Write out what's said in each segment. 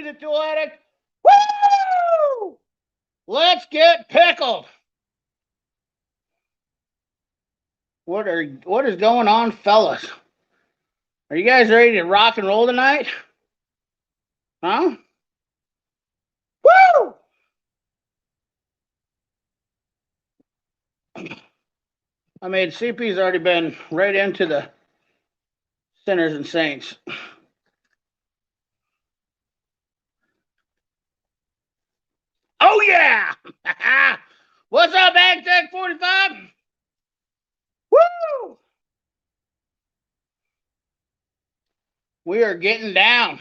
the tool addict. Woo! Let's get pickled. What is going on, fellas? Are you guys ready to rock and roll tonight? Huh? Woo! I mean, CP's already been right into the sinners and saints. Oh yeah! What's up, AgTech 45? Woo! We are getting down.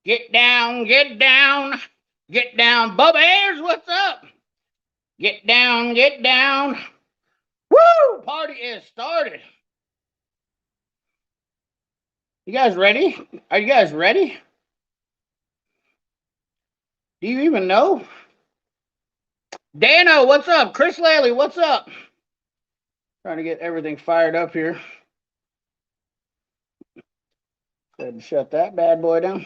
Get down, get down, get down. Bubba Ayers, what's up? Get down, get down. Woo! Party is started. You guys ready? Are you guys ready? Do you even know? Dano, what's up? Chris Laley, what's up? Trying to get everything fired up here. Go ahead and shut that bad boy down.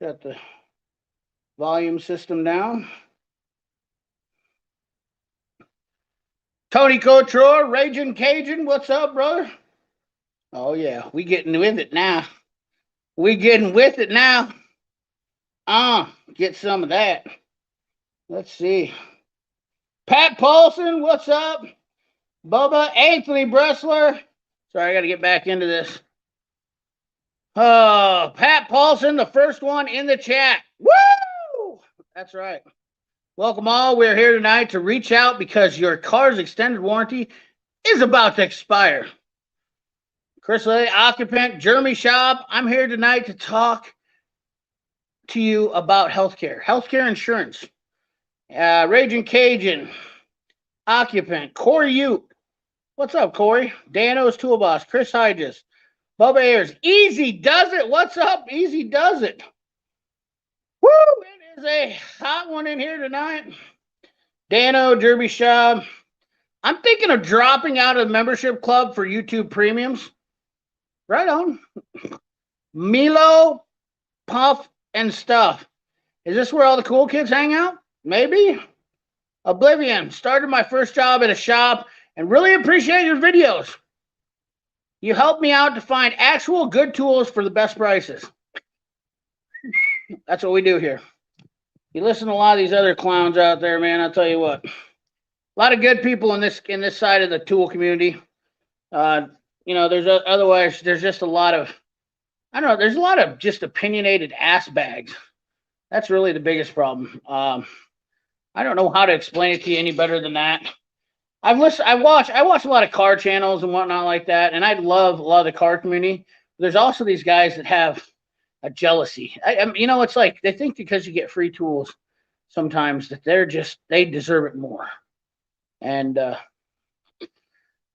Shut the volume system down. Tony Couture, Raging Cajun, what's up, brother? Oh yeah, we getting with it now. We getting with it now. Get some of that. Let's see. Pat Paulson, what's up? Bubba, Anthony Bressler. Sorry, I got to get back into this. Oh, Pat Paulson, the first one in the chat. Woo! That's right. Welcome all. We're here tonight to reach out because your car's extended warranty is about to expire. Chris Lay, occupant, Jeremy Schaub. I'm here tonight to talk to you about healthcare insurance. Raging Cajun, occupant, Corey Ute. What's up, Corey? Dano's Tool Boss, Chris Hyges, Bubba Ayers. Easy does it. What's up? Easy does it. Woo! It is a hot one in here tonight. Dano, Jeremy Schaub. I'm thinking of dropping out of the membership club for YouTube premiums. Right on. Milo, Puff, and Stuff. Is this where all the cool kids hang out? Maybe. Oblivion. Started my first job at a shop and really appreciate your videos. You helped me out to find actual good tools for the best prices. That's what we do here. You listen to a lot of these other clowns out there, man. I'll tell you what. A lot of good people in this side of the tool community. There's just a lot of, I don't know, there's a lot of just opinionated ass bags. That's really the biggest problem. I don't know how to explain it to you any better than that. I watch a lot of car channels and whatnot like that, and I love a lot of the car community. There's also these guys that have a jealousy. It's like they think because you get free tools sometimes that they deserve it more. And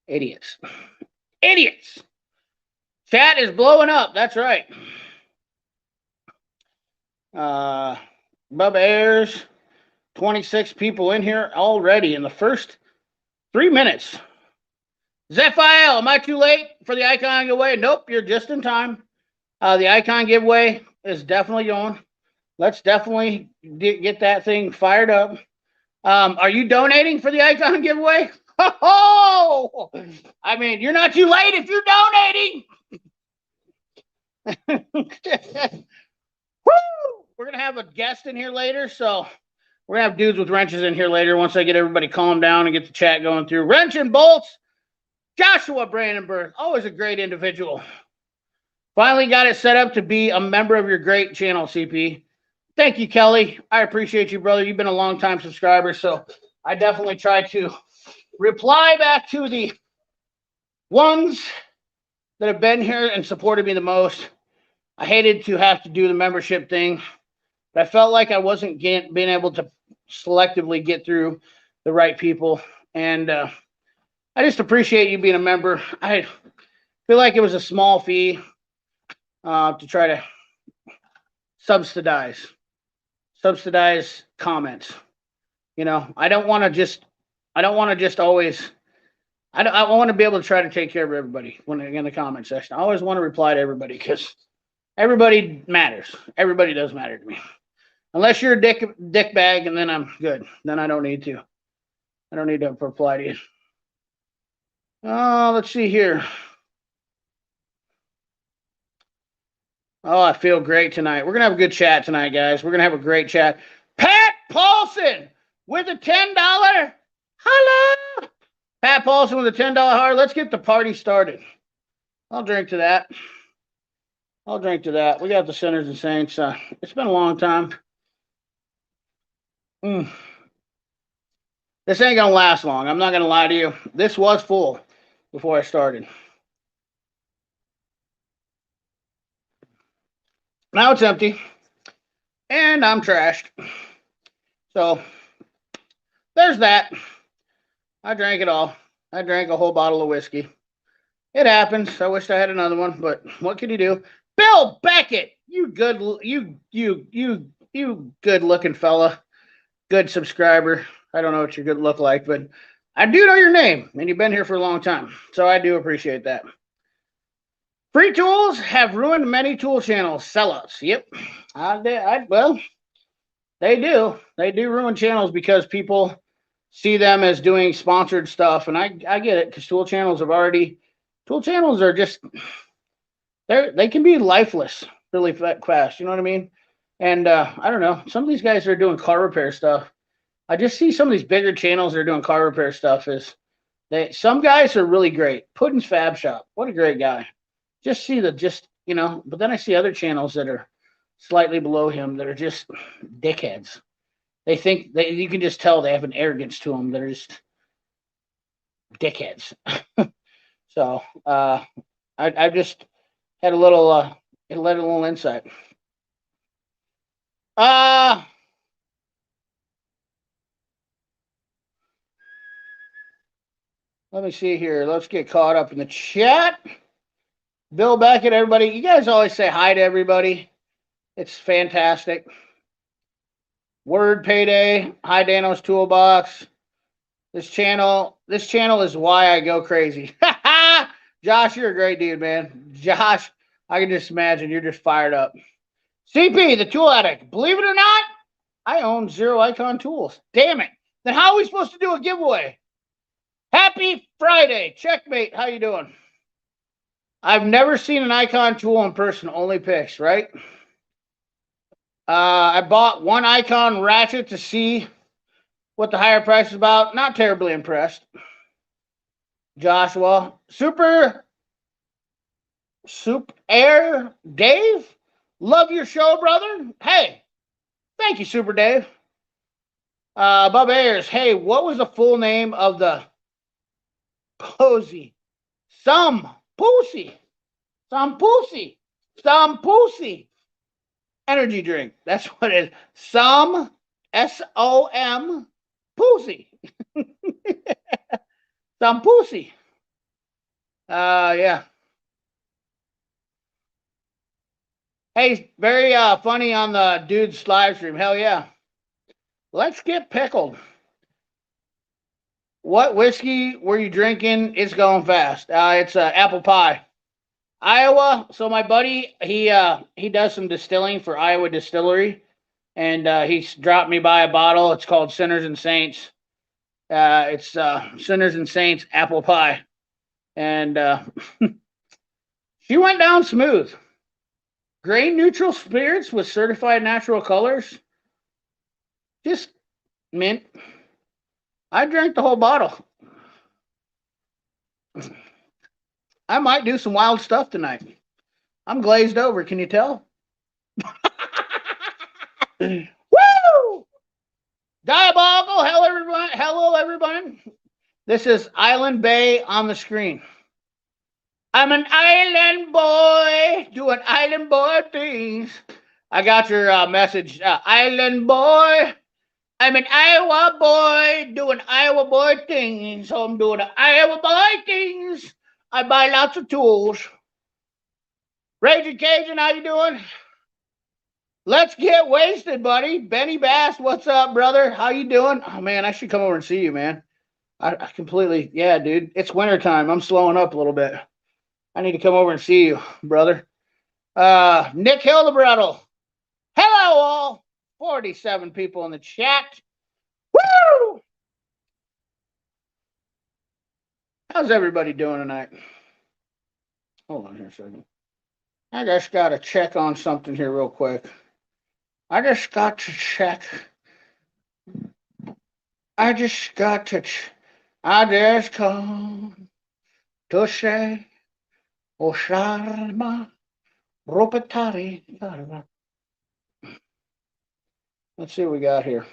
idiots. Chat is blowing up. That's right. Bubba Ayers, 26 people in here already in the first 3 minutes. Zephiel, am I too late for the icon giveaway? Nope, you're just in time. The icon giveaway is definitely going. Let's definitely get that thing fired up. Are you donating for the icon giveaway? Oh, I mean, you're not too late if you're donating. Woo! We're going to have a guest in here later, so we're going to have dudes with wrenches in here later once I get everybody calmed down and get the chat going through. Wrench and Bolts, Joshua Brandenburg, always a great individual. Finally got it set up to be a member of your great channel, CP. Thank you, Kelly. I appreciate you, brother. You've been a long-time subscriber, so I definitely try to reply back to the ones that have been here and supported me the most. I hated to have to do the membership thing, but I felt like I wasn't being able to selectively get through the right people. And I just appreciate you being a member. I feel like it was a small fee to try to subsidize comments. You know, I don't want to just always. I want to be able to try to take care of everybody when they're in the comment section. I always want to reply to everybody because everybody matters. Everybody does matter to me. Unless you're a dick bag, and then I'm good. Then I don't need to. I don't need to reply to you. Oh, let's see here. Oh, I feel great tonight. We're going to have a good chat tonight, guys. We're going to have a great chat. Pat Paulson with a $10. Hello. Pat Paulson with a $10 heart. Let's get the party started. I'll drink to that. We got the Sinners and Saints. It's been a long time. This ain't going to last long. I'm not going to lie to you. This was full before I started. Now it's empty, and I'm trashed. So there's that. I drank it all. I drank a whole bottle of whiskey. It happens. I wish I had another one, but what can you do? Bill Beckett, you good looking fella, good subscriber. I don't know what your good look like, but I do know your name, and you've been here for a long time, so I do appreciate that. Free tools have ruined many tool channels. Sellouts. Yep. Well, they do. They do ruin channels because people see them as doing sponsored stuff. And I get it, because tool channels are just, they can be lifeless really fast. You know what I mean? And I don't know. Some of these guys are doing car repair stuff. I just see some of these bigger channels that are doing car repair stuff. Some guys are really great. Puddin's Fab Shop. What a great guy. But then I see other channels that are slightly below him that are just dickheads. They think you can just tell they have an arrogance to them that are just dickheads. So I just had a little insight. Let me see here. Let's get caught up in the chat. Bill Beckett, everybody. You guys always say hi to everybody. It's fantastic. Word Payday. Hi, Dano's Toolbox. This channel is why I go crazy. Josh, you're a great dude, man. Josh, I can just imagine you're just fired up. CP, the Tool Addict. Believe it or not, I own Zero Icon tools. Damn it. Then how are we supposed to do a giveaway? Happy Friday. Checkmate. How you doing? I've never seen an Icon tool in person, only pics, right? I bought one Icon ratchet to see what the higher price is about. Not terribly impressed. Joshua. Super Air Dave. Love your show, brother. Hey, thank you, Super Dave. Bub Ayers. Hey, what was the full name of the Posey? Some Pussy energy drink. That's what it is. Some SOM Pussy. Some Pussy. Yeah. Hey, very funny on the dude's live stream. Hell yeah. Let's get pickled. What whiskey were you drinking? It's going fast. It's apple pie. Iowa. So my buddy, he does some distilling for Iowa Distillery, and he's dropped me by a bottle. It's called Sinners and Saints. It's Sinners and Saints apple pie, and she went down smooth. Grain neutral spirits with certified natural colors. Just mint. I drank the whole bottle. I might do some wild stuff tonight. I'm glazed over. Can you tell? Woo! Diabolical. Hello, everyone. This is Island Bay on the screen. I'm an island boy doing island boy things. I got your message. Island boy. I'm an Iowa boy doing Iowa boy things. So I'm doing Iowa boy things. I buy lots of tools. Raging Cajun, how you doing? Let's get wasted, buddy. Benny Bass, what's up, brother? How you doing? Oh man, I should come over and see you, man. I completely, yeah, dude. It's wintertime. I'm slowing up a little bit. I need to come over and see you, brother. Nick Hildebrettel. Hello, all. 47 people in the chat. Woo! How's everybody doing tonight? Hold on here a second. I just got to check on something here real quick. I just got to check. I just come to say, O Sharma, Ropatari. Let's see what we got here.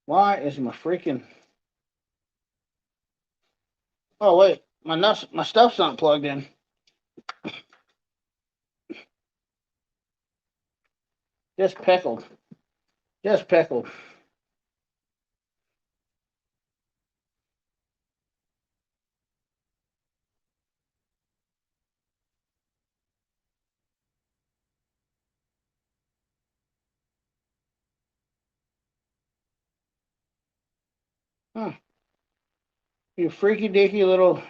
Why is my freaking... Oh, wait. My stuff's not plugged in. Just pickled. Just pickled. Huh. You freaky deaky little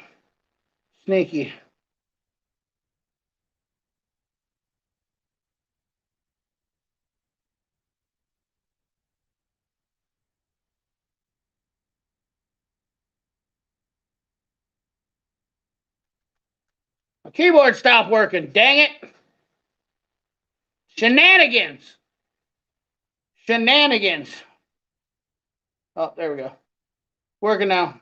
sneaky. My keyboard stopped working. Dang it. Shenanigans. Shenanigans. Oh, there we go. Working now.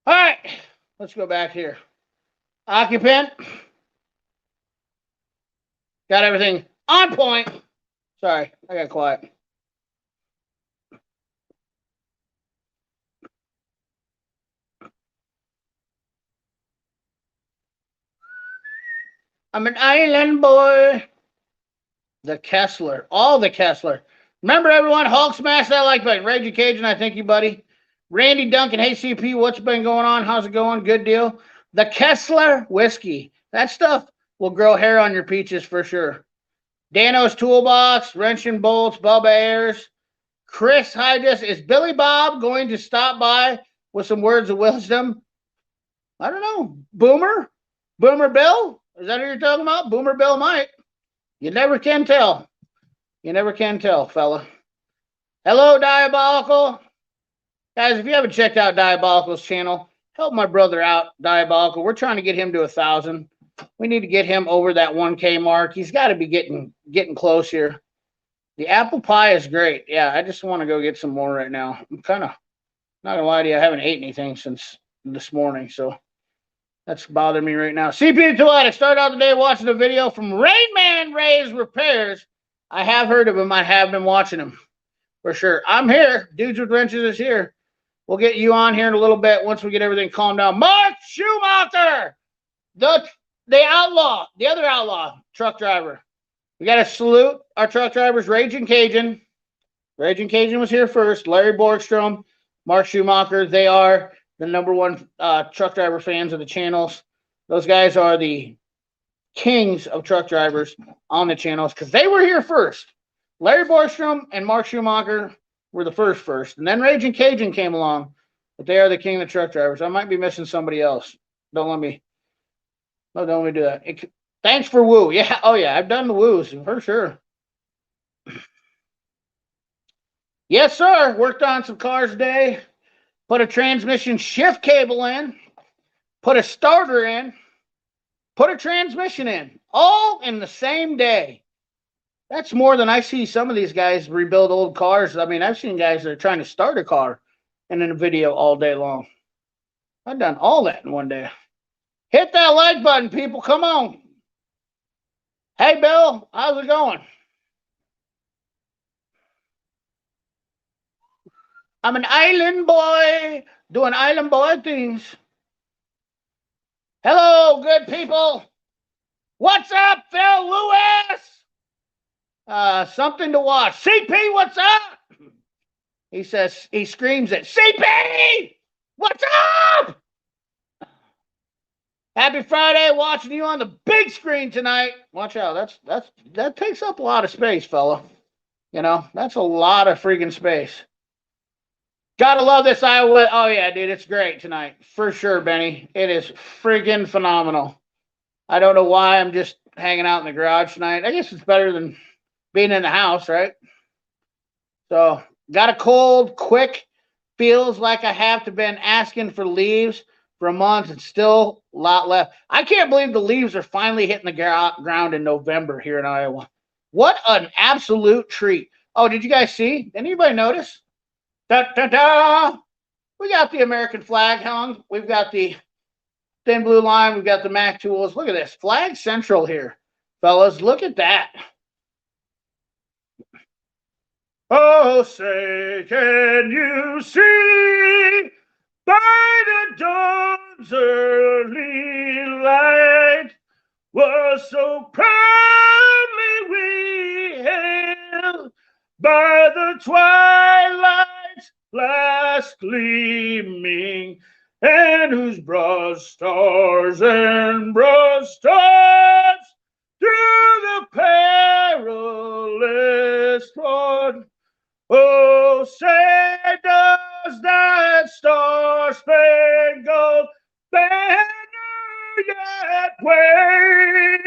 All right. Let's go back here. Occupant. Got everything on point. Sorry, I got quiet. I'm an island boy. The Kessler. All the Kessler. Remember, everyone, Hulk smash that like button. Raging Cajun, I thank you, buddy. Randy Duncan, hey, CP, what's been going on? How's it going? Good deal. The Kessler whiskey. That stuff will grow hair on your peaches for sure. Dano's Toolbox, Wrench and Bolts, Bubba Ayers. Chris Hydus, is Billy Bob going to stop by with some words of wisdom? I don't know. Boomer? Boomer Bill? Is that who you're talking about? Boomer Bill might. You never can tell. You never can tell, fella. Hello, Diabolical. Guys, if you haven't checked out Diabolical's channel, help my brother out, Diabolical. We're trying to get him to 1,000. We need to get him over that 1K mark. He's got to be getting close here. The apple pie is great. Yeah, I just want to go get some more right now. I'm kind of, not going to lie to you, I haven't ate anything since this morning, so that's bothering me right now. CP Toilette, I started out the day watching a video from Rainman Ray's Repairs. I have heard of him. I have been watching him for sure. I'm here. Dudes with Wrenches is here. We'll get you on here in a little bit once we get everything calmed down. Mark Schumacher, the outlaw, the other outlaw truck driver. We got to salute our truck drivers, Raging Cajun. Raging Cajun was here first. Larry Borgstrom, Mark Schumacher. They are the #1 truck driver fans of the channels. Those guys are the kings of truck drivers on the channels because they were here first. Larry Borgstrom and Mark Schumacher were the first. And then Raging Cajun came along. But they are the king of the truck drivers. I might be missing somebody else. Don't let me do that. Thanks for woo. Yeah. Oh, yeah. I've done the woos for sure. Yes, sir. Worked on some cars today. Put a transmission shift cable in. Put a starter in. Put a transmission in. All in the same day. That's more than I see some of these guys rebuild old cars. I mean, I've seen guys that are trying to start a car and in a video all day long. I've done all that in one day. Hit that like button, people. Come on. Hey, Bill, how's it going? I'm an island boy doing island boy things. Hello, good people. What's up, Phil Lewis? Something to watch. CP, what's up? He says, he screams at CP, what's up? Happy Friday, watching you on the big screen tonight. Watch out, that takes up a lot of space, fella. You know, that's a lot of freaking space. Gotta love this Iowa. Oh yeah, dude, it's great tonight. For sure, Benny. It is freaking phenomenal. I don't know why I'm just hanging out in the garage tonight. I guess it's better than being in the house, right? So, got a cold, quick. Feels like I have to been asking for leaves for a month and still a lot left. I can't believe the leaves are finally hitting the ground in November here in Iowa. What an absolute treat. Oh, did you guys see? Did anybody notice? Da, da, da. We got the American flag hung. We've got the thin blue line. We've got the Mac tools. Look at this. Flag Central here, fellas. Look at that. Oh, say, can you see by the dawn's early light was so proudly we hailed by the twilight's last gleaming, and whose broad stars and broad stars through the perilous road. Oh, say does that star-spangled banner yet wave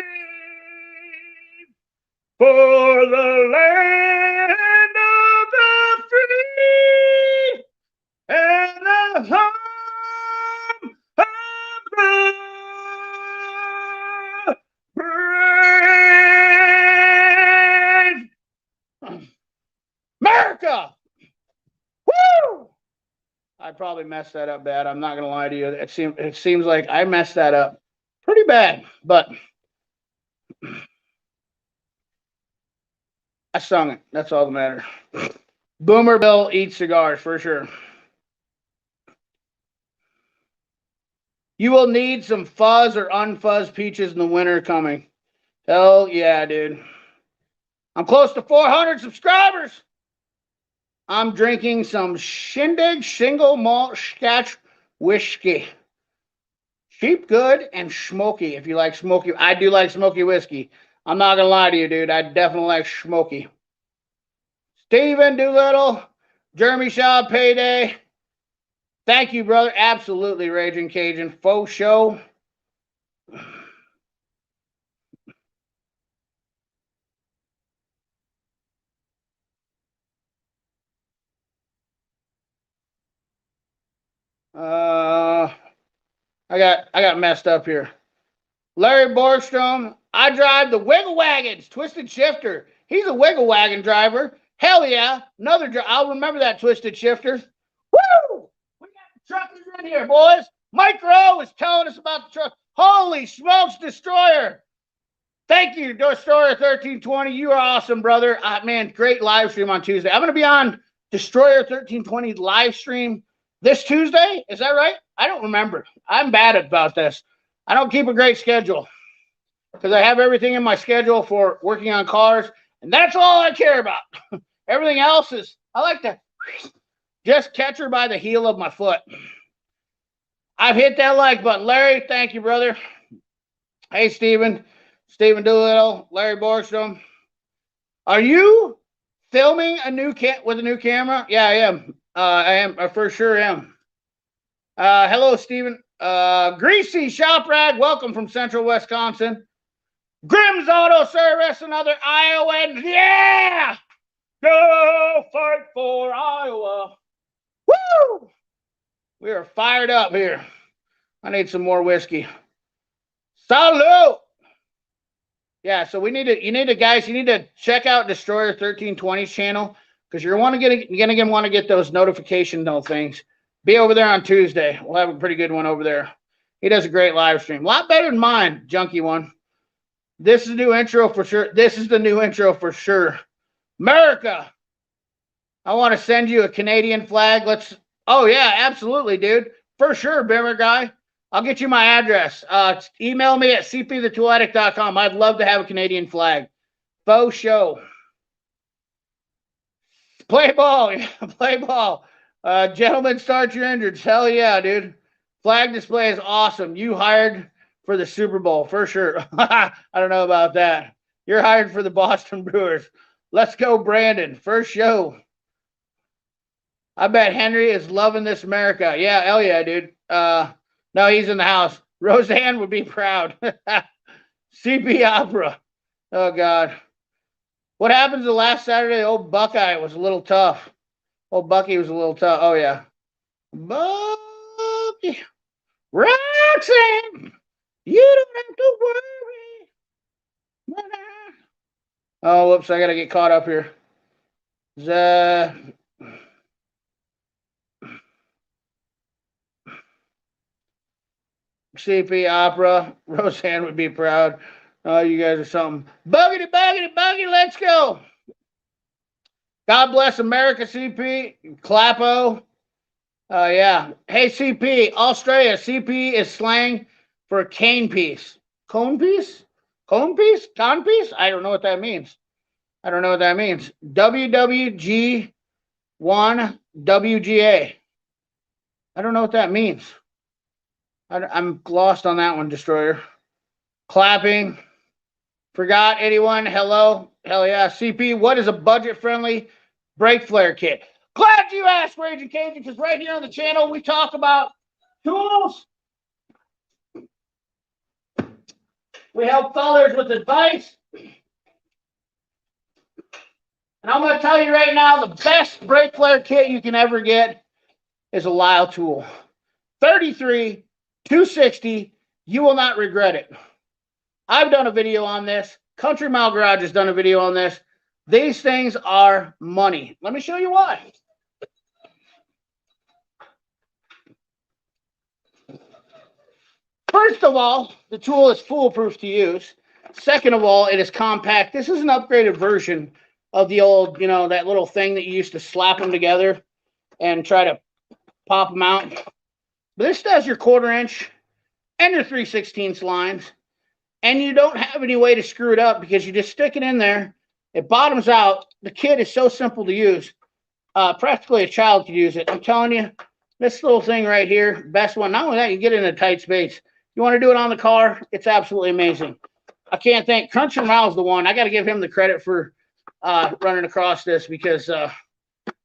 for the land of the free and the home of the brave. America! Woo! I probably messed that up bad. I'm not gonna lie to you. It seems like I messed that up pretty bad, but I sung it. That's all that matters. Boomer Bill eats cigars for sure. You will need some fuzz or unfuzz peaches in the winter coming. Hell yeah, dude. I'm close to 400 subscribers. I'm drinking some Shindig single malt Scotch whiskey. Cheap, good, and smoky. If you like smoky, I do like smoky whiskey. I'm not gonna lie to you, dude. I definitely like smoky. Steven Doolittle, Jeremy Shaw, Payday. Thank you, brother. Absolutely, Raging Cajun. Faux show. I got messed up here. Larry Borstrom. I drive the Wiggle Wagons, Twisted Shifter. He's a Wiggle Wagon driver. Hell yeah. Another driver. I'll remember that, Twisted Shifter. Woo! We got the truckers in here, boys. Micro is telling us about the truck. Holy smokes, Destroyer. Thank you, Destroyer 1320. You are awesome, brother. Man, great live stream on Tuesday. I'm going to be on Destroyer 1320 live stream this Tuesday. Is that right? I don't remember. I'm bad about this. I don't keep a great schedule because I have everything in my schedule for working on cars, and that's all I care about. Everything else is, I like to just catch her by the heel of my foot. I've hit that like button. Larry, thank you, brother. Hey, Steven Doolittle, Larry Borstrom. Are you filming with a new camera? Yeah, I am. I for sure am. Hello, Steven. Greasy Shop Rag, welcome from Central Wisconsin. Grimm's Auto Service, another Iowan. Yeah! Go fight for Iowa. Woo! We are fired up here. I need some more whiskey. Salute! Yeah, so you need to check out Destroyer 1320's channel because you're gonna want to get those notification things. Be over there on Tuesday. We'll have a pretty good one over there. He does a great live stream. A lot better than mine, junky one. This is the new intro for sure. This is the new intro for sure. America. I want to send you a Canadian flag. Oh yeah, absolutely, dude. For sure, Bimmer guy. I'll get you my address. Email me at cpthetooladict.com. I'd love to have a Canadian flag. Faux show. Play ball. Play ball. Gentlemen, start your engines. Hell yeah, dude. Flag display is awesome. You hired for the Super Bowl, for sure. I don't know about that. You're hired for the Boston Brewers. Let's go, Brandon. First show. I bet Henry is loving this America. Yeah, hell yeah, dude. No, he's in the house. Roseanne would be proud. CP Opera. Oh, God. What happens the last Saturday? Old Buckeye was a little tough. Old Bucky was a little tough. Oh, yeah. Bucky. Roxanne. You don't have to worry. Oh, whoops. I got to get caught up here. CP Opera. Roseanne would be proud. Oh, you guys are something. Buggity, buggity, buggity. Let's go. God bless America, CP. Clappo. Yeah. Hey, CP. Australia. CP is slang for cane piece. Cone piece? Cone piece? Con piece? I don't know what that means. WWG1 WGA. I don't know what that means. I'm lost on that one, Destroyer. Clapping. Forgot anyone? Hello? Hell yeah. CP, what is a budget-friendly brake flare kit? Glad you asked, Raging Cajun, because right here on the channel, we talk about tools. We help fellers with advice. And I'm going to tell you right now, the best brake flare kit you can ever get is a Lyle tool. 33, 260, you will not regret it. I've done a video on this. Country Mile Garage has done a video on this. These things are money. Let me show you why. First of all, the tool is foolproof to use. Second of all, it is compact. This is an upgraded version of the old, that little thing that you used to slap them together and try to pop them out. But this does your 1/4 inch and your 3/16 lines. And you don't have any way to screw it up because you just stick it in there. It bottoms out. The kit is so simple to use. Practically a child could use it. I'm telling you, this little thing right here, best one. Not only that, you get in a tight space. You want to do it on the car, it's absolutely amazing. I can't thank Country Mile's the one. I got to give him the credit for running across this because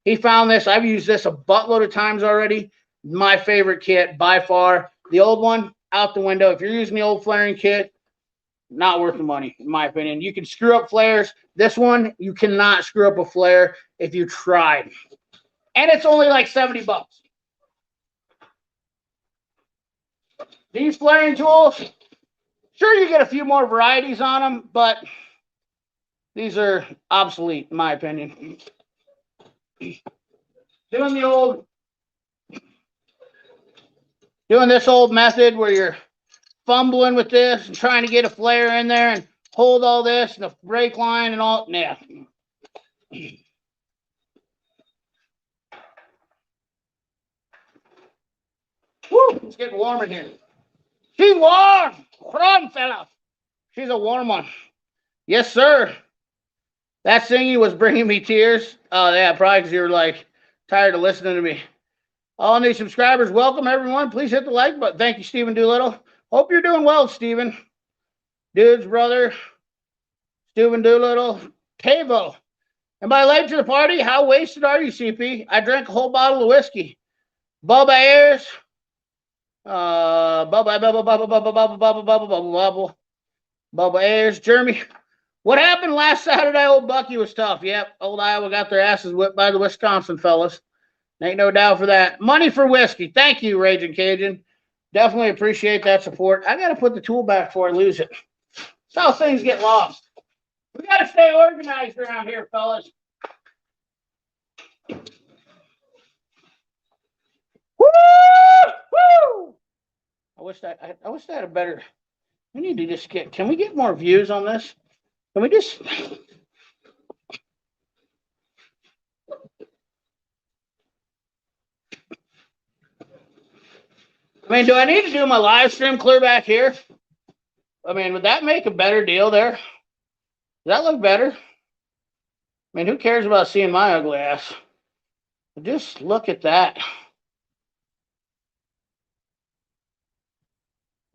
he found this. I've used this a buttload of times already. My favorite kit by far. The old one, out the window. If you're using the old flaring kit, not worth the money, in my opinion. You can screw up flares. This one, you cannot screw up a flare if you tried. And it's only like $70. These flaring tools, sure, you get a few more varieties on them, but these are obsolete, in my opinion. Doing this old method where you're fumbling with this and trying to get a flare in there and hold all this and the brake line and all. Yeah. Woo, it's getting warm in here. She's warm. Run, fella. She's a warm one. Yes, sir. That singing was bringing me tears. Oh, yeah, probably because you were like tired of listening to me. All new subscribers, welcome everyone. Please hit the like button. Thank you, Stephen Doolittle. Hope you're doing well, Stephen. Dude's brother, Stephen Doolittle, Tavo. Am I late to the party? How wasted are you, CP? I drank a whole bottle of whiskey. Bubba Ayers. Bubba Ayers. Jeremy. What happened last Saturday? Old Bucky was tough. Yep, old Iowa got their asses whipped by the Wisconsin fellas. Ain't no doubt for that. Money for whiskey. Thank you, Raging Cajun. Definitely appreciate that support. I got to put the tool back before I lose it. That's how things get lost. We got to stay organized around here, fellas. Woo! Woo! I wish I had a better. We need to just get. Can we get more views on this? Can we just? I mean, do I need to do my live stream clear back here? I mean, would that make a better deal there? Does that look better? I mean, who cares about seeing my ugly ass? Just look at that.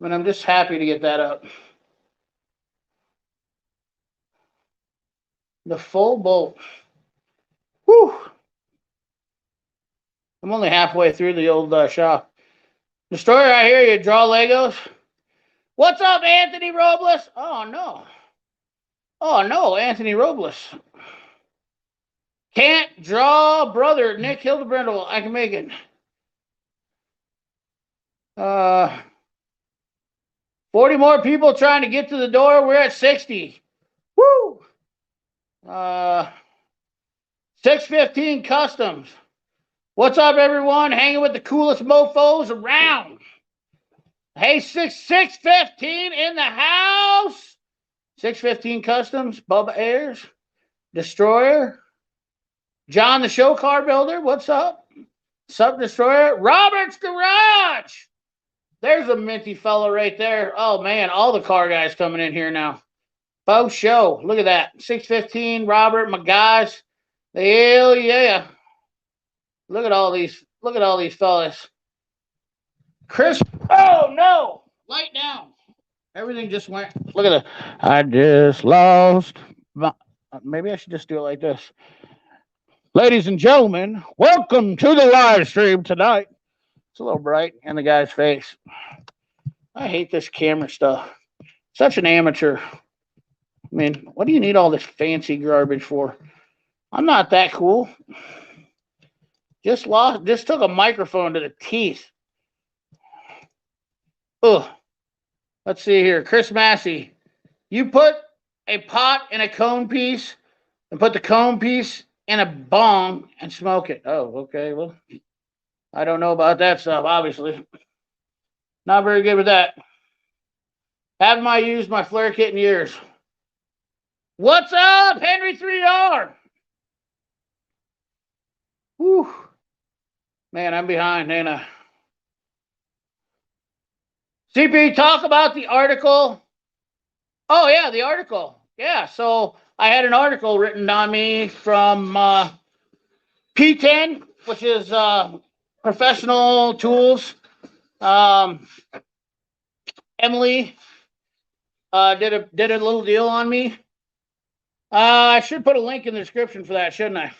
I mean, I'm just happy to get that up. The full bolt. Whew. I'm only halfway through the old shop. Destroyer, I hear you. Draw Legos. What's up, Anthony Robles? Oh, no. Oh, no, Anthony Robles. Can't draw, brother. Nick Hildebrandel. I can make it. 40 more people trying to get to the door. We're at 60. Woo! 615 Customs. What's up, everyone? Hanging with the coolest mofos around. Hey, 615 in the house. 615 Customs. Bubba Ayers. Destroyer. John the Show Car Builder. What's up? Sub Destroyer. Robert's Garage. There's a minty fella right there. Oh, man. All the car guys coming in here now. Bo Show. Look at that. 615. Robert, my guys. Hell yeah. Look at all these. Look at all these fellas. Chris. Oh, no. Light down. Everything just went. Look at that. I just lost. Maybe I should just do it like this. Ladies and gentlemen, welcome to the live stream tonight. It's a little bright in the guy's face. I hate this camera stuff. Such an amateur. I mean, what do you need all this fancy garbage for? I'm not that cool. Just took a microphone to the teeth. Ugh. Let's see here. Chris Massey. You put a pot in a cone piece and put the cone piece in a bong and smoke it. Oh, okay. Well, I don't know about that stuff, obviously. Not very good with that. Haven't I used my flare kit in years? What's up, Henry 3R? Whew. Man, I'm behind, ain't I? CP, talk about the article. Oh, yeah, the article. Yeah, so I had an article written on me from P10, which is Professional Tools. Emily did a little deal on me. I should put a link in the description for that, shouldn't I?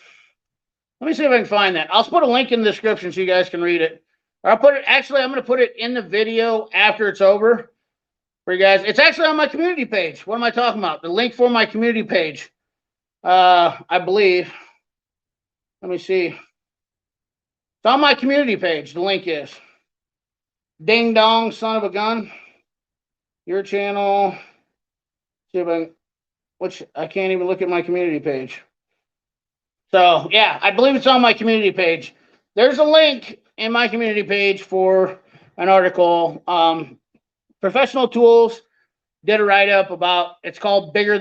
Let me see if I can find that. I'll put a link in the description so you guys can read it. Or I'll put it. Actually, I'm going to put it in the video after it's over for you guys. It's actually on my community page. What am I talking about? The link for my community page. I believe. Let me see. It's on my community page. The link is. Ding dong, son of a gun. Your channel. See if I can't even look at my community page. So yeah, I believe it's on my community page. There's a link in my community page for an article. Professional Tools did a write-up about, it's called Bigger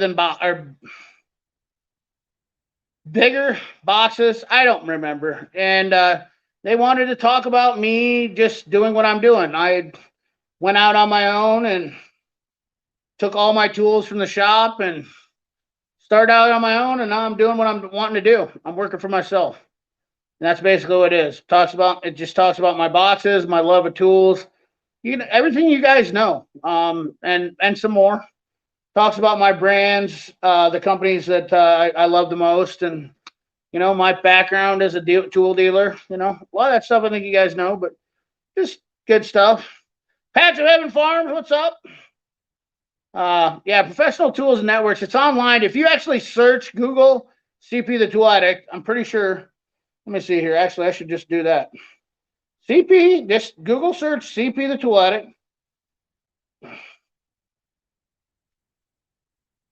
Boxes. I don't remember. And they wanted to talk about me just doing what I'm doing. I went out on my own and took all my tools from the shop and started out on my own, and now I'm doing what I'm wanting to do. I'm working for myself. And that's basically what it is. It just talks about my boxes, my love of tools, everything you guys know, and some more. Talks about my brands, the companies that I love the most, and my background as a tool dealer. A lot of that stuff I think you guys know, but just good stuff. Patch of Heaven Farms, what's up? Yeah, Professional Tools and Networks. It's online. If you actually search Google CP the Tool Addict, I'm pretty sure. Let me see here. Actually, I should just do that. CP, just Google search CP the Tool Addict.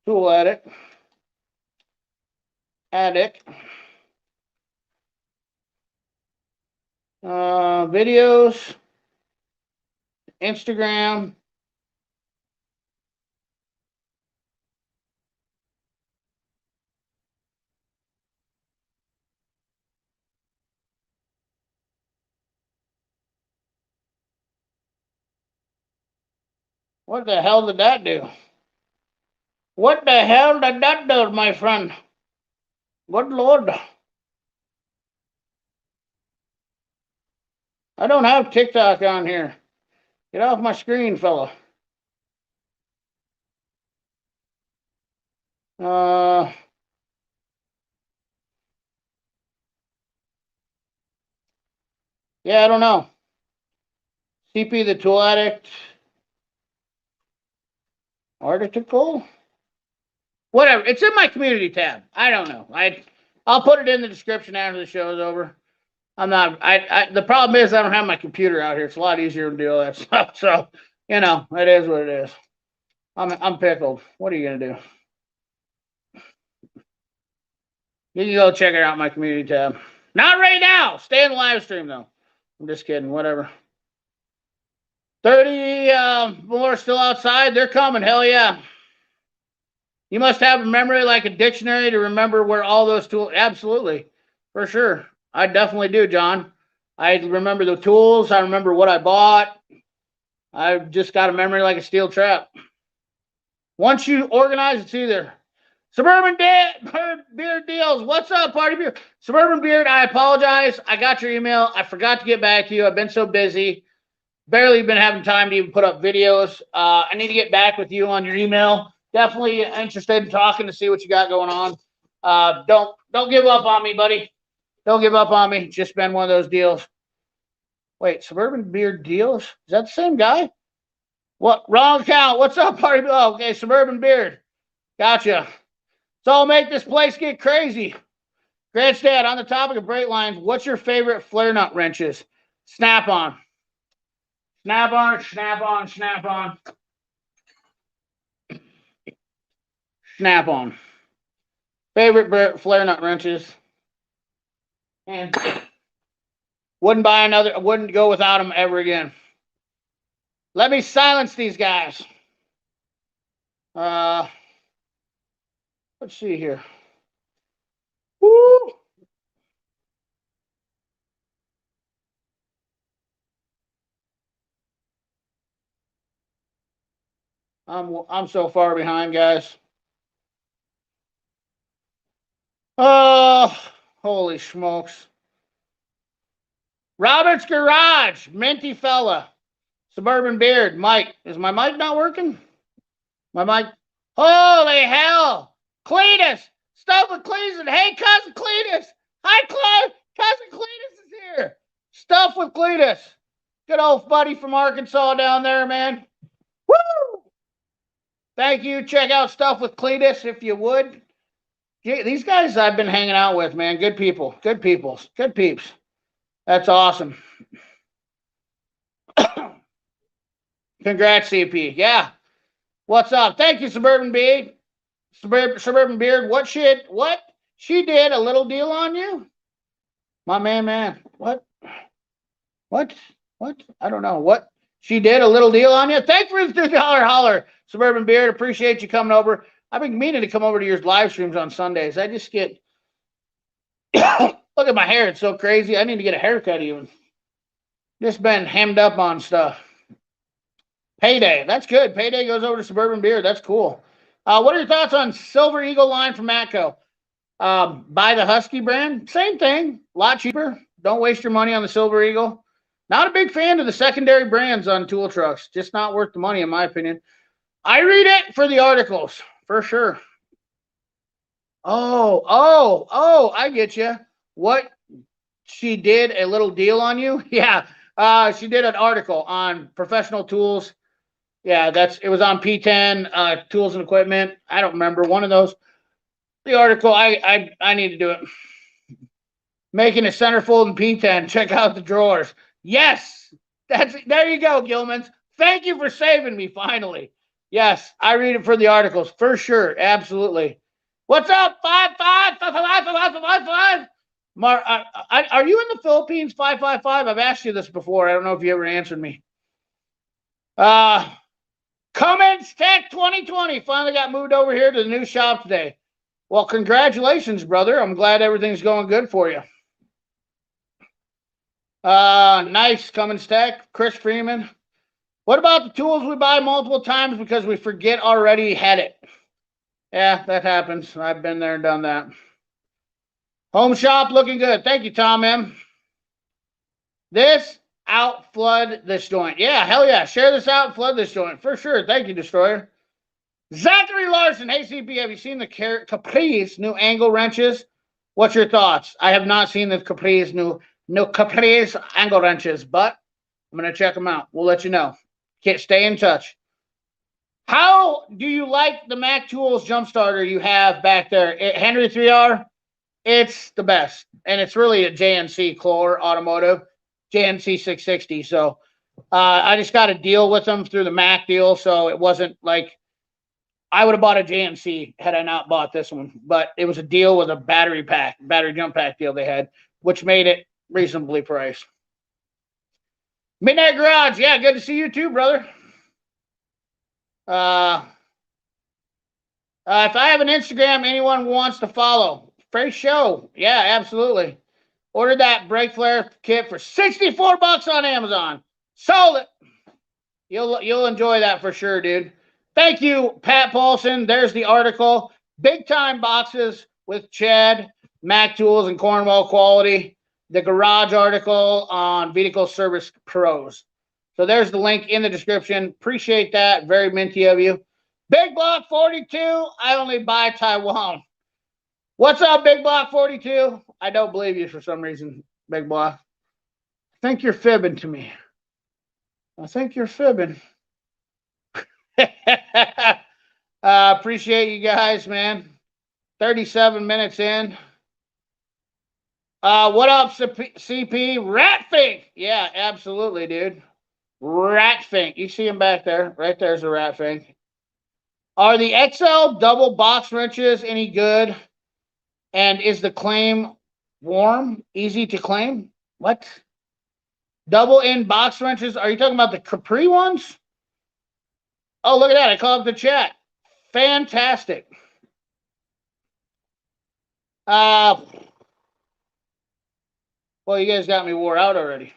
Tool Addict. Videos, Instagram. What the hell did that do? What the hell did that do, my friend? Good Lord. I don't have TikTok on here. Get off my screen, fella. Yeah, I don't know. CP the Tool Addict. Article? Whatever. It's in my community tab. I don't know. I'll put it in the description after the show is over. I'm not. The problem is I don't have my computer out here. It's a lot easier to do all that stuff. So it is what it is. I'm pickled. What are you gonna do? You can go check it out in my community tab. Not right now. Stay in the live stream though. I'm just kidding. Whatever. 30 more still outside. They're coming. Hell yeah. You must have a memory like a dictionary to remember where all those tools. Absolutely, for sure. I definitely do, John. I remember the tools. I remember what I bought. I've just got a memory like a steel trap. Once you organize, it's either Suburban Beard Deals. What's up, Party Beard? Suburban Beard, I apologize. I got your email. I forgot to get back to you. I've been so busy. Barely been having time to even put up videos. I need to get back with you on your email. Definitely interested in talking to see what you got going on. Don't give up on me, buddy. Don't give up on me. Just been one of those deals. Wait, Suburban Beard Deals? Is that the same guy? What? Wrong account. What's up, Party? Oh, okay, Suburban Beard. Gotcha. So I'll make this place get crazy. Grandstad, on the topic of brake lines, what's your favorite flare nut wrenches? Snap on. Snap on, snap on, snap on. Snap on. Favorite flare nut wrenches. And wouldn't buy another, wouldn't go without them ever again. Let me silence these guys. Let's see here. Woo! I'm so far behind, guys. Oh, holy smokes. Robert's Garage, Minty Fella, Suburban Beard, Mike. Is my mic not working? My mic. Holy hell. Cletus. Stuff with Cletus. Hey, Cousin Cletus. Hi, Cousin Cletus is here. Stuff with Cletus. Good old buddy from Arkansas down there, man. Woo! Thank you. Check out Stuff with Cletus if you would. These guys I've been hanging out with, man. Good people. Good people. Good peeps. That's awesome. Congrats, CP. Yeah. What's up? Thank you, Suburban Beard. Suburban Beard. What she did a little deal on you? My man. What? I don't know. What? She did a little deal on you? Thanks for the $2 holler, Suburban Beard. Appreciate you coming over. I've been meaning to come over to your live streams on Sundays. I just get look at my hair. It's so crazy. I need to get a haircut even. Just been hemmed up on stuff. Payday. That's good. Payday goes over to Suburban Beard. That's cool. What are your thoughts on Silver Eagle line from Matco? Buy the Husky brand. Same thing. A lot cheaper. Don't waste your money on the Silver Eagle. Not a big fan of the secondary brands on tool trucks. Just not worth the money, in my opinion. I read it for the articles, for sure. Oh, I get you. What? She did a little deal on you? Yeah. She did an article on professional tools. Yeah, it was on P10, tools and equipment. I don't remember one of those. The article, I need to do it. Making a centerfold in P10. Check out the drawers. Yes, there you go, Gilmans. Thank you for saving me finally. Yes, I read it for the articles for sure. Absolutely. What's up? 555555555. Mar, are you in the Philippines? 555. I've asked you this before. I don't know if you ever answered me. Cummins Tech 2020 finally got moved over here to the new shop today. Well, congratulations, brother. I'm glad everything's going good for you. Nice, Cummins Tech. Chris Freeman. What about the tools we buy multiple times because we forget already had it? Yeah, that happens. I've been there and done that. Home shop looking good. Thank you, Tom M. This out flood this joint. Yeah, hell yeah. Share this out and flood this joint. For sure. Thank you, Destroyer. Zachary Larson. Hey, CP, have you seen the Caprice new angle wrenches? What's your thoughts? I have not seen the Caprice new Caprice angle wrenches, but I'm going to check them out. We'll let you know. Can't stay in touch. How do you like the Mac Tools jump starter you have back there? Henry 3R, it's the best. And it's really a JNC Core Automotive, JNC 660. So I just got a deal with them through the Mac deal. So it wasn't like I would have bought a JNC had I not bought this one. But it was a deal with a battery jump pack deal they had, which made it reasonably priced. Midnight Garage, yeah, good to see you too, brother. If I have an Instagram anyone wants to follow, free show. Yeah, absolutely. Ordered that brake flare kit for $64 on Amazon. Sold it. You'll enjoy that for sure, dude. Thank you, Pat Paulson. There's the article. Big time boxes with Chad, Mac Tools, and Cornwall Quality. The garage article on Vehicle Service Pros. So there's the link in the description. Appreciate that. Very minty of you. Big Block 42. I only buy Taiwan. What's up, Big Block 42? I don't believe you for some reason, Big Block. I think you're fibbing to me. I think you're fibbing. Appreciate you guys, man. 37 minutes in. What up, CP? Ratfink. Yeah, absolutely, dude. Ratfink. You see him back there. Right there's a Ratfink. Are the XL double box wrenches any good? And is the claim warm? Easy to claim? What? Double in box wrenches? Are you talking about the Capri ones? Oh, look at that. I called up the chat. Fantastic. Well, you guys got me wore out already.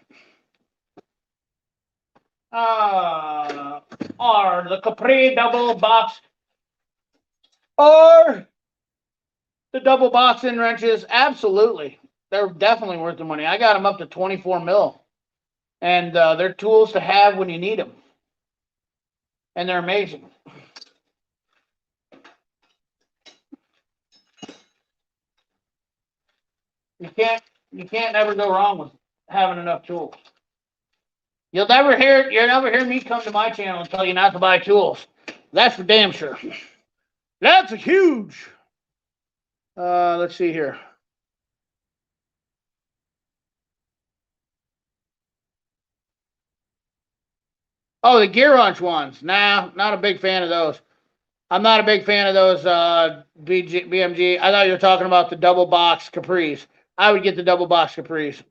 Are the Capri double box or the double box in wrenches? Absolutely. They're definitely worth the money. I got them up to 24 mil. And they're tools to have when you need them. And they're amazing. You can't never go wrong with having enough tools. You'll never hear me come to my channel and tell you not to buy tools. That's for damn sure. That's a huge. Let's see here. Oh, the Gear Wrench ones. Nah, not a big fan of those. I'm not a big fan of those BMG. I thought you were talking about the double box Capris. I would get the double box Capris.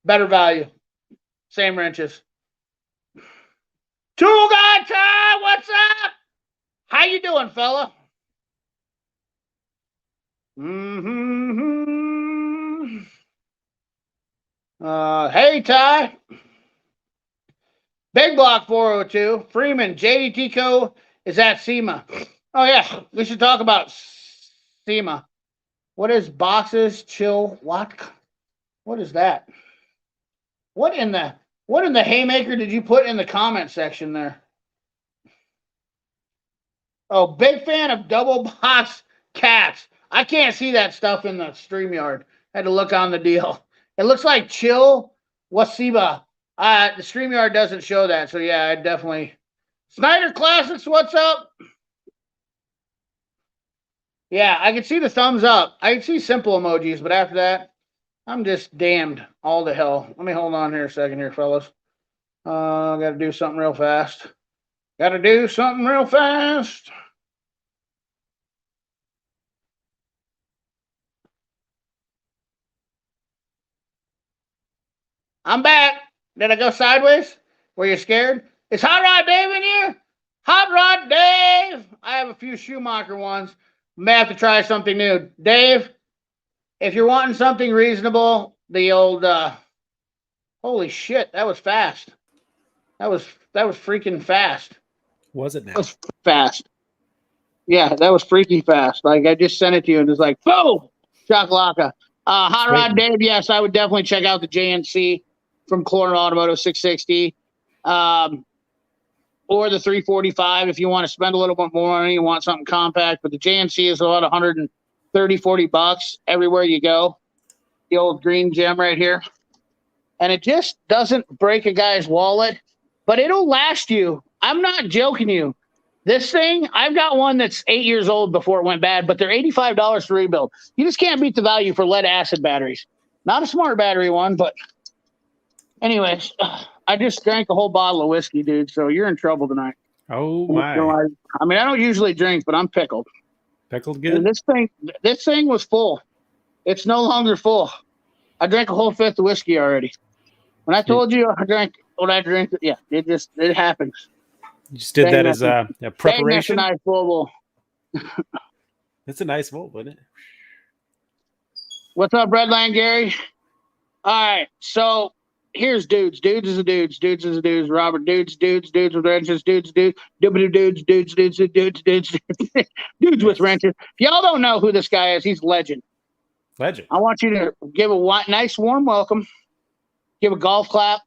Better value. Same wrenches. Tool Guy Ty, what's up? How you doing, fella? Hey, Ty. Big Block 402. Freeman, JDT Co. is at SEMA. Oh, yeah. We should talk about SEMA. What is boxes? Chill. What? What is that? What in the haymaker did you put in the comment section there? Oh, big fan of double box cats. I can't see that stuff in the StreamYard. Had to look on the deal. It looks like Chill Wasiba. The StreamYard doesn't show that, so yeah, I definitely. Snyder Classics, what's up? Yeah, I can see the thumbs up. I can see simple emojis, but after that, I'm just damned all to hell. Let me hold on here a second here, fellas. I got to do something real fast. Gotta do something real fast. I'm back. Did I go sideways? Were you scared? Is Hot Rod Dave in here? Hot Rod Dave! I have a few Schumacher ones. May have to try something new. Dave, if you're wanting something reasonable, the old holy shit, that was fast. That was freaking fast. Was it now? That was fast. Yeah, that was freaking fast. Like I just sent it to you and it's like, boom! Shakalaka. Hot Rod Dave, yes, I would definitely check out the JNC from Corner Automotive 660. Or the 345 if you want to spend a little bit more money, you want something compact. But the JNC is about 130, 40 bucks everywhere you go. The old green gem right here. And it just doesn't break a guy's wallet, but it'll last you. I'm not joking you. This thing, I've got one that's 8 years old before it went bad, but they're $85 to rebuild. You just can't beat the value for lead acid batteries. Not a smart battery one, but anyways, I just drank a whole bottle of whiskey, dude, so you're in trouble tonight. Oh, my. I mean, I don't usually drink, but I'm pickled. Pickled good? And this thing was full. It's no longer full. I drank a whole fifth of whiskey already. When I told you I drank what I drink, yeah, it happens. You just did that as a preparation? That's a nice bowl. It's a nice bowl, isn't it? What's up, Breadline Gary? All right, so here's dudes. Dudes is a dudes. Dudes is a dudes. Robert, dudes with wrenches. Dudes with wrenches. If y'all don't know who this guy is, he's legend. Legend. I want you to give a nice warm welcome. Give a golf clap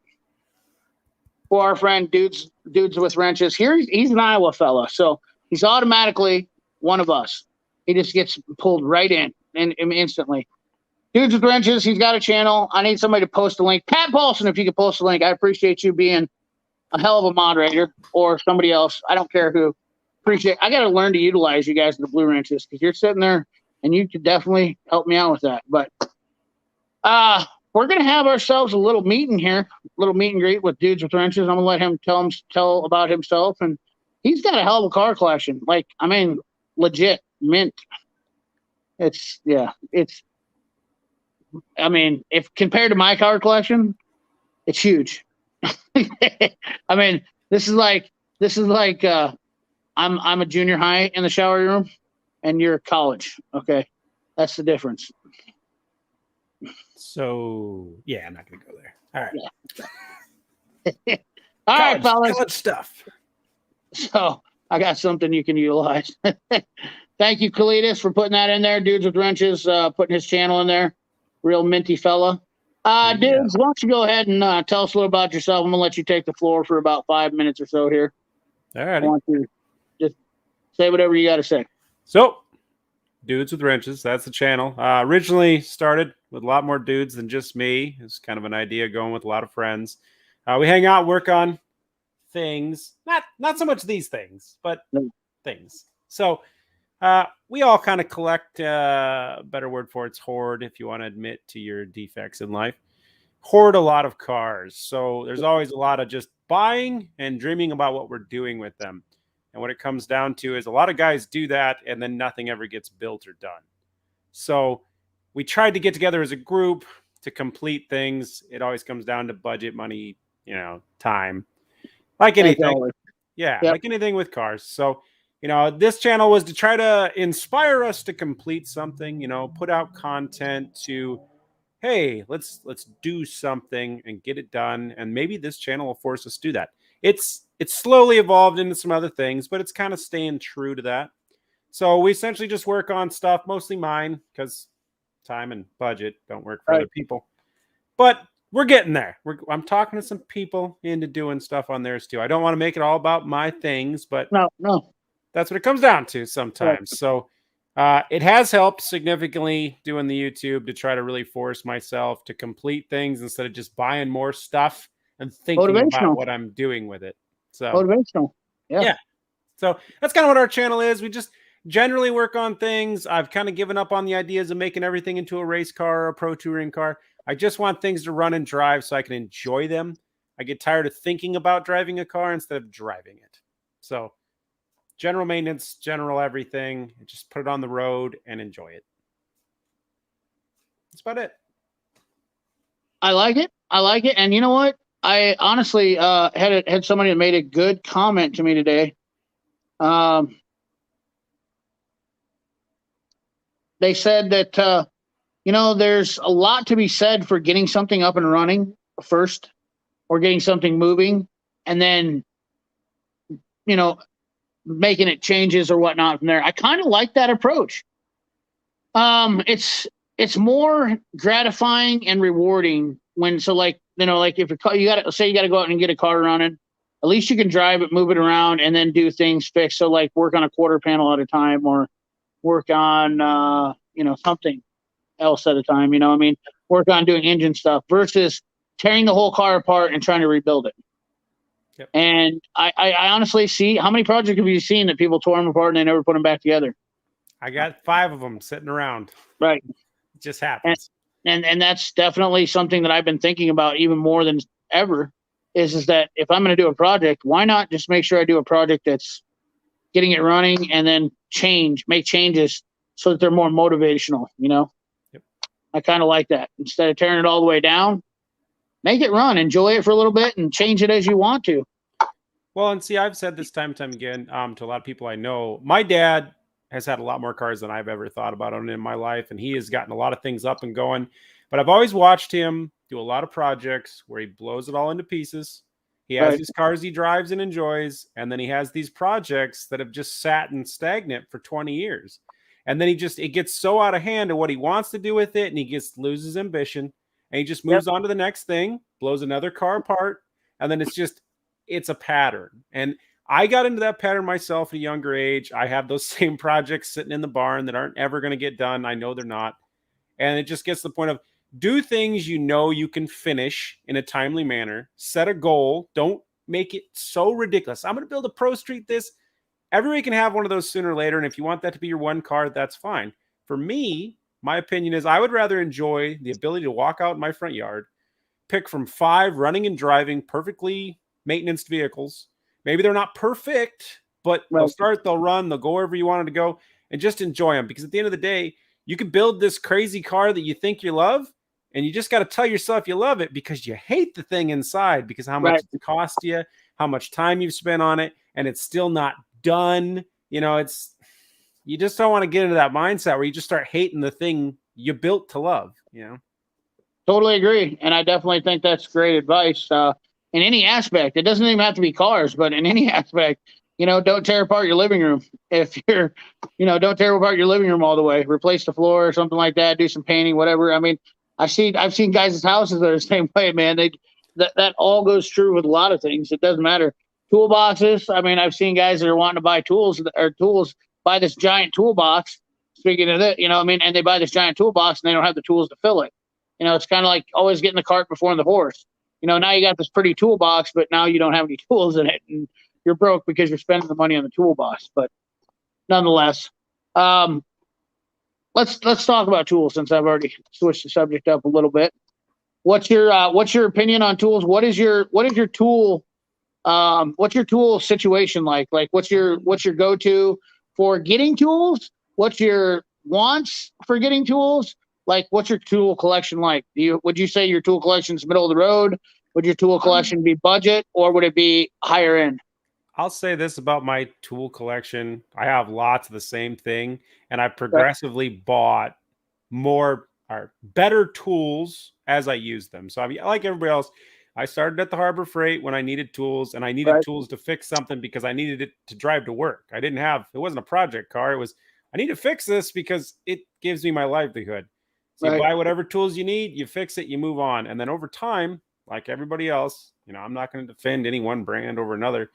for our friend Dudes with Wrenches. Here he's an Iowa fella, so he's automatically one of us. He just gets pulled right in and instantly. Dudes with Wrenches, he's got a channel. I need somebody to post a link. Pat Paulson, if you could post a link, I appreciate you being a hell of a moderator or somebody else. I don't care who. I got to learn to utilize you guys in the Blue Wrenches because you're sitting there and you could definitely help me out with that. But we're going to have ourselves a little meeting here, a little meet and greet with Dudes with Wrenches. I'm going to let him tell about himself. And he's got a hell of a car collection. Like, I mean, legit mint. I mean, if compared to my car collection, it's huge. I mean, this is like I'm a junior high in the shower room and you're college. Okay. That's the difference. So, yeah, I'm not going to go there. All right. Yeah. All right, fellas. College stuff. So, I got something you can utilize. Thank you, Kalidas, for putting that in there. Dudes with Wrenches, putting his channel in there. Real minty fella. Dudes, why don't you go ahead and tell us a little about yourself. I'm going to let you take the floor for about 5 minutes or so here. All right. I want you to just say whatever you got to say. So, Dudes with Wrenches, that's the channel. Originally started with a lot more dudes than just me. It's kind of an idea going with a lot of friends. We hang out, work on things. Not so much these things, but things. So we all kind of collect, a better word for it's hoard, if you want to admit to your defects in life. Hoard a lot of cars. So there's always a lot of just buying and dreaming about what we're doing with them. And what it comes down to is a lot of guys do that and then nothing ever gets built or done. So we tried to get together as a group to complete things. It always comes down to budget, money, time. Like anything. Yeah, yep. Like anything with cars. So, this channel was to try to inspire us to complete something, put out content to, hey, let's do something and get it done. And maybe this channel will force us to do that. It's slowly evolved into some other things, but it's kind of staying true to that. So we essentially just work on stuff, mostly mine, because time and budget don't work for other people. But we're getting there. I'm talking to some people into doing stuff on theirs too. I don't want to make it all about my things, but no, that's what it comes down to sometimes. Right. So it has helped significantly doing the YouTube to try to really force myself to complete things instead of just buying more stuff and thinking about what I'm doing with it. So motivational. Yeah. So that's kind of what our channel is. We just generally work on things. I've kind of given up on the ideas of making everything into a race car or a pro touring car. I just want things to run and drive so I can enjoy them. I get tired of thinking about driving a car instead of driving it. So general maintenance, general everything. Just put it on the road and enjoy it. That's about it. I like it. I like it. And you know what? I honestly had somebody that made a good comment to me today. They said that there's a lot to be said for getting something up and running first, or getting something moving, and then making it changes or whatnot from there. I kind of like that approach. It's more gratifying and rewarding when, so like if you got to say you got to go out and get a car running, at least you can drive it, move it around, and then do things fixed. So like work on a quarter panel at a time, or work on something else at a time. Work on doing engine stuff versus tearing the whole car apart and trying to rebuild it. Yep. And I honestly see, how many projects have you seen that people tore them apart and they never put them back together? I got 5 of them sitting around. Right. It just happens. And that's definitely something that I've been thinking about even more than ever is that if I'm going to do a project, why not just make sure I do a project that's getting it running and then make changes so that they're more motivational, Yep. I kind of like that. Instead of tearing it all the way down, make it run, enjoy it for a little bit, and change it as you want to. Well, and see, I've said this time and time again to a lot of people I know. My dad has had a lot more cars than I've ever thought about in my life, and he has gotten a lot of things up and going. But I've always watched him do a lot of projects where he blows it all into pieces. He has these cars he drives and enjoys, and then he has these projects that have just sat and stagnant for 20 years. And then it gets so out of hand of what he wants to do with it, and he loses ambition, and he just moves on to the next thing, blows another car apart, and then it's a pattern. And I got into that pattern myself at a younger age. I have those same projects sitting in the barn that aren't ever going to get done. I know they're not. And it just gets to the point of do things you can finish in a timely manner. Set a goal. Don't make it so ridiculous. I'm going to build a Pro Street this. Everybody can have one of those sooner or later. And if you want that to be your one car, that's fine. For me, my opinion is I would rather enjoy the ability to walk out in my front yard, pick from 5 running and driving perfectly maintenance vehicles. Maybe they're not perfect, but they'll start, they'll run, they'll go wherever you want them to go, and just enjoy them. Because at the end of the day, you can build this crazy car that you think you love, and you just got to tell yourself you love it because you hate the thing inside, because how much it cost you, how much time you've spent on it, and it's still not done. You just don't want to get into that mindset where you just start hating the thing you built to love. Totally agree. And I definitely think that's great advice. In any aspect, it doesn't even have to be cars, but in any aspect, don't tear apart your living room. If don't tear apart your living room all the way, replace the floor or something like that, do some painting, whatever. I mean, I've seen guys' houses that are the same way, man. That all goes true with a lot of things. It doesn't matter. Toolboxes. I mean, I've seen guys that are wanting to buy tools, buy this giant toolbox. Speaking of that, and they buy this giant toolbox and they don't have the tools to fill it. It's kind of like always getting the cart before the horse. Now you got this pretty toolbox, but now you don't have any tools in it, and you're broke because you're spending the money on the toolbox. But nonetheless, let's talk about tools since I've already switched the subject up a little bit. What's your opinion on tools? What is your tool? What's your tool situation like? Like, what's your go-to for getting tools? What's your wants for getting tools? Like, what's your tool collection like? Would you say your tool collection is middle of the road? Would your tool collection be budget, or would it be higher end? I'll say this about my tool collection. I have lots of the same thing, and I progressively bought more or better tools as I use them. So I mean, like everybody else, I started at the Harbor Freight when I needed tools, and I needed tools to fix something because I needed it to drive to work. It wasn't a project car. It was, I need to fix this because it gives me my livelihood. So you buy whatever tools you need, you fix it, you move on. And then over time, like everybody else, I'm not going to defend any one brand over another,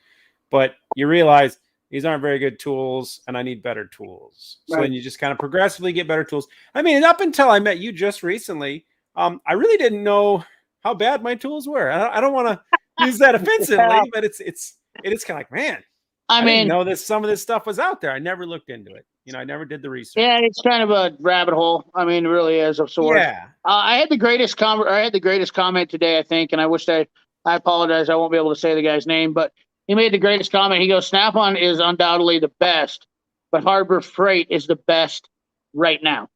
but you realize these aren't very good tools and I need better tools. So then you just kind of progressively get better tools. I mean, up until I met you just recently, I really didn't know how bad my tools were. I don't want to use that offensively, but it is kind of like, man, I didn't know some of this stuff was out there. I never looked into it. I never did the research. Yeah, it's kind of a rabbit hole. I mean, it really is of sorts. Yeah. I had the greatest comment today, I think, and I apologize. I won't be able to say the guy's name, but he made the greatest comment. He goes, Snap-on is undoubtedly the best, but Harbor Freight is the best right now.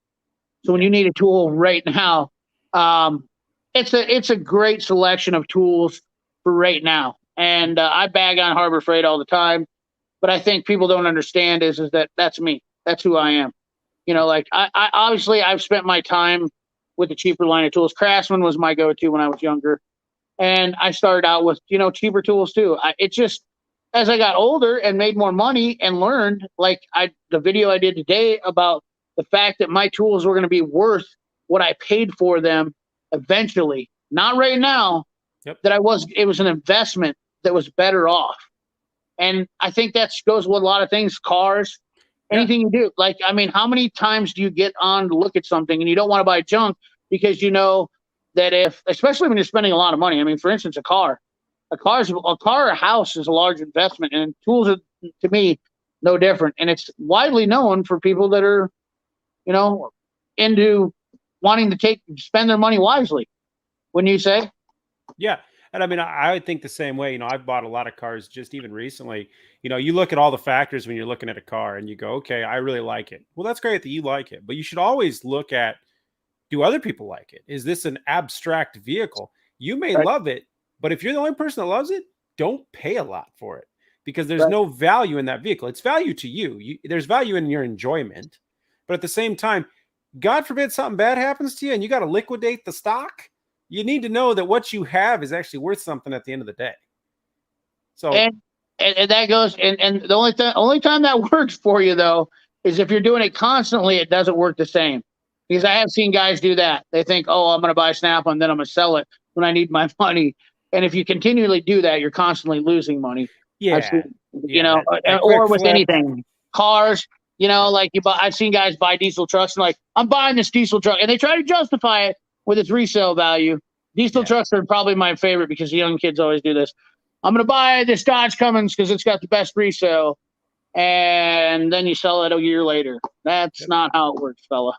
So when you need a tool right now, it's a great selection of tools for right now. And I bag on Harbor Freight all the time, but I think people don't understand is that that's me. That's who I am. You know, like I obviously I've spent my time with the cheaper line of tools. Craftsman was my go-to when I was younger, and I started out with cheaper tools too. It just as I got older and made more money and learned, like the video I did today about the fact that my tools were going to be worth what I paid for them eventually, not right now. Yep. It was an investment that was better off. And I think that goes with a lot of things, cars, anything you do. Like, I mean, how many times do you get on to look at something and you don't want to buy junk because you know that especially when you're spending a lot of money. I mean, for instance, a car or a house is a large investment, and tools are, to me, no different. And it's widely known for people that are, into wanting to spend their money wisely. Wouldn't you say? Yeah. And I mean, I would think the same way. I've bought a lot of cars just even recently. You look at all the factors when you're looking at a car and you go, okay, I really like it. Well, that's great that you like it, but you should always look at, do other people like it? Is this an abstract vehicle? You may love it, but if you're the only person that loves it, don't pay a lot for it because there's no value in that vehicle. It's value to you. There's value in your enjoyment, but at the same time, God forbid something bad happens to you and you got to liquidate the stock. You need to know that what you have is actually worth something at the end of the day. So and that goes and the only time that works for you though is if you're doing it constantly. It doesn't work the same because I have seen guys do that. They think, oh, I'm going to buy Snap-on, then I'm going to sell it when I need my money. And if you continually do that, you're constantly losing money. Yeah, or with anything, cars. I've seen guys buy diesel trucks and like, I'm buying this diesel truck, and they try to justify it with its resale value. Diesel trucks are probably my favorite because the young kids always do this. I'm going to buy this Dodge Cummins because it's got the best resale, and then you sell it a year later. That's not how it works, fella.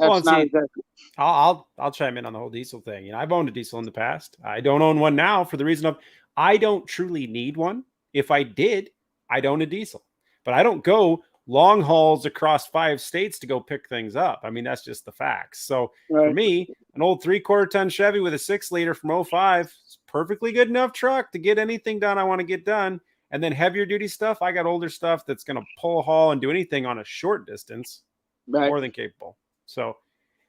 That's not exactly. I'll chime in on the whole diesel thing. I've owned a diesel in the past. I don't own one now for the reason of I don't truly need one. If I did, I'd own a diesel, but I don't go long hauls across 5 states to go pick things up. I mean, that's just the facts. So for me, an old 3/4 ton Chevy with a 6-liter from 2005 is perfectly good enough truck to get anything done I want to get done. And then heavier duty stuff, I got older stuff that's going to pull a haul and do anything on a short distance, more than capable. So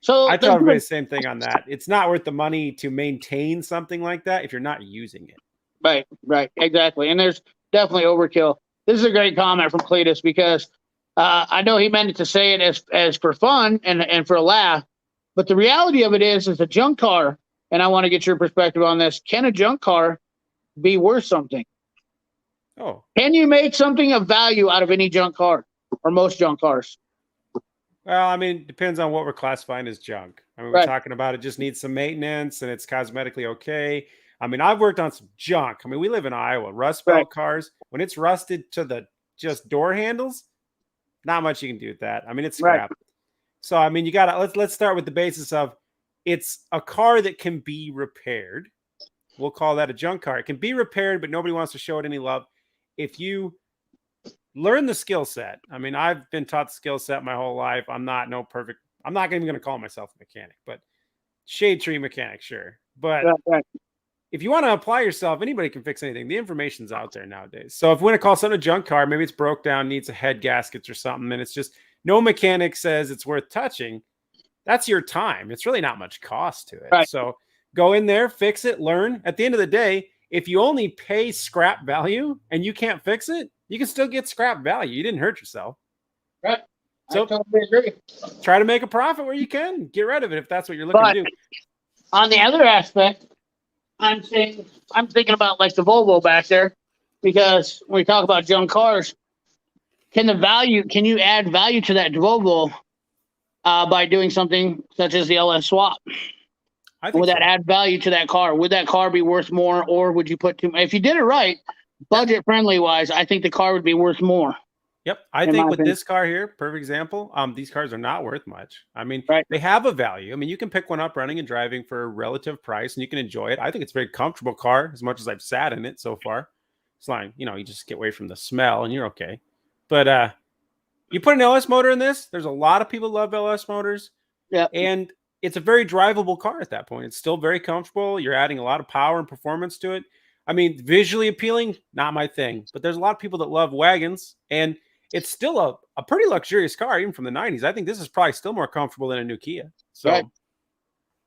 I tell everybody the same thing on that. It's not worth the money to maintain something like that if you're not using it. Right, exactly. And there's definitely overkill. This is a great comment from Cletus because I know he meant to say it as for fun and for a laugh, but the reality of it is a junk car, and I want to get your perspective on this. Can a junk car be worth something? Oh. Can you make something of value out of any junk car or most junk cars? Well, I mean, it depends on what we're classifying as junk. I mean, we're talking about it just needs some maintenance and it's cosmetically okay. I mean, I've worked on some junk. I mean, we live in Iowa. Rust belt cars, when it's rusted to the just door handles, not much you can do with that. I mean, it's scrap. So, I mean, you got to let's start with the basis of it's a car that can be repaired. We'll call that a junk car. It can be repaired, but nobody wants to show it any love. If you learn the skill set. I mean, I've been taught the skill set my whole life. I'm not perfect. I'm not even going to call myself a mechanic, but shade tree mechanic, sure. But if you want to apply yourself, anybody can fix anything. The information's out there nowadays. So if we want to call something a junk car, maybe it's broke down, needs a head gaskets or something, and it's just no mechanic says it's worth touching. That's your time. It's really not much cost to it. So go in there, fix it, learn. At the end of the day, if you only pay scrap value and you can't fix it, you can still get scrap value. You didn't hurt yourself. Right. So I totally agree. Try to make a profit where you can. Get rid of it if that's what you're looking to do. On the other aspect, I'm thinking about like the Volvo back there, because when we talk about junk cars, can you add value to that Volvo by doing something such as the LS swap? Would that add value to that car? Would that car be worth more, or would you put if you did it right, budget friendly wise, I think the car would be worth more. Yep. I think with this car here, perfect example, these cars are not worth much. I mean, they have a value. I mean, you can pick one up running and driving for a relative price and you can enjoy it. I think it's a very comfortable car as much as I've sat in it so far. As long, you just get away from the smell and you're okay. But you put an LS motor in this, there's a lot of people who love LS motors. Yeah. And it's a very drivable car at that point. It's still very comfortable. You're adding a lot of power and performance to it. I mean, visually appealing, not my thing. But there's a lot of people that love wagons, and it's still a pretty luxurious car, even from the 90s. I think this is probably still more comfortable than a new Kia. So, right.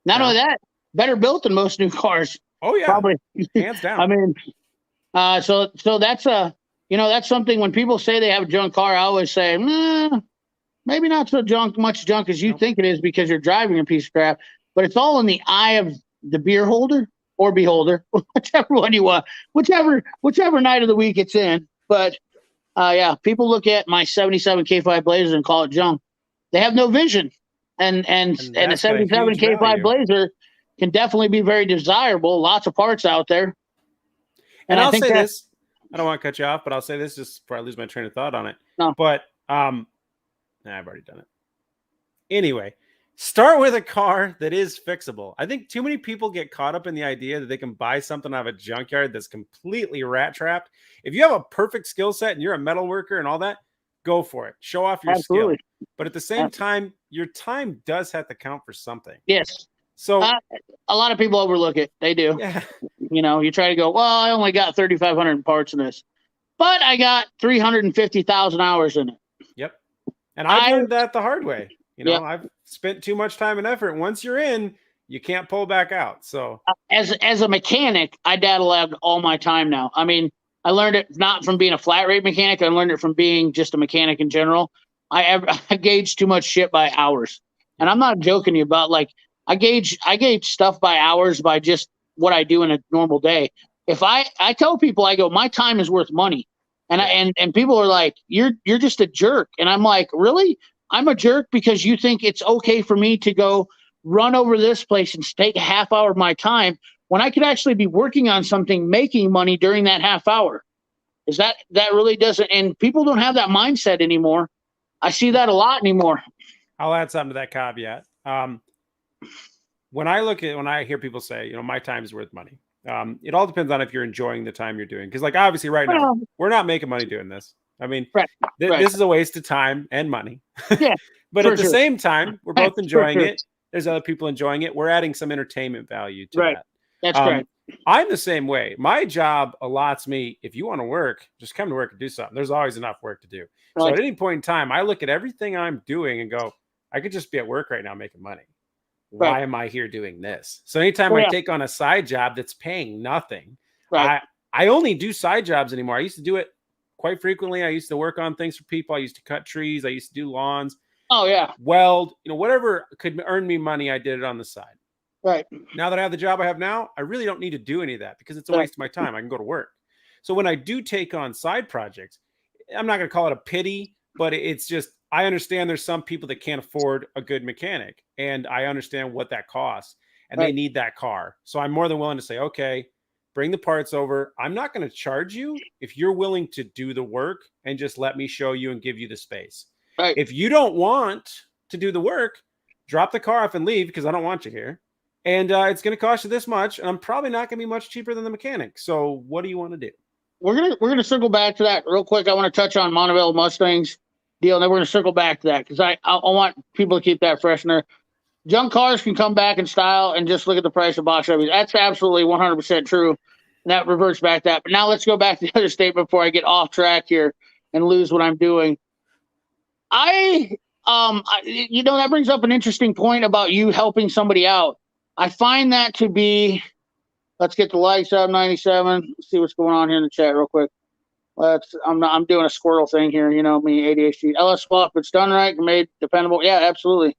Not only that, better built than most new cars. Oh yeah, probably hands down. I mean, so that's that's something when people say they have a junk car, I always say, maybe not so much junk as you think it is because you're driving a piece of crap, but it's all in the eye of the beer holder or beholder, whichever one you want, whichever night of the week it's in. But yeah, people look at my 77 K5 Blazer and call it junk. They have no vision, and a 77 K5 Blazer can definitely be very desirable. Lots of parts out there. And I'll say this, I don't want to cut you off, but I'll say this just before I lose my train of thought on it. No. But I've already done it. Anyway, start with a car that is fixable. I think too many people get caught up in the idea that they can buy something out of a junkyard that's completely rat trapped. If you have a perfect skill set and you're a metal worker and all that, go for it. Show off your skill. But at the same time, your time does have to count for something. Yes. So a lot of people overlook it. They do. Yeah. You try to go, well, I only got 3,500 parts in this, but I got 350,000 hours in it. Yep. And I've learned that the hard way. I've spent too much time and effort. Once you're in, you can't pull back out. So as a mechanic, I data labbed all my time now. I mean, I learned it not from being a flat rate mechanic. I learned it from being just a mechanic in general. I gauge too much shit by hours. And I'm not joking you about I gauge stuff by hours by just what I do in a normal day. If I tell people, I go, my time is worth money. And people are like, you're just a jerk. And I'm like, really? I'm a jerk because you think it's okay for me to go run over this place and take a half hour of my time when I could actually be working on something, making money during that half hour. Is that really doesn't, and people don't have that mindset anymore. I see that a lot anymore. I'll add something to that caveat. When I hear people say, my time is worth money, it all depends on if you're enjoying the time you're doing. Because obviously right now, we're not making money doing this. I mean, this is a waste of time and money. Yeah, but at the same time, we're both enjoying it. There's other people enjoying it. We're adding some entertainment value to that. That's correct. I'm the same way. My job allots me, if you want to work, just come to work and do something. There's always enough work to do. So at any point in time, I look at everything I'm doing and go, I could just be at work right now making money. Why am I here doing this? So anytime I take on a side job that's paying nothing, I only do side jobs anymore. I used to do it quite frequently. I used to work on things for people. I used to cut trees. I used to do lawns. Oh, yeah. Weld, whatever could earn me money, I did it on the side. Right. Now that I have the job I have now, I really don't need to do any of that because it's a waste of my time. I can go to work. So when I do take on side projects, I'm not going to call it a pity, but it's just, I understand there's some people that can't afford a good mechanic, and I understand what that costs, and they need that car. So I'm more than willing to say, okay, bring the parts over. I'm not going to charge you if you're willing to do the work and just let me show you and give you the space. Right. If you don't want to do the work, drop the car off and leave because I don't want you here. And it's going to cost you this much, and I'm probably not going to be much cheaper than the mechanic. So what do you want to do? We're gonna circle back to that real quick. I want to touch on Monteville Mustangs deal, and then we're going to circle back to that because I want people to keep that fresh in there. Junk cars can come back in style and just look at the price of box Chevys. That's absolutely 100% true. And that reverts back to that. But now let's go back to the other statement before I get off track here and lose what I'm doing. That brings up an interesting point about you helping somebody out. I find that to be, let's get the likes up, 97. Let's see what's going on here in the chat real quick. I'm doing a squirrel thing here, me, ADHD. LS Swap, it's done right, made dependable. Yeah, absolutely.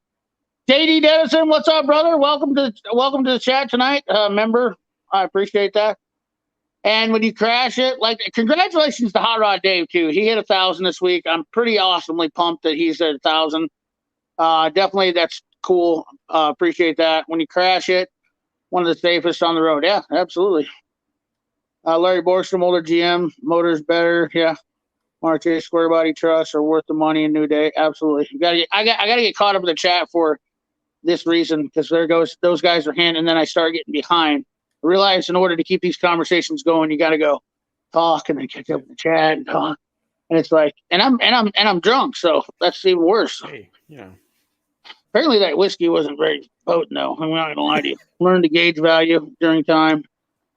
JD Dennison, what's up, brother? Welcome to the chat tonight, member. I appreciate that. And when you crash it, congratulations to Hot Rod Dave too. He hit 1,000 this week. I'm pretty awesomely pumped that he's at 1,000. Definitely, that's cool. Appreciate that. When you crash it, one of the safest on the road. Yeah, absolutely. Larry Borstrom, older GM, motors better. Yeah. March A square body truss are worth the money in New Day. Absolutely. I gotta get caught up in the chat for this reason because those guys are hand, and then I start getting behind. I realize in order to keep these conversations going, you gotta go. talk and then catch up in the chat and talk. And it's like, and I'm drunk, so that's even worse. Hey, yeah. Apparently that whiskey wasn't very potent, though. I'm not gonna lie to you. Learn to gauge value during time.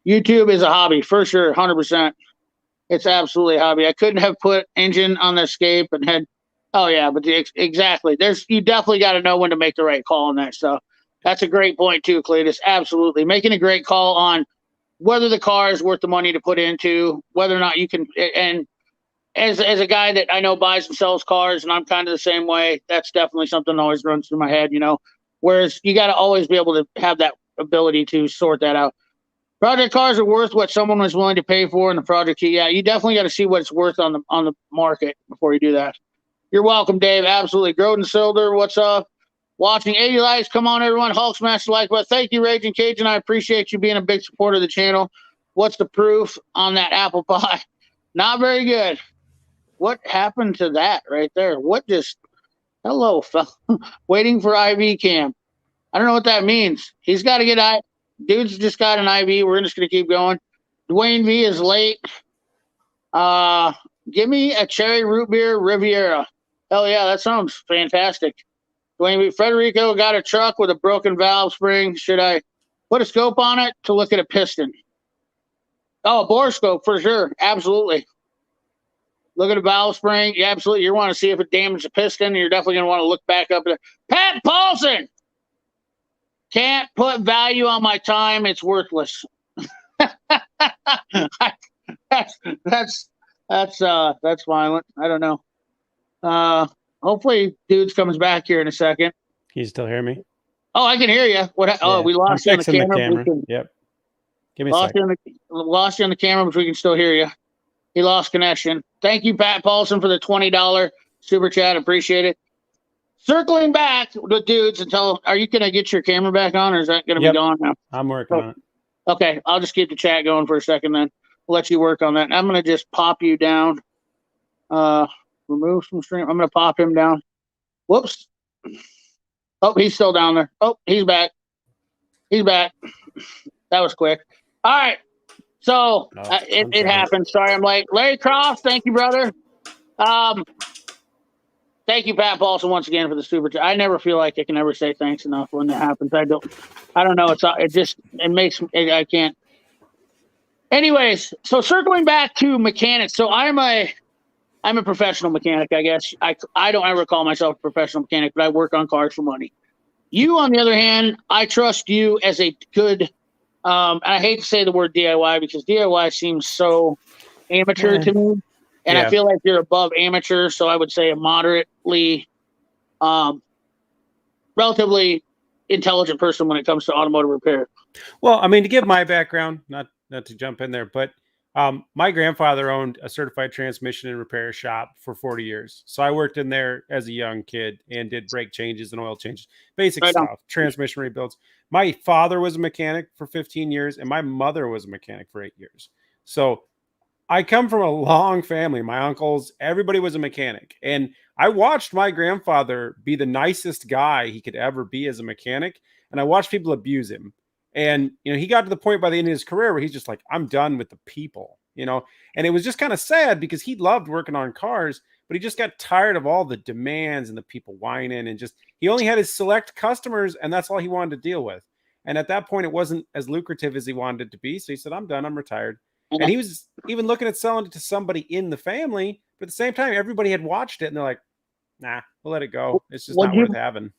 YouTube is a hobby for sure, 100%. It's absolutely a hobby. I couldn't have put engine on the Escape and had. Oh yeah, but exactly. You definitely got to know when to make the right call on that stuff. That's a great point too, Cletus. Absolutely, making a great call on whether the car is worth the money to put into, whether or not you can. And as a guy that I know buys and sells cars, and I'm kind of the same way, that's definitely something that always runs through my head, you know. Whereas you got to always be able to have that ability to sort that out. Project cars are worth what someone was willing to pay for in the project. Yeah, you definitely got to see what it's worth on the market before you do that. You're welcome, Dave. Absolutely. Groden Silder, what's up? Watching 80 likes. Come on, everyone. Hulk smash the like button. Thank you, Raging Cajun. I appreciate you being a big supporter of the channel. What's the proof on that apple pie? Not very good. What happened to that right there? What just, hello, fella. Waiting for IV cam. I don't know what that means. He's got to get dude's just got an IV. We're just going to keep going. Dwayne V is late. Give me a cherry root beer Riviera. Hell yeah, that sounds fantastic. Dwayne V. Federico got a truck with a broken valve spring. Should I put a scope on it to look at a piston? Oh, a bore scope for sure. Absolutely. Look at a valve spring. Yeah, absolutely. You want to see if it damaged the piston. You're definitely going to want to look back up at it. Pat Paulson! Can't put value on my time. It's worthless. That's violent. I don't know. Hopefully dudes comes back here in a second. Can you still hear me? Oh, I can hear you. What? Oh, we lost you on the camera. Yep. Give me a second. Lost you on the camera, but we can still hear you. He lost connection. Thank you, Pat Paulson, for the $20 super chat. Appreciate it. Circling back with dudes until, are you going to get your camera back on, or is that going to be gone now? I'm working on it. Okay, I'll just keep the chat going for a second then. I'll let you work on that. I'm going to just pop you down. Remove from stream. I'm going to pop him down. Whoops. Oh, he's still down there. Oh, he's back. He's back. That was quick. All right. So it happened. Sorry, I'm late. Larry Croft, thank you, brother. Thank you, Pat Paulson, once again for the super chat. I never feel like I can ever say thanks enough when that happens. I don't know. It makes me, I can't. Anyways, so circling back to mechanics. So I'm a professional mechanic, I guess. I don't ever call myself a professional mechanic, but I work on cars for money. You, on the other hand, I trust you as a good. I hate to say the word DIY because DIY seems so amateur to me. And I feel like you're above amateur, so I would say a moderately, relatively intelligent person when it comes to automotive repair. Well, I mean, to give my background, not to jump in there, but my grandfather owned a certified transmission and repair shop for 40 years. So I worked in there as a young kid and did brake changes and oil changes, basic stuff, transmission rebuilds. My father was a mechanic for 15 years, and my mother was a mechanic for 8 years. So I come from a long family. My uncles, everybody was a mechanic. And I watched my grandfather be the nicest guy he could ever be as a mechanic. And I watched people abuse him. And, he got to the point by the end of his career where he's just like, I'm done with the people, and it was just kind of sad because he loved working on cars, but he just got tired of all the demands and the people whining and he only had his select customers and that's all he wanted to deal with. And at that point, it wasn't as lucrative as he wanted it to be. So he said, I'm done. I'm retired. And he was even looking at selling it to somebody in the family. But at the same time, everybody had watched it and they're like, nah, we'll let it go. It's just not worth having.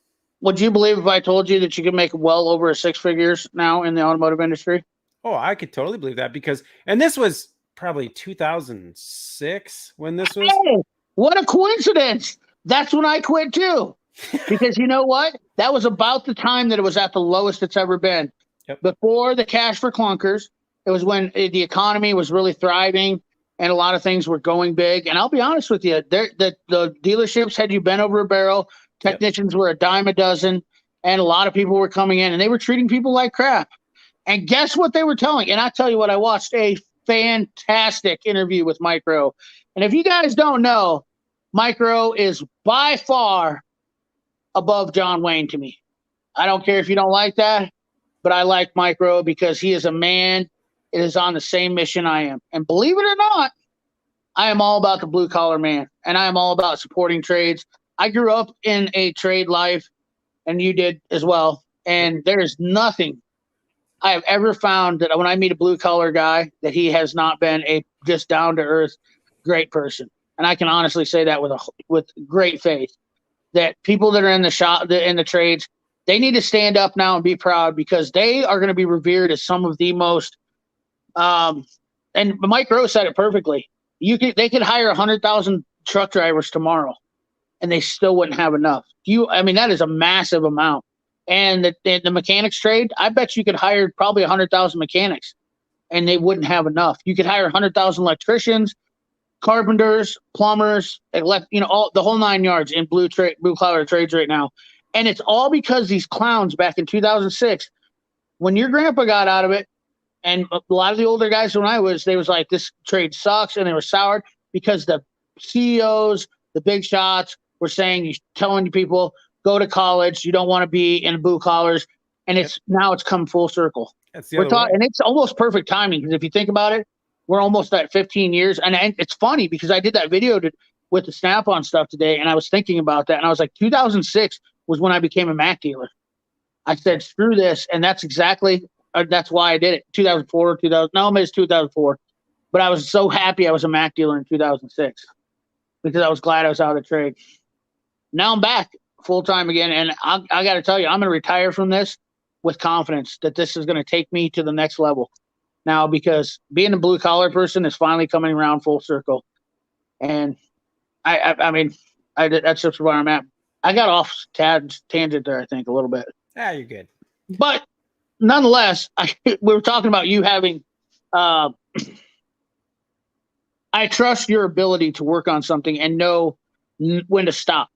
Would you believe if I told you that you could make well over 6 figures now in the automotive industry? Oh, I could totally believe that and this was probably 2006 when this was. Hey, what a coincidence. That's when I quit too. Because you know what? That was about the time that it was at the lowest it's ever been. Yep. Before the cash for clunkers. It was when the economy was really thriving and a lot of things were going big. And I'll be honest with you, the dealerships had you bent over a barrel. Technicians were a dime a dozen, and a lot of people were coming in, and they were treating people like crap. And guess what they were telling? And I tell you what, I watched a fantastic interview with Micro. And if you guys don't know, Micro is by far above John Wayne to me. I don't care if you don't like that, but I like Micro because he is a man is on the same mission I am. And believe it or not, I am all about the blue collar man, and I am all about supporting trades. I grew up in a trade life, and you did as well. And there is nothing I have ever found that when I meet a blue collar guy that he has not been a just down to earth great person. And I can honestly say that with great faith that people that are in the shop, in the trades, they need to stand up now and be proud because they are going to be revered as some of the most. And Mike Rose said it perfectly. They could hire 100,000 truck drivers tomorrow, and they still wouldn't have enough. I mean, that is a massive amount. And the mechanics trade, I bet you could hire probably 100,000 mechanics, and they wouldn't have enough. You could hire 100,000 electricians, carpenters, plumbers, all the whole 9 yards in blue collar trades right now. And it's all because these clowns back in 2006, when your grandpa got out of it, and a lot of the older guys they was like, this trade sucks, and they were soured because the CEOs, the big shots were telling people, go to college, you don't want to be in blue collars, and now it's come full circle. That's the other way. And it's almost perfect timing because if you think about it, we're almost at 15 years, and it's funny because I did that video with the Snap-on stuff today, and I was thinking about that, and I was like, 2006 was when I became a Mac dealer. I said, screw this, and that's why I did it. 2004, maybe it's 2004, but I was so happy I was a Mac dealer in 2006 because I was glad I was out of the trade. Now I'm back full time again, and I got to tell you, I'm going to retire from this with confidence that this is going to take me to the next level now because being a blue collar person is finally coming around full circle. And I mean, that's just where I'm at. I got off tangent there, I think, a little bit. Yeah, you're good. But nonetheless, we were talking about you having. I trust your ability to work on something and know when to stop.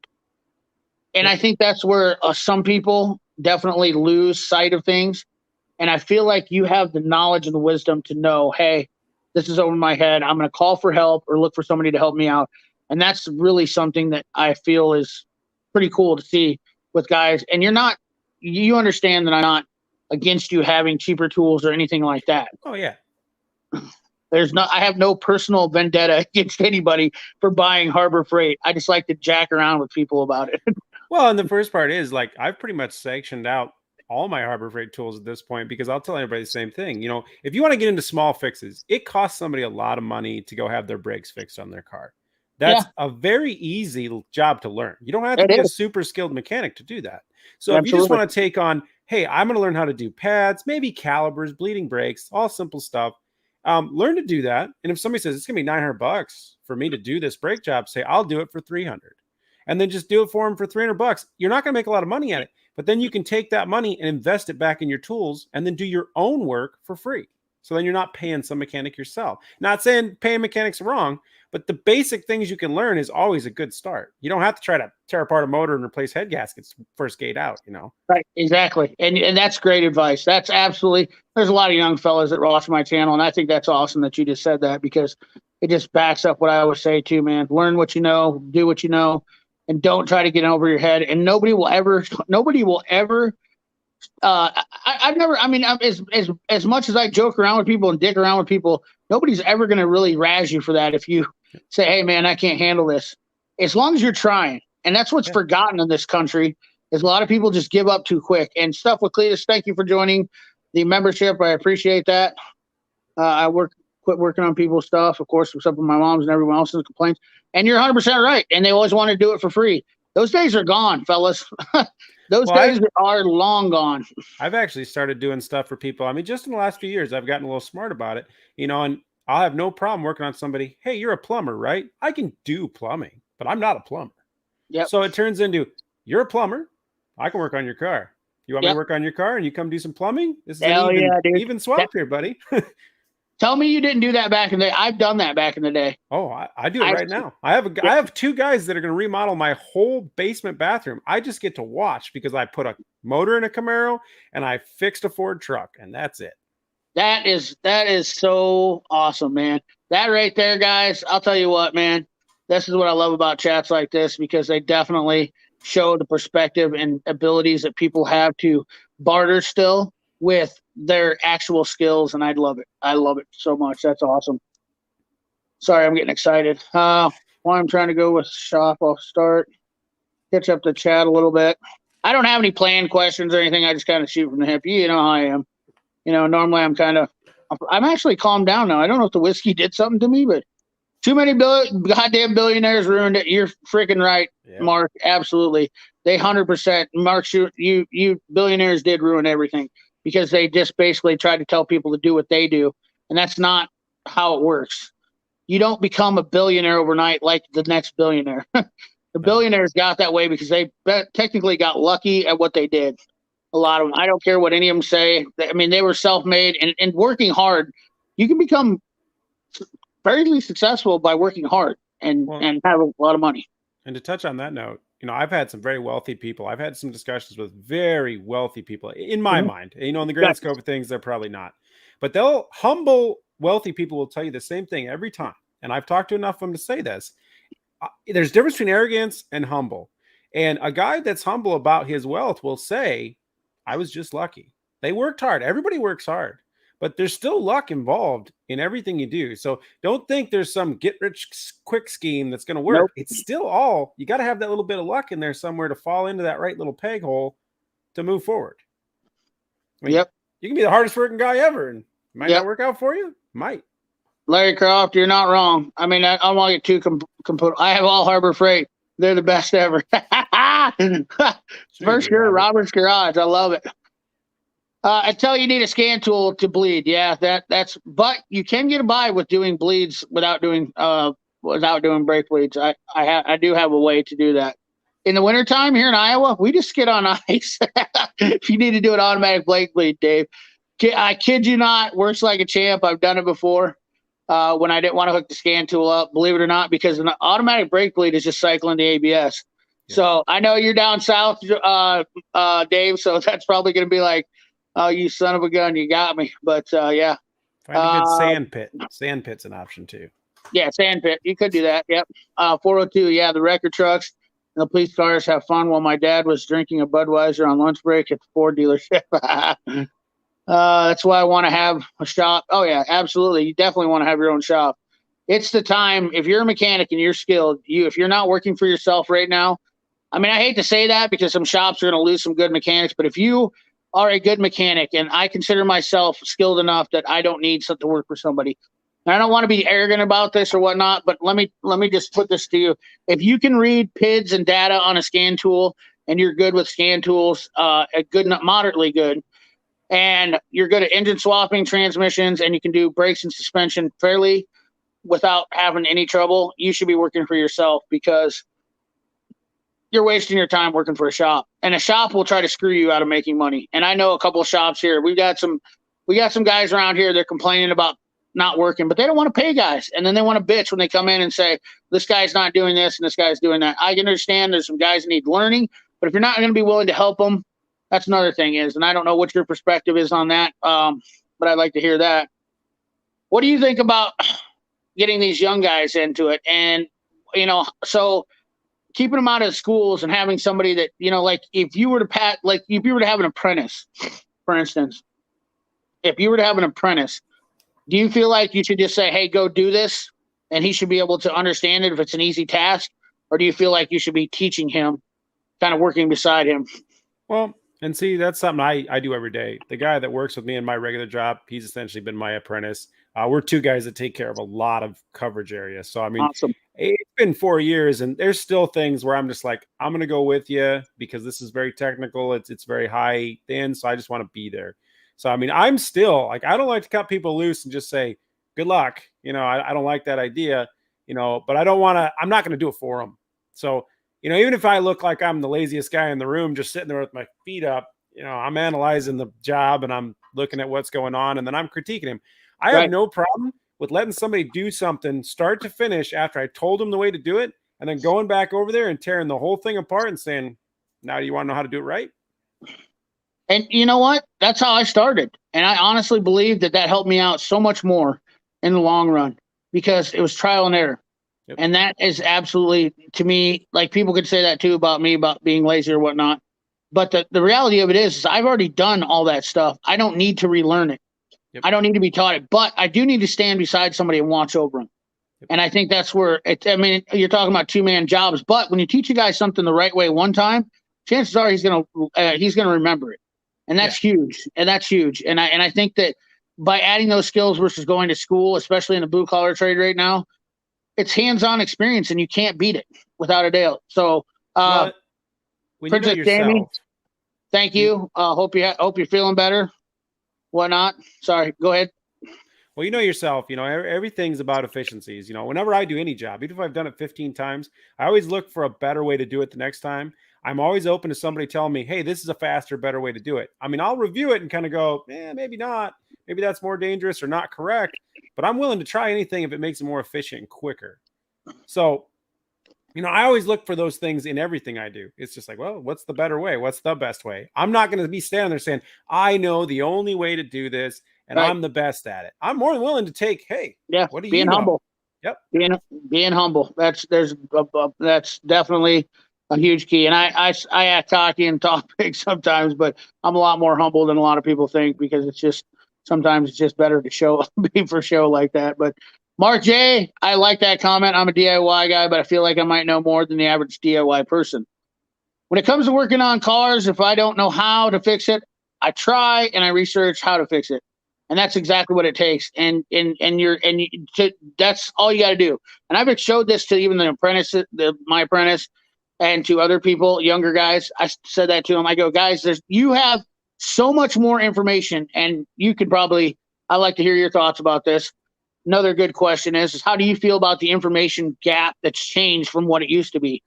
And I think that's where some people definitely lose sight of things. And I feel like you have the knowledge and the wisdom to know, hey, this is over my head. I'm going to call for help or look for somebody to help me out. And that's really something that I feel is pretty cool to see with guys. And you understand that I'm not against you having cheaper tools or anything like that. Oh, yeah. I have no personal vendetta against anybody for buying Harbor Freight. I just like to jack around with people about it. Well, and the first part is like, I've pretty much sectioned out all my Harbor Freight tools at this point because I'll tell everybody the same thing. If you want to get into small fixes, it costs somebody a lot of money to go have their brakes fixed on their car. That's a very easy job to learn. You don't have to be a super skilled mechanic to do that. So if you just want to take on, hey, I'm going to learn how to do pads, maybe calipers, bleeding brakes, all simple stuff. Learn to do that. And if somebody says it's going to be $900 for me to do this brake job, say I'll do it for $300, and then just do it for them for $300. You're not going to make a lot of money at it, but then you can take that money and invest it back in your tools and then do your own work for free. So then you're not paying some mechanic yourself. Not saying paying mechanics wrong, but the basic things you can learn is always a good start. You don't have to try to tear apart a motor and replace head gaskets first gate out, Right, exactly. And that's great advice. That's absolutely, there's a lot of young fellas that watch my channel, and I think that's awesome that you just said that because it just backs up what I always say too, man. Learn what you know, do what you know, and don't try to get over your head. And nobody will ever as much as I joke around with people and dick around with people, nobody's ever going to really razz you for that if you say, hey, man, I can't handle this. As long as you're trying. And that's what's forgotten in this country is a lot of people just give up too quick. And stuff with Cletus, thank you for joining the membership. I appreciate that. I quit working on people's stuff, of course, except for my mom's and everyone else's complaints. And you're 100% right. And they always want to do it for free. Those days are gone, fellas. Those days are long gone. I've actually started doing stuff for people. I mean, just in the last few years, I've gotten a little smart about it, and I'll have no problem working on somebody. Hey, you're a plumber, right? I can do plumbing, but I'm not a plumber. Yep. So it turns into, you're a plumber. I can work on your car. You want me to work on your car and you come do some plumbing? This is an even swap here, buddy. Tell me you didn't do that back in the day. I've done that back in the day. Oh, I do it right now. I have two guys that are going to remodel my whole basement bathroom. I just get to watch because I put a motor in a Camaro and I fixed a Ford truck, and that's it. That is so awesome, man. That right there, guys, I'll tell you what, man. This is what I love about chats like this because they definitely show the perspective and abilities that people have to barter still. with their actual skills, and I'd love it. I love it so much. That's awesome. Sorry, I'm getting excited. While I'm trying to go with shop, I'll start, catch up the chat a little bit. I don't have any planned questions or anything. I just kind of shoot from the hip. You know how I am. Normally I'm actually calmed down now. I don't know if the whiskey did something to me, but too many goddamn billionaires ruined it. You're freaking right, Yeah. Mark. Absolutely. They 100%. Mark, you billionaires did ruin everything because they just basically tried to tell people to do what they do. And that's not how it works. You don't become a billionaire overnight like the next billionaire. The billionaires got that way because they technically got lucky at what they did. A lot of them. I don't care what any of them say. I mean, they were self-made and working hard. You can become fairly successful by working hard and have a lot of money. And to touch on that note, I've had some very wealthy people. I've had some discussions with very wealthy people in my mind. In the grand scope of things, they're probably not. But humble, wealthy people will tell you the same thing every time. And I've talked to enough of them to say this. There's a difference between arrogance and humble. And a guy that's humble about his wealth will say, I was just lucky. They worked hard. Everybody works hard. But there's still luck involved in everything you do. So don't think there's some get-rich-quick scheme that's going to work. Nope. It's still you got to have that little bit of luck in there somewhere to fall into that right little peg hole to move forward. I mean, you can be the hardest working guy ever and it might not work out for you. Might. Larry Croft, you're not wrong. I mean, I don't want to get too I have All Harbor Freight. They're the best ever. For sure, Robert's Garage. I love it. Until you need a scan tool to bleed. Yeah, but you can get by with doing bleeds without doing brake bleeds. I do have a way to do that. In the wintertime here in Iowa, we just skid on ice. If you need to do an automatic brake bleed, Dave. I kid you not, works like a champ. I've done it before when I didn't want to hook the scan tool up, believe it or not, because an automatic brake bleed is just cycling the ABS. Yeah. So I know you're down south, Dave, so that's probably going to be like, oh, you son of a gun, you got me. But, yeah. Find a good sand pit. Sand pit's an option, too. Yeah, sand pit. You could do that. Yep. 402, yeah, the wrecker trucks and the police cars have fun while my dad was drinking a Budweiser on lunch break at the Ford dealership. That's why I want to have a shop. Oh, yeah, absolutely. You definitely want to have your own shop. It's the time. If you're a mechanic and you're skilled, if you're not working for yourself right now, I mean, I hate to say that because some shops are going to lose some good mechanics, but if you are a good mechanic, and I consider myself skilled enough that I don't need to work for somebody. And I don't want to be arrogant about this or whatnot, but let me just put this to you. If you can read PIDs and data on a scan tool and you're good with scan tools, moderately good, and you're good at engine swapping, transmissions, and you can do brakes and suspension fairly without having any trouble, you should be working for yourself because you're wasting your time working for a shop, and a shop will try to screw you out of making money. And I know a couple of shops here. We got some guys around here. They're complaining about not working, but they don't want to pay guys. And then they want to bitch when they come in and say, this guy's not doing this and this guy's doing that. I can understand there's some guys that need learning, but if you're not going to be willing to help them, that's another thing is, and I don't know what your perspective is on that. But I'd like to hear that. What do you think about getting these young guys into it? And, so keeping them out of schools and having somebody that, like if you were to have an apprentice, for instance, if you were to have an apprentice, do you feel like you should just say, hey, go do this, and he should be able to understand it if it's an easy task? Or do you feel like you should be teaching him, kind of working beside him? Well, and see, that's something I do every day. The guy that works with me in my regular job, he's essentially been my apprentice. We're two guys that take care of a lot of coverage areas. So, I mean, awesome. It's been 4 years and there's still things where I'm just like, I'm going to go with you because this is very technical. It's very high end. So I just want to be there. So, I mean, I'm still like, I don't like to cut people loose and just say, good luck. I don't like that idea, but I'm not going to do it for them. So, even if I look like I'm the laziest guy in the room, just sitting there with my feet up, I'm analyzing the job and I'm looking at what's going on and then I'm critiquing him. I have no problem with letting somebody do something start to finish after I told them the way to do it and then going back over there and tearing the whole thing apart and saying, now do you want to know how to do it right? And you know what? That's how I started. And I honestly believe that helped me out so much more in the long run because it was trial and error. Yep. And that is absolutely, to me, like people could say that too about me, about being lazy or whatnot. But the reality of it is I've already done all that stuff. I don't need to relearn it. Yep. I don't need to be taught it, but I do need to stand beside somebody and watch over them. Yep. And I think that's where I mean, you're talking about 2-man jobs, but when you teach a guy something the right way one time, chances are he's gonna remember it, and that's huge. And that's huge. And I think that by adding those skills versus going to school, especially in the blue collar trade right now, it's hands-on experience, and you can't beat it without a doubt. So, when you know Princess yourself, Jamie, thank you. Hope you're feeling better. Whatnot. Sorry, go ahead. Well, you know yourself, everything's about efficiencies. Whenever I do any job, even if I've done it 15 times, I always look for a better way to do it the next time. I'm always open to somebody telling me, hey, this is a faster, better way to do it. I mean, I'll review it and kind of go, maybe not. Maybe that's more dangerous or not correct. But I'm willing to try anything if it makes it more efficient and quicker. So, I always look for those things in everything I do. It's just like, well, what's the better way? What's the best way? I'm not going to be standing there saying, I know the only way to do this, and right. I'm the best at it. I'm more than willing to take, hey, what do you know? Being humble. Yep. Being humble. That's definitely a huge key. And I act cocky and talk big sometimes, but I'm a lot more humble than a lot of people think, because sometimes it's just better to be for show like that. But Mark J, I like that comment. I'm a DIY guy, but I feel like I might know more than the average DIY person. When it comes to working on cars, if I don't know how to fix it, I try and I research how to fix it. And that's exactly what it takes. And that's all you got to do. And I've showed this to even my apprentice, and to other people, younger guys. I said that to them. I go, guys, you have so much more information, and you could probably, I'd like to hear your thoughts about this. Another good question is how do you feel about the information gap that's changed from what it used to be?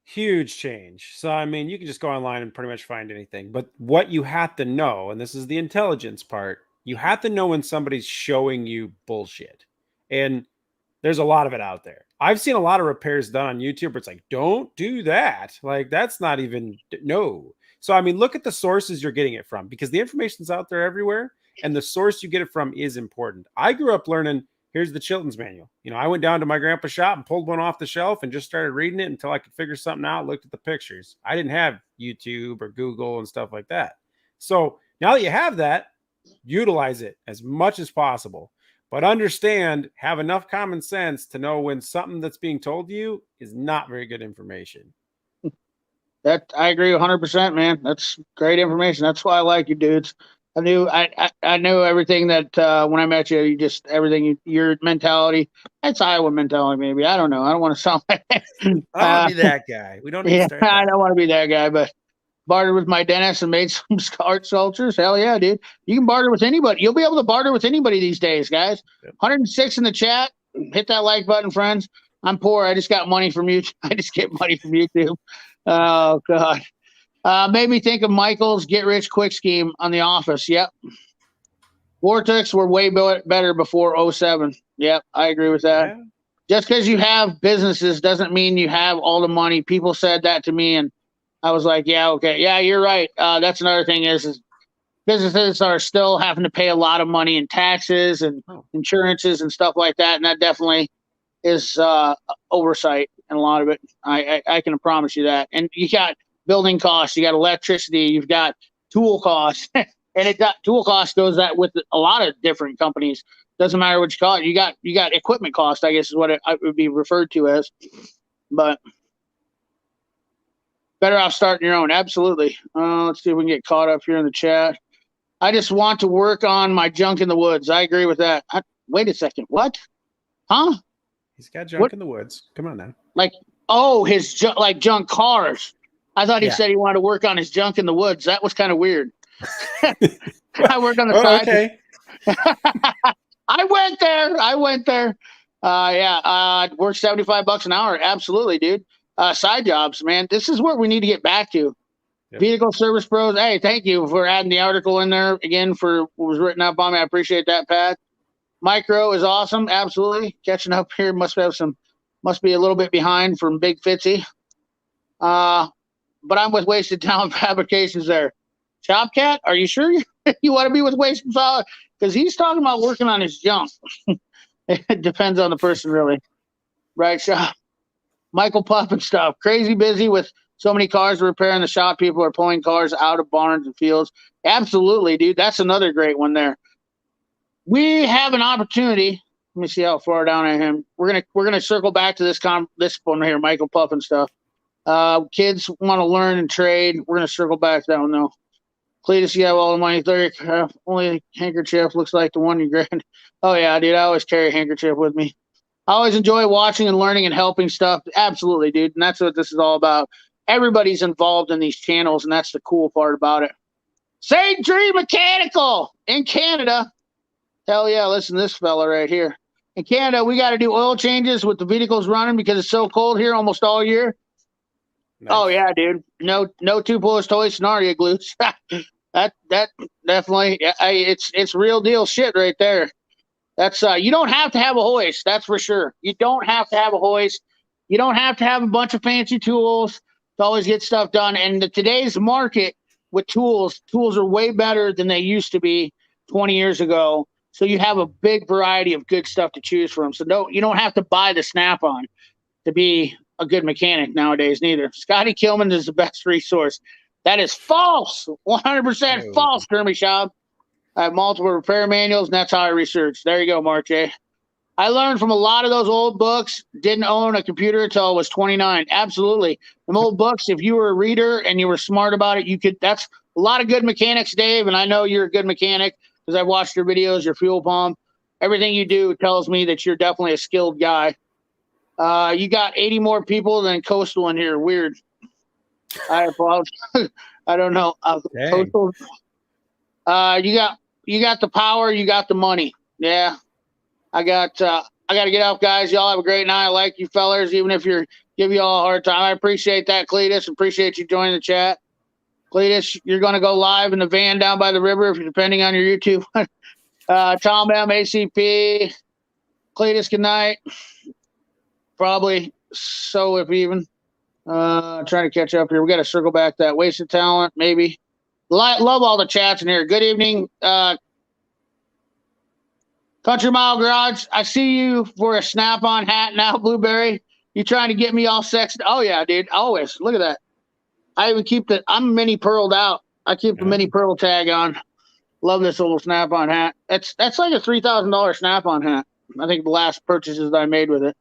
Huge change. So, I mean, you can just go online and pretty much find anything. But what you have to know, and this is the intelligence part, you have to know when somebody's showing you bullshit. And there's a lot of it out there. I've seen a lot of repairs done on YouTube where it's like, don't do that. Like, that's not even, no. So, I mean, look at the sources you're getting it from, because the information's out there everywhere. And the source you get it from is important. I grew up learning, here's the Chilton's manual. I went down to my grandpa's shop and pulled one off the shelf and just started reading it until I could figure something out, looked at the pictures. I didn't have YouTube or Google and stuff like that. So now that you have that, utilize it as much as possible. But understand, have enough common sense to know when something that's being told to you is not very good information. That I agree 100%, man. That's great information. That's why I like you dudes. I knew everything that when I met you, your mentality. That's Iowa mentality, maybe. I don't know. I don't want to sound like I don't want to be that guy. We don't need to start that. I don't want to be that guy, but bartered with my dentist and made some art sculptures. Hell yeah, dude. You can barter with anybody. You'll be able to barter with anybody these days, guys. Yep. 106 in the chat. Hit that like button, friends. I'm poor. I just got money from YouTube. I just get money from YouTube. Oh, God. Made me think of Michael's get-rich-quick scheme on The Office. Yep. Vortex were way better before 07. Yep, I agree with that. Yeah. Just because you have businesses doesn't mean you have all the money. People said that to me, and I was like, yeah, okay. Yeah, you're right. That's another thing is businesses are still having to pay a lot of money in taxes and insurances and stuff like that, and that definitely is oversight in a lot of it. I can promise you that. And you got building costs, you got electricity, you've got tool costs, and tool costs goes that with a lot of different companies. Doesn't matter what you call it. You got equipment cost, I guess is what it would be referred to as. But better off starting your own. Absolutely. Let's see if we can get caught up here in the chat. I just want to work on my junk in the woods. I agree with that. Wait a second. What? Huh? He's got junk in the woods. Come on now. His junk cars. I thought he said he wanted to work on his junk in the woods. That was kind of weird. I worked on the side. Okay. I went there. Work $75 an hour. Absolutely, dude. Side jobs, man. This is what we need to get back to. Yep. Vehicle Service Pros. Hey, thank you for adding the article in there again for what was written up on me. I appreciate that, Pat. Micro is awesome. Absolutely. Catching up here. Must be a little bit behind from Big Fitzy. But I'm with Wasted Talent Fabrications there. Chopcat, are you sure you want to be with Wasted Talent? Because he's talking about working on his junk. It depends on the person, really. Right, Shop? Michael Puff and stuff. Crazy busy with so many cars to repair in the shop. People are pulling cars out of barns and fields. Absolutely, dude. That's another great one there. We have an opportunity. Let me see how far down I am. We're gonna circle back to this one here, Michael Puff and stuff. Kids want to learn and trade. We're gonna circle back to that one though. Cletus, you have all the money. Only handkerchief looks like the one you grabbed. Oh yeah, dude. I always carry a handkerchief with me. I always enjoy watching and learning and helping stuff. Absolutely, dude. And that's what this is all about. Everybody's involved in these channels, and that's the cool part about it. St. Dream Mechanical in Canada. Hell yeah, listen to this fella right here. In Canada, we got to do oil changes with the vehicles running because it's so cold here almost all year. Nice. Oh yeah, dude. No two Polish toys scenario glues. that definitely, it's real deal shit right there. That's you don't have to have a hoist, that's for sure. You don't have to have a hoist. You don't have to have a bunch of fancy tools to always get stuff done. And today's market with tools are way better than they used to be 20 years ago. So you have a big variety of good stuff to choose from. So you don't have to buy the Snap-on to be a good mechanic nowadays neither. Scotty Kilman is the best resource. That is false. 100% false, Kermie Shop. I have multiple repair manuals, and that's how I research. There you go, Mark J. I learned from a lot of those old books. Didn't own a computer until I was 29. Absolutely. Them old books, if you were a reader and you were smart about it, that's a lot of good mechanics, Dave, and I know you're a good mechanic because I've watched your videos, your fuel pump. Everything you do tells me that you're definitely a skilled guy. You got 80 more people than Coastal in here. Weird. I apologize. I don't know. Coastal. You got the power. You got the money. Yeah. I got to get out, guys. Y'all have a great night. I like you fellers, even if give you all a hard time. I appreciate that, Cletus. Appreciate you joining the chat. Cletus, you're going to go live in the van down by the river if you're depending on your YouTube. Tom M, ACP. Cletus, good night. Probably so if even. Trying to catch up here. We got to circle back that wasted talent, maybe. Love all the chats in here. Good evening, Country Mile Garage. I see you for a Snap-on hat now, Blueberry. You trying to get me all sexed? Oh yeah, dude. Always. Look at that. I even keep I'm mini pearled out. I keep the mini pearl tag on. Love this little Snap-on hat. That's like a $3,000 Snap-on hat. I think the last purchases that I made with it.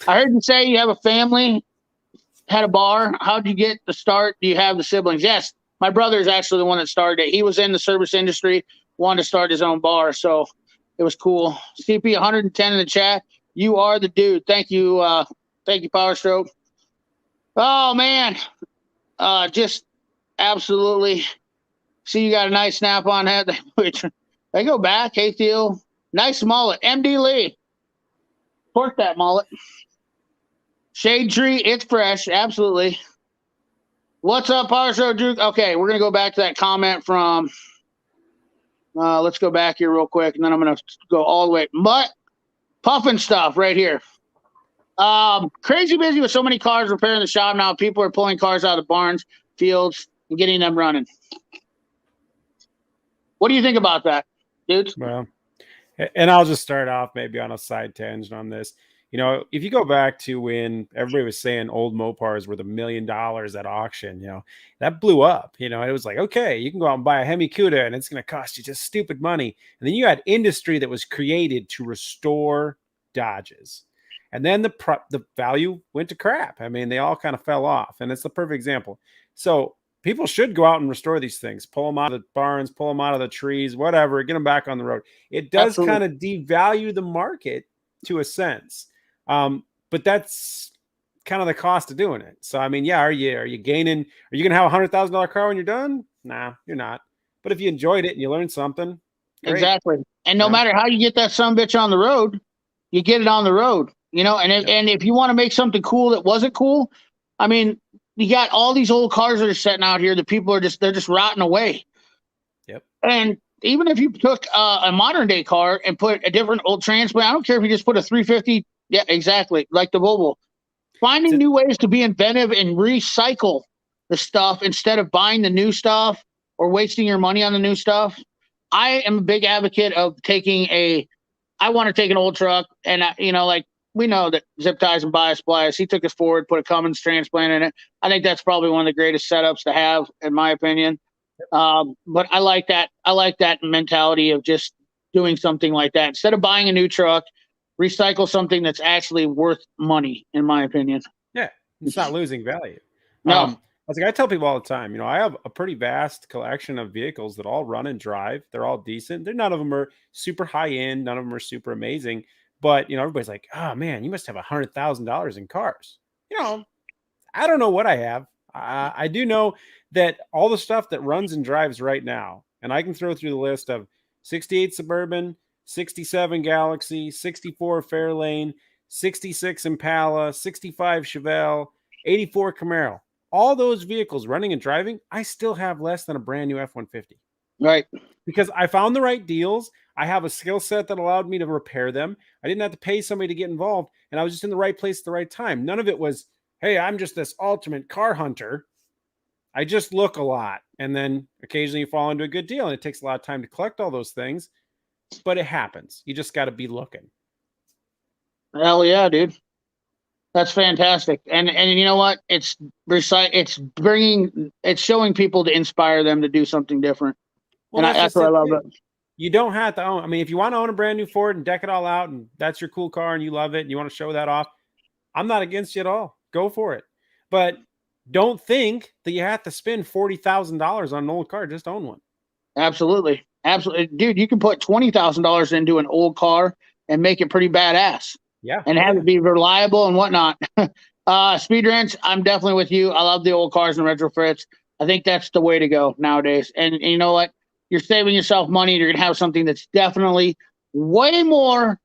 I heard you say you have a family, had a bar. How'd you get the start? Do you have the siblings? Yes. My brother is actually the one that started it. He was in the service industry, wanted to start his own bar. So it was cool. CP 110 in the chat. You are the dude. Thank you. Thank you, Power Stroke. Oh man. Just absolutely. See, you got a nice Snap-on hat. They go back. Hey, Theo. Nice mullet. MD Lee. Torque that mullet. Shade Tree. It's fresh. Absolutely. What's up, Power Stroke Drew? Okay, we're going to go back to that comment from. Let's go back here real quick, and then I'm going to go all the way. Mutt puffing stuff right here. Crazy busy with so many cars repairing the shop now. People are pulling cars out of the barns, fields, and getting them running. What do you think about that, dude? Well, and I'll just start off maybe on a side tangent on this. You know, if you go back to when everybody was saying old Mopars were the $1 million at auction, that blew up. It was like, okay, you can go out and buy a Hemi Cuda and it's going to cost you just stupid money. And then you had industry that was created to restore Dodges. And then the value went to crap. I mean, they all kind of fell off. And it's the perfect example. So people should go out and restore these things, pull them out of the barns, pull them out of the trees, whatever, get them back on the road. It does kind of devalue the market to a sense. But that's kind of the cost of doing it. So, I mean, yeah, are you gaining? Are you going to have $100,000 car when you're done? Nah, you're not. But if you enjoyed it and you learned something. Great. Exactly. And no matter how you get that sumbitch on the road, you get it on the road, and if you want to make something cool that wasn't cool, I mean, you got all these old cars that are sitting out here that people are they're just rotting away. Yep. And even if you took a modern day car and put a different old transplant, I don't care if you just put a 350. Yeah, exactly. Like the Volvo. Finding new ways to be inventive and recycle the stuff instead of buying the new stuff or wasting your money on the new stuff. I am a big advocate of I want to take an old truck and, like we know that zip ties and bias splice. He took us forward, put a Cummins transplant in it. I think that's probably one of the greatest setups to have, in my opinion. But I like that. I like that mentality of just doing something like that instead of buying a new truck. Recycle something that's actually worth money, in my opinion. Yeah, it's not losing value. No. I tell people all the time, you know, I have a pretty vast collection of vehicles that all run and drive. They're all decent. None of them are super high end. None of them are super amazing. But, you know, everybody's like, oh man, you must have $100,000 in cars. You know, I don't know what I have. I do know that all the stuff that runs and drives right now, and I can throw through the list of 68 Suburban, 67 Galaxy, 64 Fairlane, 66 Impala, 65 Chevelle, 84 Camaro. All those vehicles running and driving, I still have less than a brand new F-150. Right. Because I found the right deals. I have a skill set that allowed me to repair them. I didn't have to pay somebody to get involved, and I was just in the right place at the right time. None of it was, hey, I'm just this ultimate car hunter. I just look a lot, and then occasionally you fall into a good deal, and it takes a lot of time to collect all those things, but it happens. You just got to be looking. Hell yeah, dude. That's fantastic. And you know what? It's showing people to inspire them to do something different. Well, and that's what I love it. You don't have to own. I mean, if you want to own a brand new Ford and deck it all out, and that's your cool car and you love it and you want to show that off, I'm not against you at all. Go for it. But don't think that you have to spend $40,000 on an old car. Just own one. Absolutely. Absolutely. Dude, you can put $20,000 into an old car and make it pretty badass. Yeah. And have it be reliable and whatnot. Speed Wrench, I'm definitely with you. I love the old cars and retrofits. I think that's the way to go nowadays. And you know what? You're saving yourself money. You're going to have something that's definitely way more.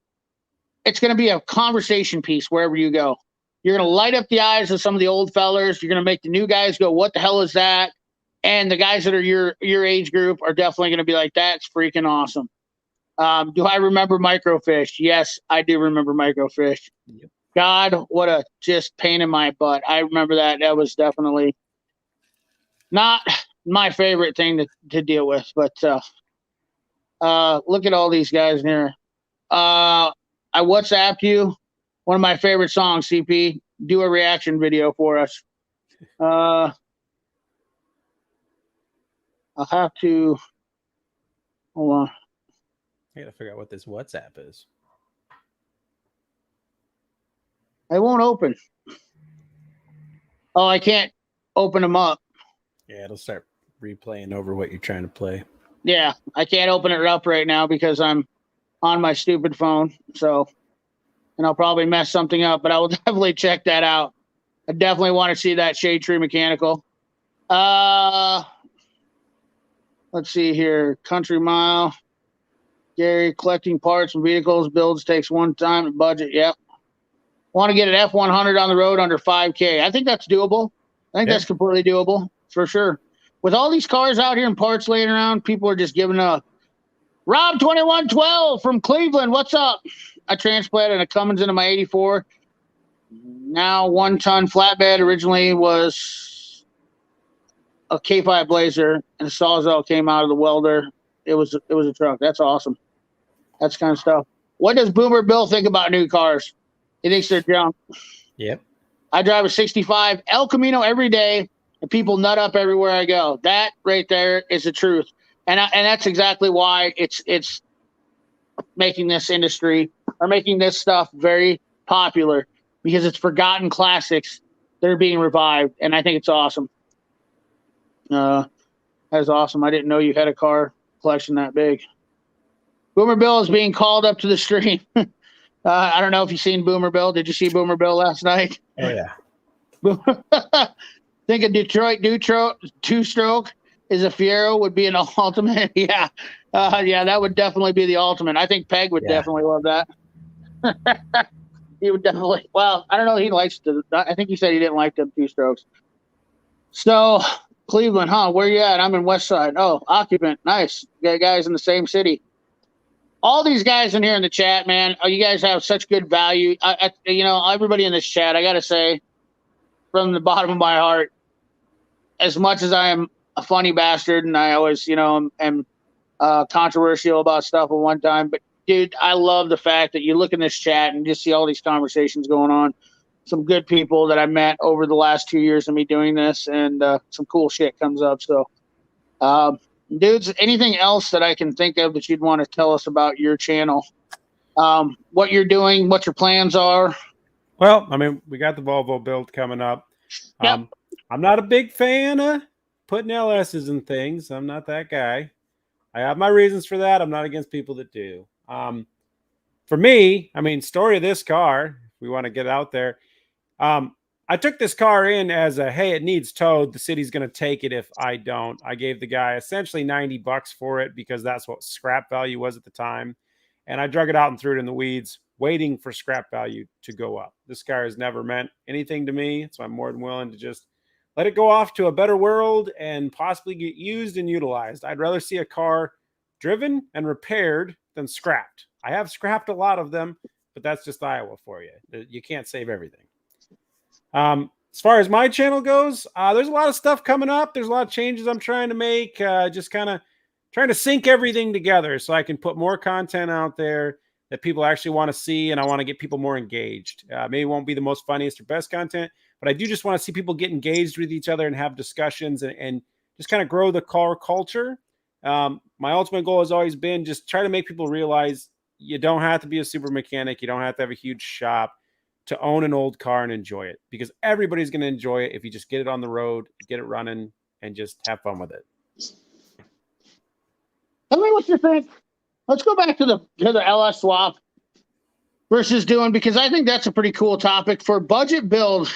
It's going to be a conversation piece wherever you go. You're going to light up the eyes of some of the old fellers. You're going to make the new guys go, what the hell is that? And the guys that are your age group are definitely going to be like, that's freaking awesome. Do I remember Microfiche? Yes, I do remember Microfiche. Yep. God, what a just pain in my butt. I remember that. That was definitely not my favorite thing to deal with. But look at all these guys in here. I WhatsApped you one of my favorite songs, CP. Do a reaction video for us. I'll have to hold on. I gotta figure out what this WhatsApp is. It won't open. Oh, I can't open them up. Yeah, it'll start replaying over what you're trying to play. Yeah, I can't open it up right now because I'm on my stupid phone. So, and I'll probably mess something up, but I will definitely check that out. I definitely want to see that Shade Tree Mechanical. Let's see here. Country Mile. Gary, collecting parts and vehicles builds takes one time and budget. Yep. Want to get an F100 on the road under 5K. I think that's doable. I think that's completely doable for sure. With all these cars out here and parts laying around, people are just giving up. Rob 2112 from Cleveland. What's up? I transplanted a Cummins into my 84. Now 1 ton flatbed. Originally was a K5 Blazer, and the Sawzall came out of the welder. It was a truck. That's awesome. That's kind of stuff. What does Boomer Bill think about new cars? He thinks they're junk. Yep. I drive a 65 El Camino every day, and people nut up everywhere I go. That right there is the truth. And that's exactly why it's making this industry or making this stuff very popular, because it's forgotten classics that are being revived, and I think it's awesome. That's awesome. I didn't know you had a car collection that big. Boomer Bill is being called up to the stream. I don't know if you've seen Boomer Bill. Did you see Boomer Bill last night? Oh, yeah. Think a Detroit two-stroke is a Fiero would be an ultimate. Yeah. Yeah, that would definitely be the ultimate. I think Peg would definitely love that. He would definitely. Well, I don't know. He likes I think he said he didn't like them two-strokes. So Cleveland, huh? Where you at? I'm in West Side. Oh, Occupant. Nice. Got guys in the same city. All these guys in here in the chat, man, you guys have such good value. Everybody in this chat, I got to say, from the bottom of my heart, as much as I am a funny bastard and I always, am controversial about stuff at one time, but dude, I love the fact that you look in this chat and just see all these conversations going on. Some good people that I met over the last 2 years of me doing this, and some cool shit comes up. So, dudes, anything else that I can think of that you'd want to tell us about your channel? What you're doing, what your plans are? Well, I mean, we got the Volvo build coming up. Yep. I'm not a big fan of putting LSs in things. I'm not that guy. I have my reasons for that. I'm not against people that do. For me, I mean, story of this car, if we want to get out there, I took this car in as a, hey, it needs towed. The city's going to take it if I don't. I gave the guy essentially $90 for it because that's what scrap value was at the time. And I drug it out and threw it in the weeds, waiting for scrap value to go up. This car has never meant anything to me, so I'm more than willing to just let it go off to a better world and possibly get used and utilized. I'd rather see a car driven and repaired than scrapped. I have scrapped a lot of them, but that's just Iowa for you. You can't save everything. As far as my channel goes, there's a lot of stuff coming up. There's a lot of changes I'm trying to make, just kind of trying to sync everything together so I can put more content out there that people actually want to see, and I want to get people more engaged. Maybe it won't be the most funniest or best content, but I do just want to see people get engaged with each other and have discussions and just kind of grow the car culture. My ultimate goal has always been just try to make people realize you don't have to be a super mechanic. You don't have to have a huge shop to own an old car and enjoy it, because everybody's going to enjoy it if you just get it on the road, get it running, and just have fun with it. Tell me what you think. Let's go back to the LS swap versus doing, because I think that's a pretty cool topic for budget build.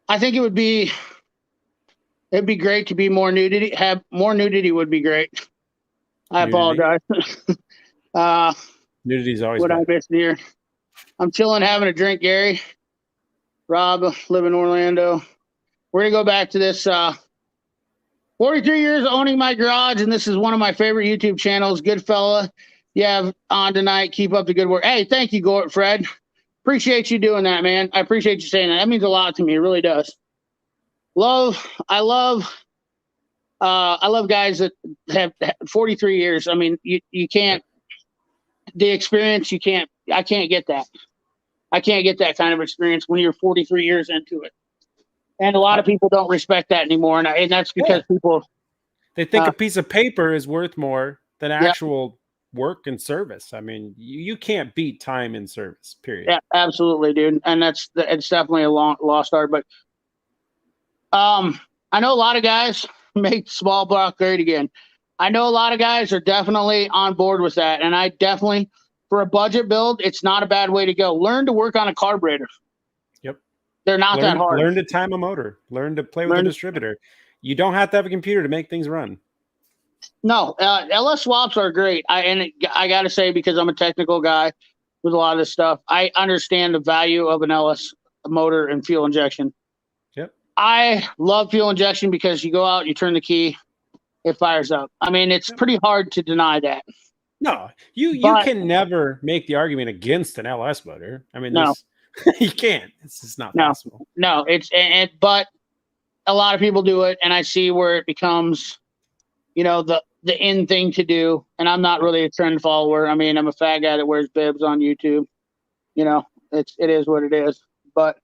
I think it'd be great to be more nudity. Have more nudity would be great. I apologize. Nudity's always what I missed here. I'm chilling, having a drink, Gary. Rob, live in Orlando. We're going to go back to this 43 years owning my garage, and this is one of my favorite YouTube channels. Good fella. You have on tonight. Keep up the good work. Hey, thank you, Gort Fred. Appreciate you doing that, man. I appreciate you saying that. That means a lot to me. It really does. I love guys that have 43 years. I mean, you can't, the experience, I can't get that. I can't get that kind of experience when you're 43 years into it. And a lot of people don't respect that anymore. And that's because they think a piece of paper is worth more than actual work and service. I mean, you can't beat time in service, period. Yeah, absolutely, dude. And it's definitely a lost art. But I know a lot of guys make small block great again. I know a lot of guys are definitely on board with that. And I definitely, for a budget build, it's not a bad way to go. Learn to work on a carburetor. Yep. They're not that hard. Learn to time a motor. Learn to play with a distributor. You don't have to have a computer to make things run. No, LS swaps are great. I got to say, because I'm a technical guy with a lot of this stuff, I understand the value of an LS motor and fuel injection. Yep. I love fuel injection because you go out, you turn the key, it fires up. I mean, it's pretty hard to deny that. No, you can never make the argument against an LS motor. I mean, no, you can't. It's just not possible. No, but a lot of people do it, and I see where it becomes, the in thing to do. And I'm not really a trend follower. I mean, I'm a fat guy that wears bibs on YouTube. It is what it is. But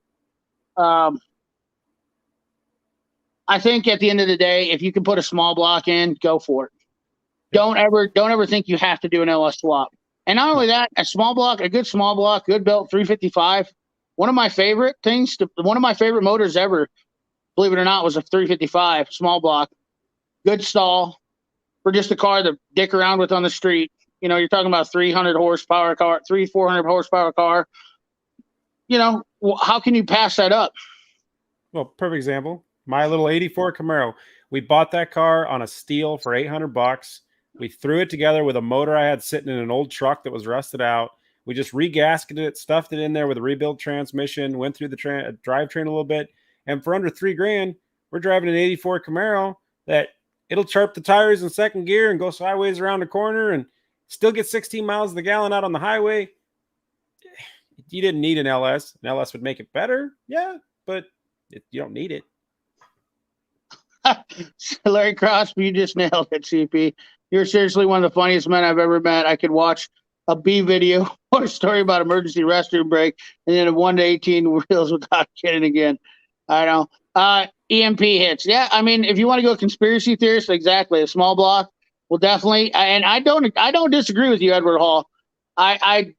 I think at the end of the day, if you can put a small block in, go for it. Don't ever think you have to do an LS swap. And not only that, a good small block, good built 355. One of my favorite motors ever, believe it or not, was a 355 small block. Good stall for just a car to dick around with on the street. You're talking about 300 horsepower car, 400 horsepower car. How can you pass that up? Well, perfect example. My little 84 Camaro. We bought that car on a steal for $800. We threw it together with a motor I had sitting in an old truck that was rusted out. We just regasketed it, stuffed it in there with a rebuilt transmission, went through the drivetrain a little bit. And for under $3,000, we're driving an 84 Camaro that it'll chirp the tires in second gear and go sideways around the corner and still get 16 miles to the gallon out on the highway. You didn't need an LS. An LS would make it better. Yeah, but you don't need it. Larry Crosby, you just nailed it, CP. You're seriously one of the funniest men I've ever met. I could watch a B video or a story about emergency restroom break, and then a 1 to 18 wheels without kidding again. I don't know. EMP hits. Yeah, I mean, if you want to go conspiracy theorist, exactly. A small block will definitely, and I don't disagree with you, Edward Hall.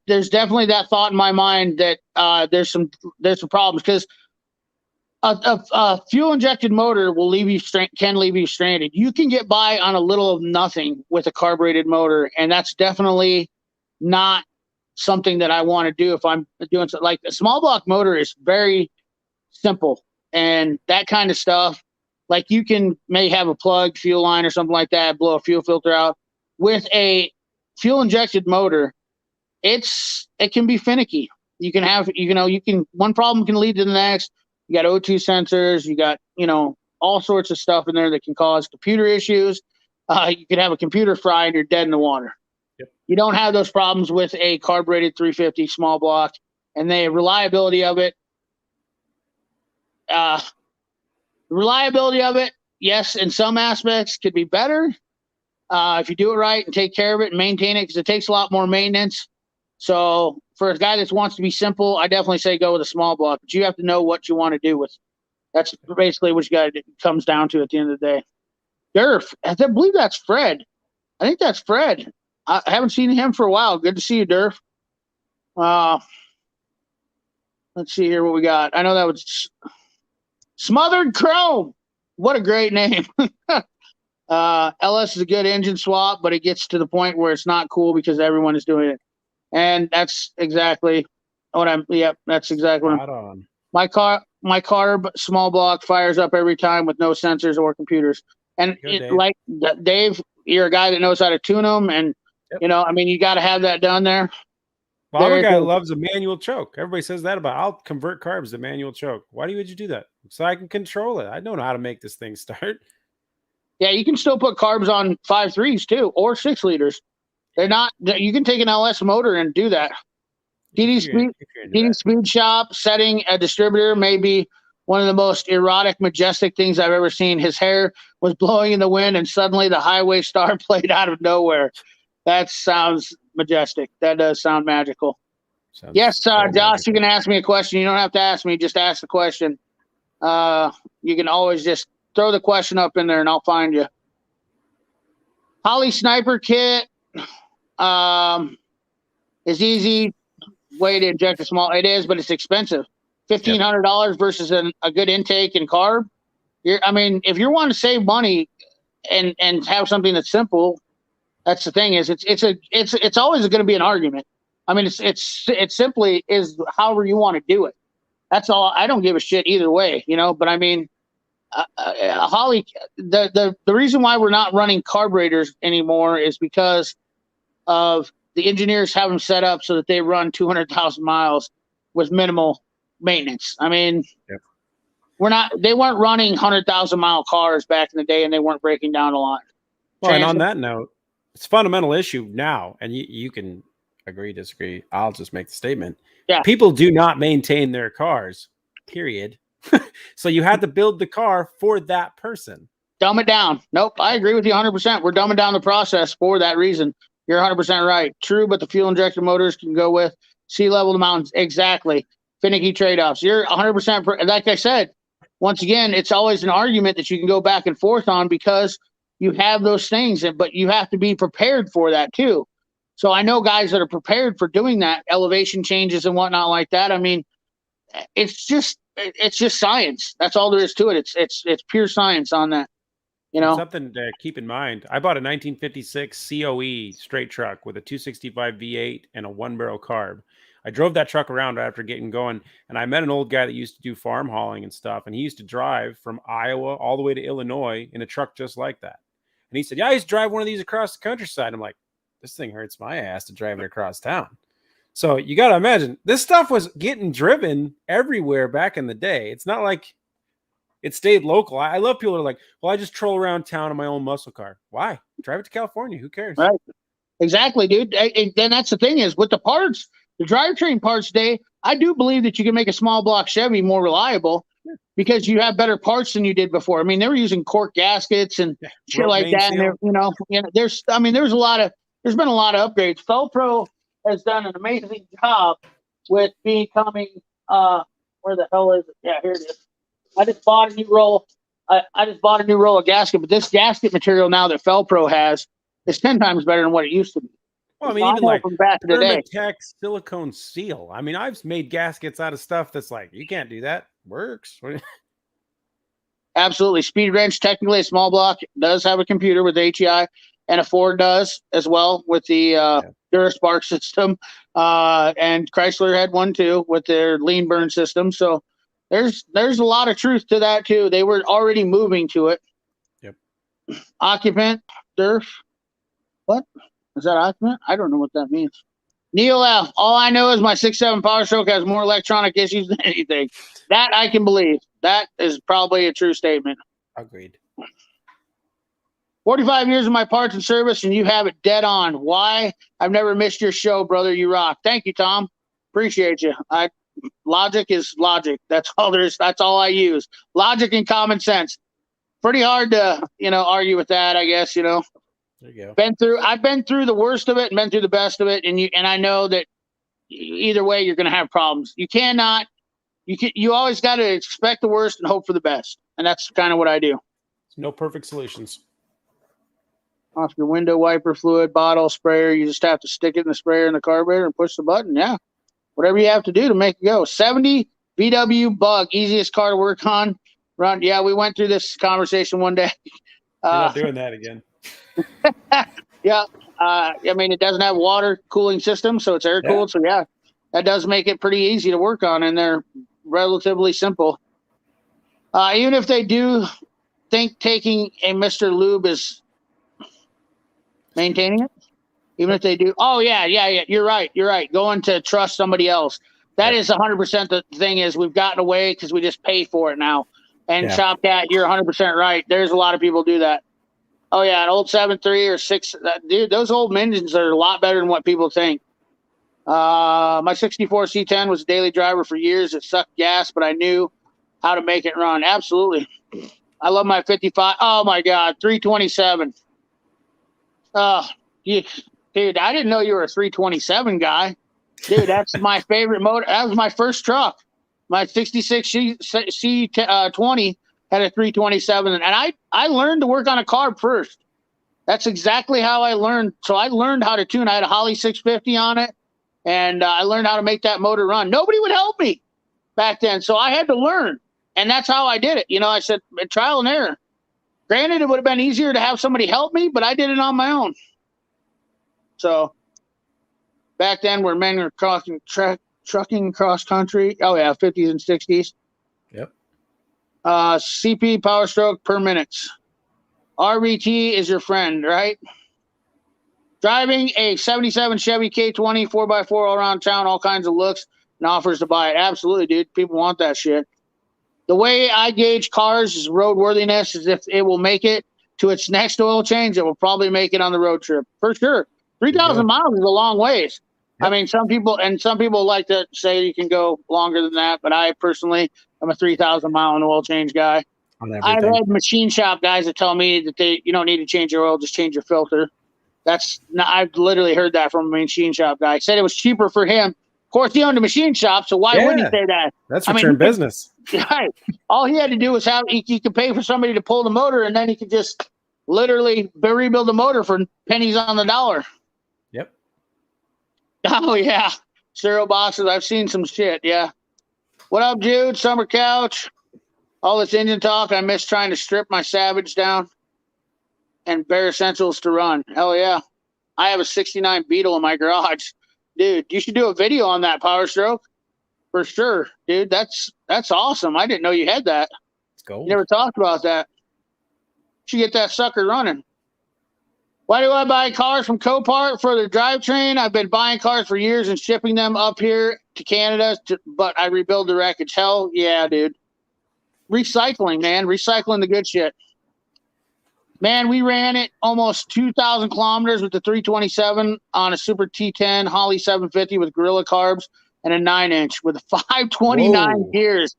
There's definitely that thought in my mind that there's some problems because a fuel injected motor will can leave you stranded. You can get by on a little of nothing with a carbureted motor, and that's definitely not something that I want to do if I'm doing something. Like a small block motor is very simple, and that kind of stuff, like you may have a plugged fuel line or something like that, blow a fuel filter out. With a fuel injected motor, it can be finicky. You can have, one problem can lead to the next. You got O2 sensors, you got, all sorts of stuff in there that can cause computer issues. You could have a computer fry and you're dead in the water. Yep. You don't have those problems with a carbureted 350 small block, and the reliability of it, yes, in some aspects could be better if you do it right and take care of it and maintain it, because it takes a lot more maintenance. So for a guy that wants to be simple, I definitely say go with a small block, but you have to know what you want to do with. That's basically what it comes down to at the end of the day. Durf, I believe that's Fred. I think that's Fred. I haven't seen him for a while. Good to see you, Durf. Let's see here what we got. I know that was Smothered Chrome. What a great name. LS is a good engine swap, but it gets to the point where it's not cool because everyone is doing it. And that's exactly that's exactly what on. My carb small block fires up every time with no sensors or computers. And like Dave, you're a guy that knows how to tune them, and you got to have that done there. Well, I'm a guy that loves a manual choke. Everybody says that about. I'll convert carbs to manual choke. Why would you do that? So I can control it. I don't know how to make this thing start. Yeah, you can still put carbs on 5.3s too, or 6 liters. They're not. You can take an LS motor and do that. DD Speed Shop setting a distributor may be one of the most erotic, majestic things I've ever seen. His hair was blowing in the wind, and suddenly the highway star played out of nowhere. That sounds majestic. That does sound magical. Yes, Josh, magical. You can ask me a question. You don't have to ask me. Just ask the question. You can always just throw the question up in there, and I'll find you. Holly Sniper Kit is easy way to inject a small. It is, but it's expensive. $1,500 versus a good intake and carb. If you want to save money and have something that's simple, that's the thing. Is it's always going to be an argument. It simply is however you want to do it. That's all. I don't give a shit either way, But Holly, the reason why we're not running carburetors anymore is because of the engineers have them set up so that they run 200,000 miles with minimal maintenance. They weren't running 100,000 mile cars back in the day, and they weren't breaking down a lot. Well, and on that note, it's a fundamental issue now, and you can agree, disagree. I'll just make the statement. Yeah. People do not maintain their cars, period. So you had to build the car for that person. Dumb it down. Nope. I agree with you 100%. We're dumbing down the process for that reason. You're 100% right. True, but the fuel injector motors can go with sea level to mountains. Exactly. Finicky trade-offs. You're 100%. Like I said, once again, it's always an argument that you can go back and forth on because you have those things, but you have to be prepared for that too. So I know guys that are prepared for doing that, elevation changes and whatnot like that. It's just science. That's all there is to it. It's pure science on that. Something to keep in mind. I bought a 1956 COE straight truck with a 265 V8 and a 1-barrel carb. I drove that truck around after getting going, and I met an old guy that used to do farm hauling and stuff, and he used to drive from Iowa all the way to Illinois in a truck just like that. And he said, yeah, I used to drive one of these across the countryside. I'm like, this thing hurts my ass to drive it across town. So you got to imagine, this stuff was getting driven everywhere back in the day. It's not like it stayed local. I love people that are like, well, I just troll around town in my own muscle car. Why? Drive it to California. Who cares? Right. Exactly, dude. Then that's the thing is with the parts, the drivetrain parts today, I do believe that you can make a small block Chevy more reliable because you have better parts than you did before. They were using cork gaskets and shit like that. And there's been a lot of upgrades. Felpro has done an amazing job with becoming, where the hell is it? Yeah, here it is. I just bought a new roll. I just bought a new roll of gasket, but this gasket material now that Felpro has is 10 times better than what it used to be. Well, I So mean, even know like from back in the day. Thermatech silicone seal. I mean, I've made gaskets out of stuff that's like, you can't do that. Works. Absolutely. Speed Wrench, technically a small block, does have a computer with HEI, and a Ford does as well with the DuraSpark system. And Chrysler had one too with their lean burn system. So there's a lot of truth to that too. They were already moving to it. Yep. Occupant, DERF. What? Is that occupant? I don't know what that means. Neil F. All I know is my 6.7 Power Stroke has more electronic issues than anything. That I can believe. That is probably a true statement. Agreed. 45 years of my parts and service, and you have it dead on. Why? I've never missed your show, brother. You rock. Thank you, Tom. Appreciate you. Logic is logic. That's all there is. That's all I use. Logic and common sense. Pretty hard to, argue with that, I guess, There you go. I've been through the worst of it and been through the best of it, and I know that either way you're going to have problems. You always got to expect the worst and hope for the best, and that's kind of what I do. No perfect solutions. Off your window wiper fluid bottle sprayer, you just have to stick it in the sprayer in the carburetor and push the button. Yeah, whatever you have to do to make it go. 70 VW Bug, easiest car to work on. Run. Yeah, we went through this conversation one day. You're not doing that again. Yeah. I mean, it doesn't have water cooling system, so it's air cooled. So yeah, that does make it pretty easy to work on, and they're relatively simple. Even if they do think taking a Mr. Lube is maintaining it, even if they do. Oh yeah. You're right. Going to trust somebody else. That is 100% the thing. Is we've gotten away because we just pay for it now. And Shop Cat, you're 100% right. There's a lot of people do that. Oh yeah, an old 7.3 or 6. Dude, those old engines are a lot better than what people think. My 64 C10 was a daily driver for years. It sucked gas, but I knew how to make it run. Absolutely. I love my 55. Oh my God, 327. Dude, I didn't know you were a 327 guy. Dude, that's my favorite motor. That was my first truck. My 66 C20 had a 327, and I learned to work on a carb first. That's exactly how I learned. So I learned how to tune. I had a Holly 650 on it, and I learned how to make that motor run. Nobody would help me back then, so I had to learn, and that's how I did it. I said trial and error. Granted, it would have been easier to have somebody help me, but I did it on my own. So back then, where men were trucking cross country. Oh yeah, 50s and 60s. Yep. CP Power Stroke per minute. RVT is your friend, right? Driving a 77 Chevy K20 4x4 all around town, all kinds of looks, and offers to buy it. Absolutely, dude. People want that shit. The way I gauge cars is roadworthiness, is if it will make it to its next oil change, it will probably make it on the road trip. For sure. 3,000 miles is a long ways. Yep. I mean, some people like to say you can go longer than that, but I personally am a 3,000 mile an oil change guy. I've had machine shop guys that tell me that you don't need to change your oil, just change your filter. I've literally heard that from a machine shop guy. He said it was cheaper for him. Of course, he owned a machine shop, so why wouldn't he say that? That's return business. Right. All he had to do was he could pay for somebody to pull the motor, and then he could just literally rebuild the motor for pennies on the dollar. Yep. Oh yeah, cereal boxes. I've seen some shit. Yeah. What up, Jude? Summer couch. All this engine talk. I miss trying to strip my Savage down and bare essentials to run. Hell yeah. I have a 69 Beetle in my garage. Dude, you should do a video on that Power Stroke. For sure, dude. That's awesome. I didn't know you had that. Let's go. You never talked about that. You should get that sucker running. Why do I buy cars from Copart for the drivetrain? I've been buying cars for years and shipping them up here to Canada, but I rebuild the wreckage. Hell yeah, dude. Recycling, man. Recycling the good shit. Man, we ran it almost 2,000 kilometers with the 327 on a Super T10 Holly 750 with Gorilla carbs and a 9-inch with 529 gears.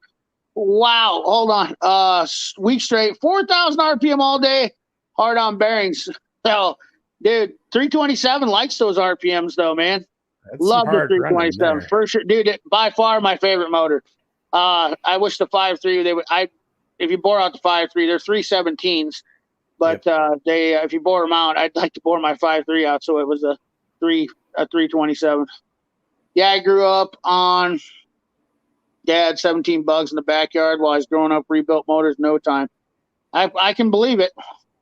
Wow. Hold on. Week straight, 4,000 RPM all day. Hard on bearings. So, dude, 327 likes those RPMs though, man. That's some Love the hard running 327. there. For sure, dude. By far my favorite motor. I wish the 5.3 they would. If you bore out the 5.3, they're 317s, but if you bore them out, I'd like to bore my 5.3 out, so it was a 327. Yeah, I grew up on Dad 17 bugs in the backyard while I was growing up. Rebuilt motors in no time. I can believe it.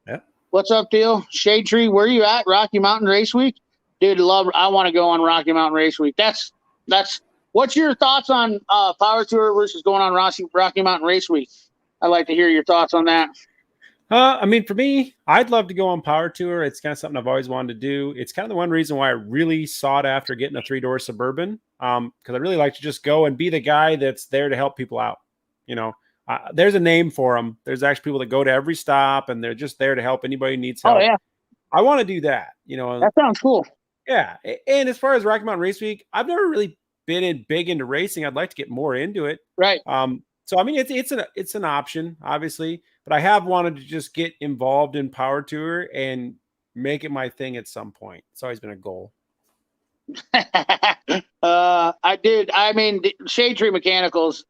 Yeah. What's up, Deal? Shade Tree, where you at? Rocky Mountain Race Week, dude. I want to go on Rocky Mountain Race Week. That's. What's your thoughts on Power Tour versus going on Rocky Mountain Race Week? I'd like to hear your thoughts on that. I mean, for me, I'd love to go on Power Tour. It's kind of something I've always wanted to do. It's kind of the one reason why I really sought after getting a 3-door Suburban, because I really like to just go and be the guy that's there to help people out. You know, there's a name for them. There's actually people that go to every stop, and they're just there to help anybody who needs help. Oh, yeah. I want to do that. You know, that sounds cool. Yeah. And as far as Rocky Mountain Race Week, I've never really been big into racing. I'd like to get more into it. Right. So I mean, it's an option, obviously, but I have wanted to just get involved in Power Tour and make it my thing at some point. It's always been a goal. I did. I mean, Shade Tree Mechanicals,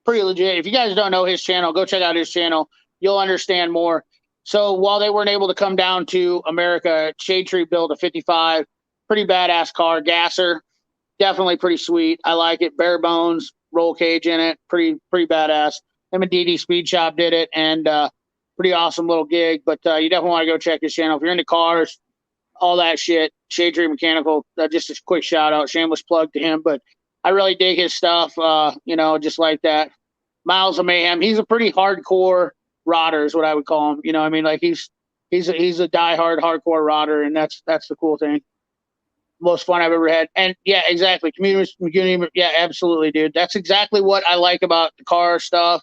pretty legit. If you guys don't know his channel, go check out his channel. You'll understand more. So while they weren't able to come down to America, Shade Tree built a 55, pretty badass car, gasser, definitely pretty sweet. I like it. Bare bones, roll cage in it, pretty badass. Him and DD Speed Shop did it, and pretty awesome little gig. But you definitely want to go check his channel if you're into cars, all that shit. Shade Tree Mechanical. Just a quick shout out, shameless plug to him. But I really dig his stuff. Just like that. Miles of Mayhem. He's a pretty hardcore rodder, is what I would call him. You know, I mean, like he's a diehard hardcore rodder, and that's the cool thing. Most fun I've ever had. And yeah, exactly. Community, yeah, absolutely, dude. That's exactly what I like about the car stuff.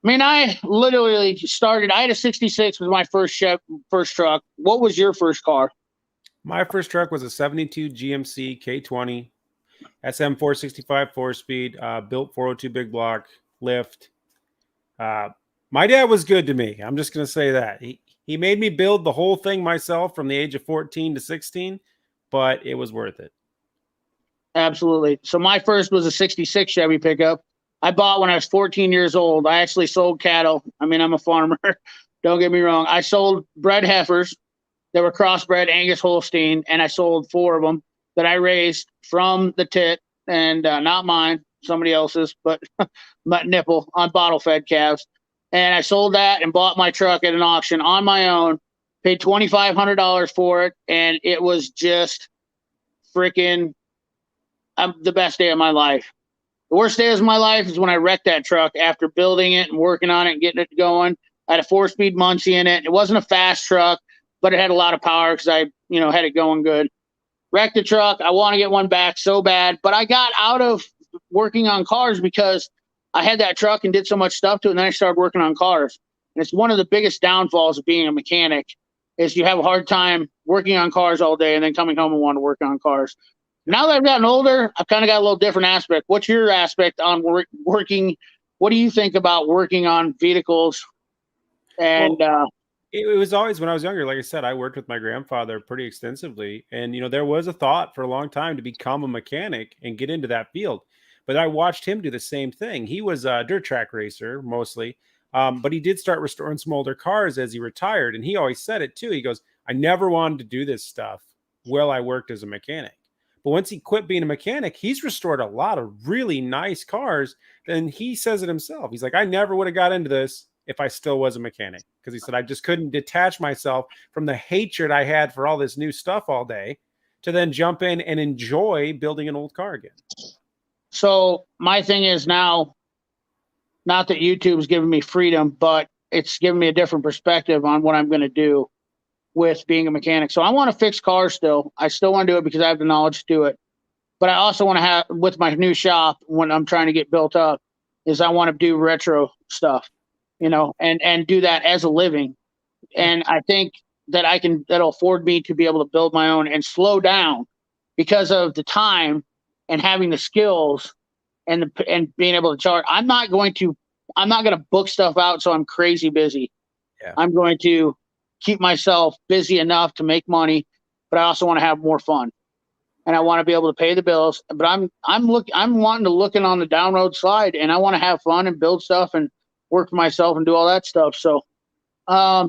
I mean, I literally started. I had a '66 was my first truck. What was your first car? My first truck was a '72 GMC K20 SM 465 4-speed, built 402 big block lift. My dad was good to me. I'm just gonna say that he made me build the whole thing myself from the age of 14 to 16, but it was worth it. Absolutely. So my first was a '66 Chevy pickup. I bought when I was 14 years old. I actually sold cattle. I mean, I'm a farmer. Don't get me wrong. I sold bred heifers that were crossbred Angus Holstein, and I sold 4 of them that I raised from the tit, and not mine, somebody else's, but nipple on bottle-fed calves. And I sold that and bought my truck at an auction on my own, paid $2,500 for it, and it was just freaking the best day of my life. The worst day of my life is when I wrecked that truck after building it and working on it and getting it going. I had a 4-speed Muncie in it. It wasn't a fast truck, but it had a lot of power because I, had it going good. Wrecked the truck. I want to get one back so bad, but I got out of working on cars because I had that truck and did so much stuff to it, and then I started working on cars. And it's one of the biggest downfalls of being a mechanic is you have a hard time working on cars all day and then coming home and want to work on cars. Now that I've gotten older, I've kind of got a little different aspect. What's your aspect on working? What do you think about working on vehicles? And it was always when I was younger, like I said, I worked with my grandfather pretty extensively. And, there was a thought for a long time to become a mechanic and get into that field. But I watched him do the same thing. He was a dirt track racer mostly, but he did start restoring some older cars as he retired. And he always said it too. He goes, I never wanted to do this stuff while I worked as a mechanic. But once he quit being a mechanic, he's restored a lot of really nice cars. And he says it himself. He's like, I never would have got into this if I still was a mechanic. Because he said, I just couldn't detach myself from the hatred I had for all this new stuff all day to then jump in and enjoy building an old car again. So my thing is now, not that YouTube's giving me freedom, but it's giving me a different perspective on what I'm going to do with being a mechanic. So I want to fix cars still. I still want to do it because I have the knowledge to do it. But I also want to have, with my new shop, when I'm trying to get built up, is I want to do retro stuff, and do that as a living. And I think that that'll afford me to be able to build my own and slow down because of the time and having the skills and being able to charge. I'm not going to book stuff out so I'm crazy busy. Yeah. I'm going to keep myself busy enough to make money, but I also want to have more fun. and I want to be able to pay the bills. But I'm wanting to looking on the down road slide, and I want to have fun and build stuff and work for myself and do all that stuff. So,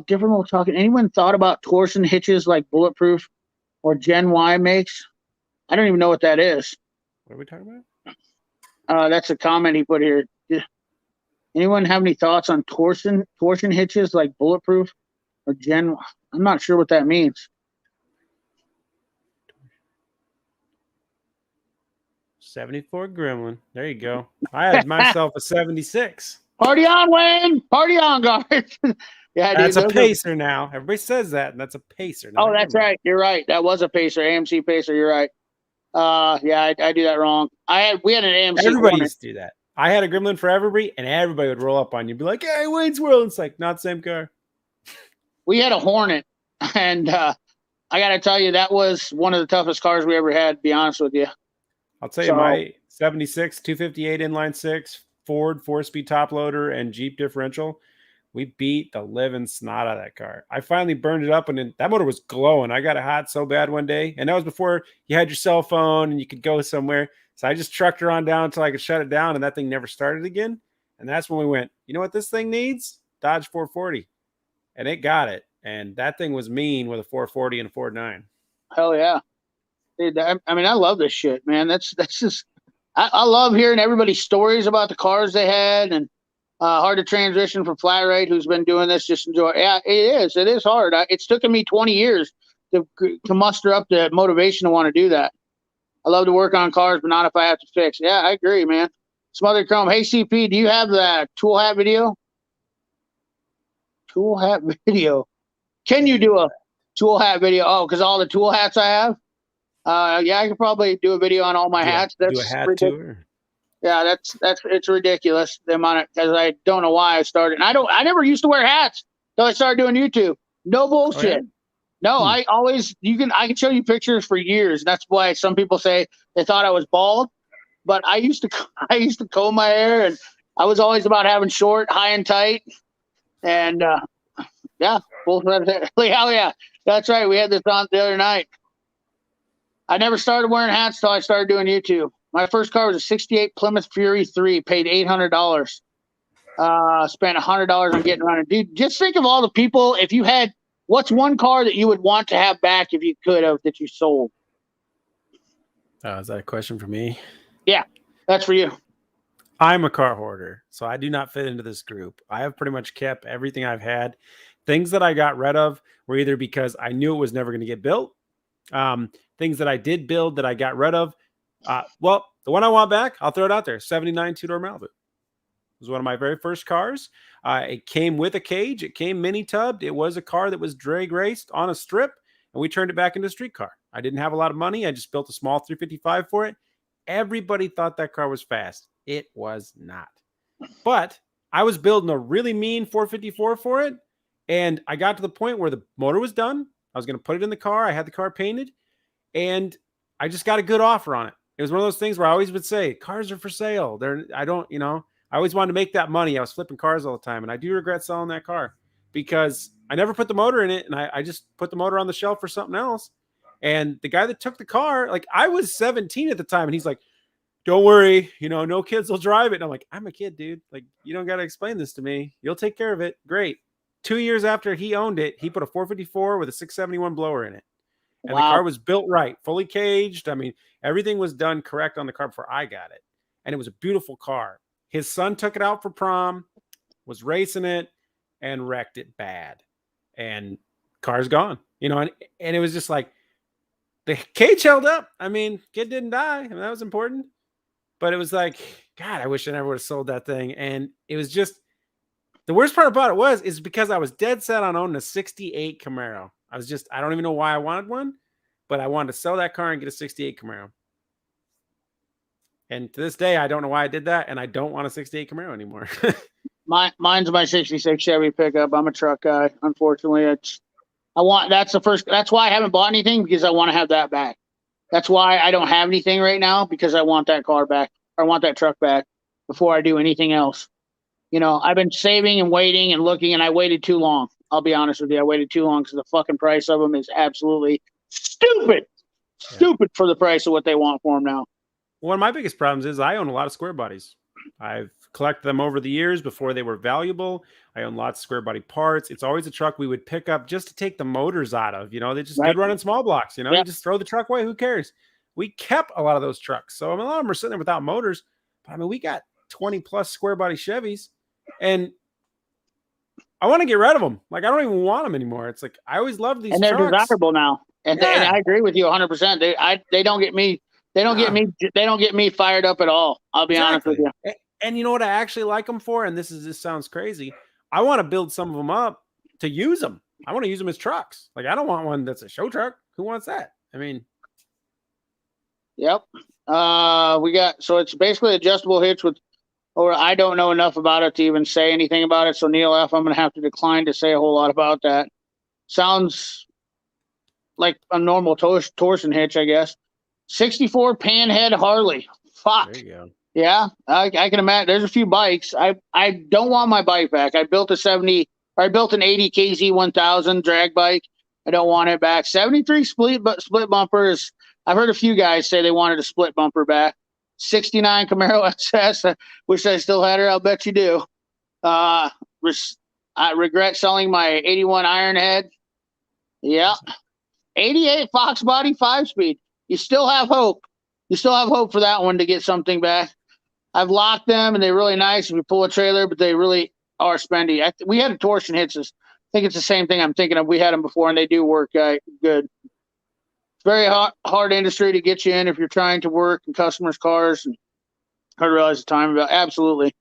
different little talking. Anyone thought about torsion hitches like Bulletproof or Gen Y makes? I don't even know what that is. What are we talking That's a comment he put here. Anyone have any thoughts on torsion hitches like Bulletproof or Gen? I'm not sure what that means. 74 Gremlin. There you go. I had myself a 76. Party on, Wayne! Party on, guys! Yeah, That's dude, a pacer now. Everybody says that, and that's a pacer. Oh, that's right. You're right. That was a pacer, AMC pacer. You're right. Yeah, I do that wrong. We had an AMC. Everybody used to do that. I had a Gremlin for everybody, and everybody would roll up on you and be like, "Hey, Wayne's World." It's like, not the same car. We had a Hornet, and I got to tell you, that was one of the toughest cars we ever had, to be honest with you. I'll tell you, my 76, 258 inline six, Ford 4-speed top loader, and Jeep differential, we beat the living snot out of that car. I finally burned it up, and that motor was glowing. I got it hot so bad one day, and that was before you had your cell phone and you could go somewhere. So I just trucked her on down until I could shut it down, and that thing never started again. And that's when we went, you know what this thing needs? Dodge 440. And it got it. And that thing was mean with a 440 and a Ford 9. Hell yeah. Dude, I mean, I love this shit, man. That's just, I love hearing everybody's stories about the cars they had, and hard to transition from flat rate who's been doing this. Just enjoy. Yeah, it is hard. It's taken me 20 years to muster up the motivation to want to do that. I love to work on cars, but not if I have to fix. Yeah, I agree, man. Smothered Chrome. Hey, CP, do you have the tool hat video? Tool hat video. Can you do a tool hat video? Oh, because all the tool hats I have. Yeah, I could probably do a video on all my hats. That's do a hat tour. Yeah, it's ridiculous the amount of, because I don't know why I started. And I never used to wear hats until I started doing YouTube. No bullshit. Oh, yeah? No, I can show you pictures for years. That's why some people say they thought I was bald, but I used to comb my hair, and I was always about having short, high and tight, and yeah, both hell yeah, that's right. We had this on the other night. I never started wearing hats till I started doing YouTube. My first car was a '68 Plymouth Fury 3. Paid $800. Spent $100 on getting around it. Dude, just think of all the people. If you had, what's one car that you would want to have back if you could have that you sold? Is that a question for me? Yeah, that's for you. I'm a car hoarder, so I do not fit into this group. I have pretty much kept everything I've had. Things that I got rid of were either because I knew it was never going to get built. Things that I did build that I got rid of. Well, the one I want back, I'll throw it out there. 79 two-door Malibu. It was one of my very first cars. It came with a cage. It came mini tubbed. It was a car that was drag raced on a strip, and we turned it back into a street car. I didn't have a lot of money. I just built a small 355 for it. Everybody thought that car was fast. It was not. But I was building a really mean 454 for it, and I got to the point where the motor was done. I was going to put it in the car. I had the car painted, and I just got a good offer on it. It was one of those things where I always would say, cars are for sale. I always wanted to make that money. I was flipping cars all the time, and I do regret selling that car because I never put the motor in it, and I just put the motor on the shelf for something else. And the guy that took the car, like, I was 17 at the time, and he's like, don't worry, no kids will drive it. And I'm like, I'm a kid, dude. Like, you don't got to explain this to me. You'll take care of it. Great. 2 years after he owned it, he put a 454 with a 671 blower in it. And the car was built right, fully caged. I mean, everything was done correct on the car before I got it. And it was a beautiful car. His son took it out for prom, was racing it, and wrecked it bad. And car's gone. And it was just like, the cage held up. I mean, kid didn't die. I mean, that was important. But it was like, God, I wish I never would have sold that thing. And it was just, the worst part about it is because I was dead set on owning a 68 Camaro. I don't even know why I wanted one, but I wanted to sell that car and get a 68 Camaro. And to this day, I don't know why I did that, and I don't want a 68 Camaro anymore. Mine's my 66 Chevy pickup. I'm a truck guy. Unfortunately, that's why I haven't bought anything, because I want to have that back. That's why I don't have anything right now, because I want that car back. I want that truck back before I do anything else. I've been saving and waiting and looking, and I waited too long. I'll be honest with you. I waited too long because the fucking price of them is absolutely stupid. stupid for the price of what they want for them now. One of my biggest problems is I own a lot of square bodies. I've collected them over the years before they were valuable. I own lots of square body parts. It's always a truck we would pick up just to take the motors out of. They just good running small blocks. You just throw the truck away. Who cares? We kept a lot of those trucks. So a lot of them are sitting there without motors. But we got 20 plus square body Chevys, and I want to get rid of them. Like, I don't even want them anymore. It's like, I always loved these and they're trucks. desirable now. And I agree with you 100%. They don't get me. They don't get me fired up at all. I'll be honest with you. And you know what I actually like them for? And this sounds crazy. I want to build some of them up to use them. I want to use them as trucks. Like, I don't want one that's a show truck. Who wants that? Yep. So it's basically adjustable hitch or I don't know enough about it to even say anything about it. So Neil F., I'm going to have to decline to say a whole lot about that. Sounds like a normal torsion hitch, I guess. 64 panhead Harley. Fuck. There you go. Yeah, I can imagine. There's a few bikes. I don't want my bike back. I built an 80 KZ 1000 drag bike. I don't want it back. 73 split bumpers. I've heard a few guys say they wanted a split bumper back. 69 Camaro SS. I wish I still had her. I'll bet you do. I regret selling my 81 Ironhead. Yeah. 88 Fox Body 5-speed. You still have hope. You still have hope for that one to get something back. I've locked them, and they're really nice if you pull a trailer, but they really are spendy. We had a torsion hitches. I think it's the same thing I'm thinking of. We had them before, and they do work good. It's very hard industry to get you in if you're trying to work in customers' cars. And I realize the time about absolutely.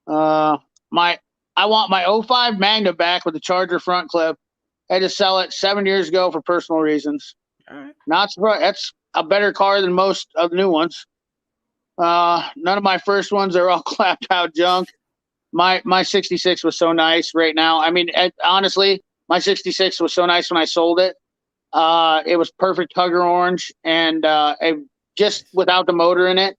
I want my 05 Magna back with the Charger front clip. I had to sell it 7 years ago for personal reasons. All right. Not surprised. That's a better car than most of the new ones. None of my first ones are all clapped out junk. My 66 was so nice right now. Honestly, my 66 was so nice when I sold it. It was perfect hugger orange and just without the motor in it.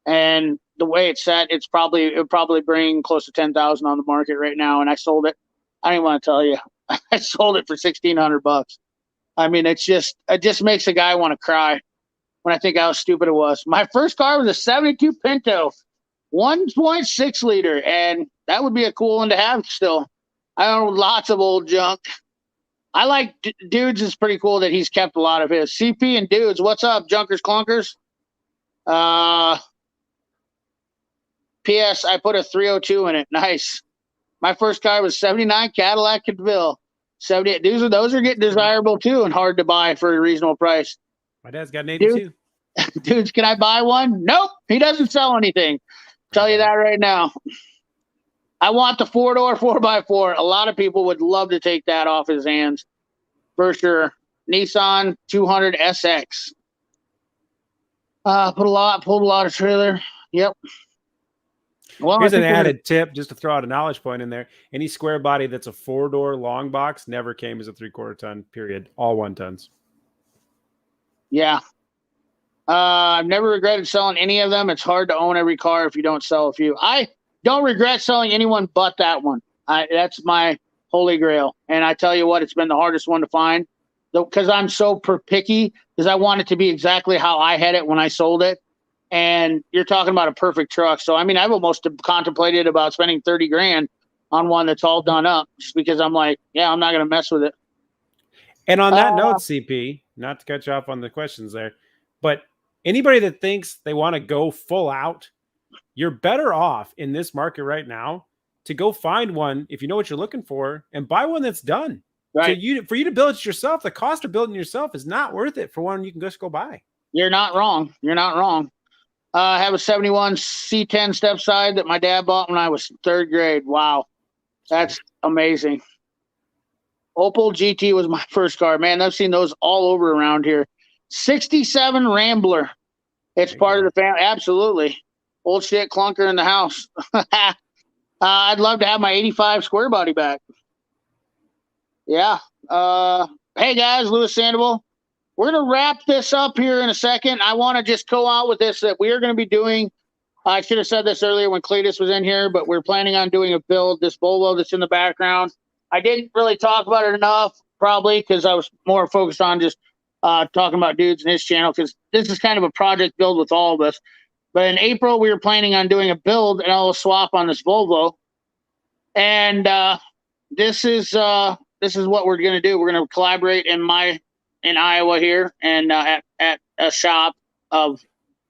And the way it's set, it would probably bring close to 10,000 on the market right now. And I sold it. I don't even want to tell you. I sold it for $1,600. It just makes a guy want to cry when I think how stupid it was. My first car was a 72 Pinto, 1.6 liter, and that would be a cool one to have still. I own lots of old junk. I like Dudes. It's pretty cool that he's kept a lot of his. CP and Dudes, what's up, Junkers Clunkers? P.S. I put a 302 in it. Nice. My first car was 79 Cadillac Conville. 78. Those are getting desirable too and hard to buy for a reasonable price. My dad's got an 82. Dudes, can I buy one? Nope. He doesn't sell anything. Tell you that right now. I want the 4-door 4x4. A lot of people would love to take that off his hands. For sure. Nissan 200 SX. Pulled a lot of trailer. Yep. Well, here's an added tip just to throw out a knowledge point in there. Any square body that's a 4-door long box never came as a 3/4 ton, period. All 1 tons. Yeah. I've never regretted selling any of them. It's hard to own every car if you don't sell a few. I don't regret selling anyone but that one. That's my holy grail. And I tell you what, it's been the hardest one to find because I'm so picky because I want it to be exactly how I had it when I sold it. And you're talking about a perfect truck. So, I've almost contemplated about spending $30,000 on one that's all done up just because I'm like, yeah, I'm not going to mess with it. And on that note, CP, not to cut you off on the questions there, but anybody that thinks they want to go full out, you're better off in this market right now to go find one if you know what you're looking for and buy one that's done. Right. So for you to build it yourself, the cost of building yourself is not worth it for one you can just go buy. You're not wrong. I have a 71 C10 step side that my dad bought when I was 3rd grade. Wow. That's amazing. Opel GT was my first car. Man, I've seen those all over around here. 67 Rambler. It's part of the family. Absolutely. Old shit clunker in the house. I'd love to have my 85 square body back. Yeah. Hey, guys, Louis Sandoval. We're going to wrap this up here in a second. I want to just go out with this that we are going to be doing. I should have said this earlier when Cletus was in here, but we're planning on doing a build, this Volvo that's in the background. I didn't really talk about it enough, probably, because I was more focused on just talking about dudes in his channel, because this is kind of a project build with all of us. But in April, we were planning on doing a build and a little swap on this Volvo. And this is what we're going to do. We're going to collaborate in Iowa here, and at a shop of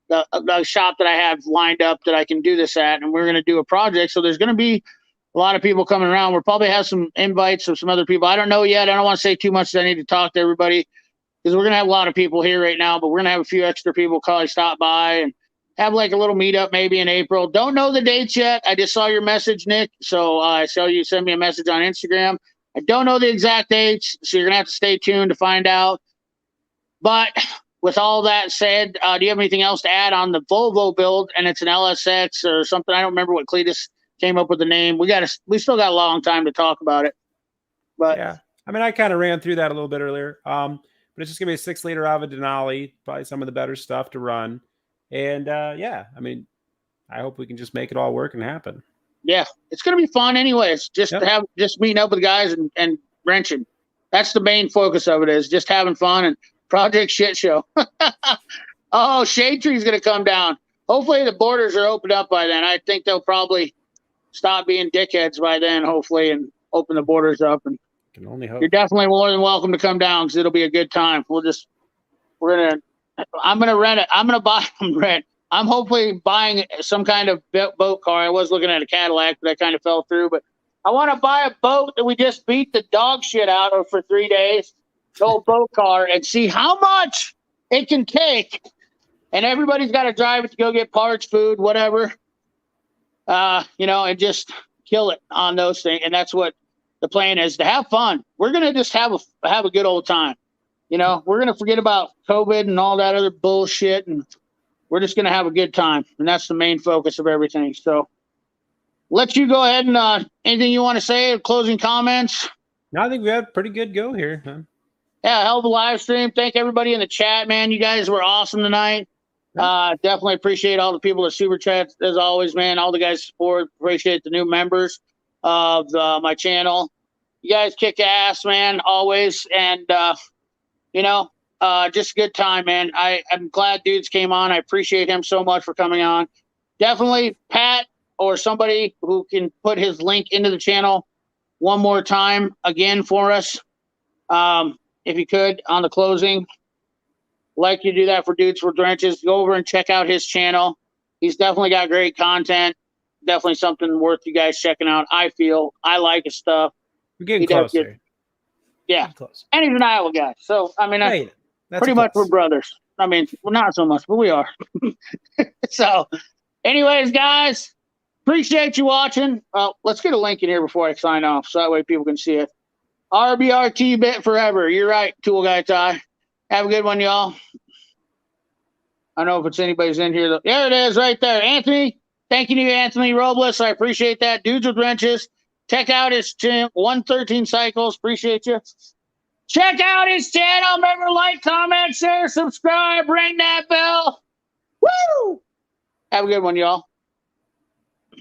the shop that I have lined up that I can do this at, and we're going to do a project. So there's going to be a lot of people coming around. We'll probably have some invites of some other people. I don't know yet. I don't want to say too much. I need to talk to everybody, because we're going to have a lot of people here right now, but we're going to have a few extra people probably stop by and have like a little meetup maybe in April. Don't know the dates yet. I just saw your message, Nick. So I saw you send me a message on Instagram. I don't know the exact dates, so you're going to have to stay tuned to find out. But with all that said, do you have anything else to add on the Volvo build? And it's an LSX or something. I don't remember what Cletus came up with the name. We still got a long time to talk about it. But yeah, I mean, I kind of ran through that a little bit earlier. But it's just gonna be a 6-liter Ava Denali, probably some of the better stuff to run. And yeah, I mean, I hope we can just make it all work and happen. Yeah, it's gonna be fun anyways. Just meeting up with guys and wrenching. That's the main focus of it, is just having fun and project shit show. Oh, Shade Tree's gonna come down. Hopefully the borders are opened up by then. I think they'll probably stop being dickheads by then, hopefully, and open the borders up. And can only hope. You're definitely more than welcome to come down, because it'll be a good time. I'm gonna rent it. I'm gonna buy them rent. I'm hopefully buying some kind of boat car. I was looking at a Cadillac, but I kind of fell through. But I want to buy a boat that we just beat the dog shit out of for 3 days, the old boat car, and see how much it can take. And everybody's got to drive it to go get parts, food, whatever. And just kill it on those things. And that's what the plan is, to have fun. We're gonna just have a good old time. We're gonna forget about COVID and all that other bullshit, and we're just gonna have a good time. And that's the main focus of everything. So let you go ahead and anything you want to say, closing comments? No, I think we had a pretty good go here, huh? Yeah, hell of a live stream. Thank everybody in the chat, man. You guys were awesome tonight. Definitely appreciate all the people that super chat, as always, man. All the guys support. Appreciate the new members of my channel. You guys kick ass, man, always. And just a good time, man. I'm glad Dudes came on. I appreciate him so much for coming on. Definitely Pat or somebody who can put his link into the channel one more time again for us, if you could, on the closing. Like you do that for Dudes with Wrenches. Go over and check out his channel. He's definitely got great content. Definitely something worth you guys checking out. I like his stuff. We're getting closer. Yeah. Close. And he's an Iowa guy. So, I mean, pretty much we're brothers. I mean, well, not so much, but we are. So, anyways, guys, appreciate you watching. Let's get a link in here before I sign off, so that way people can see it. RBRT bit forever. You're right, Tool Guy Ty. Have a good one, y'all. I don't know if it's anybody's in here. There it is right there. Anthony. Thank you to Anthony Robles. I appreciate that. Dudes with Wrenches. Check out his channel. 113 Cycles. Appreciate you. Check out his channel. Remember, like, comment, share, subscribe, ring that bell. Woo! Have a good one, y'all.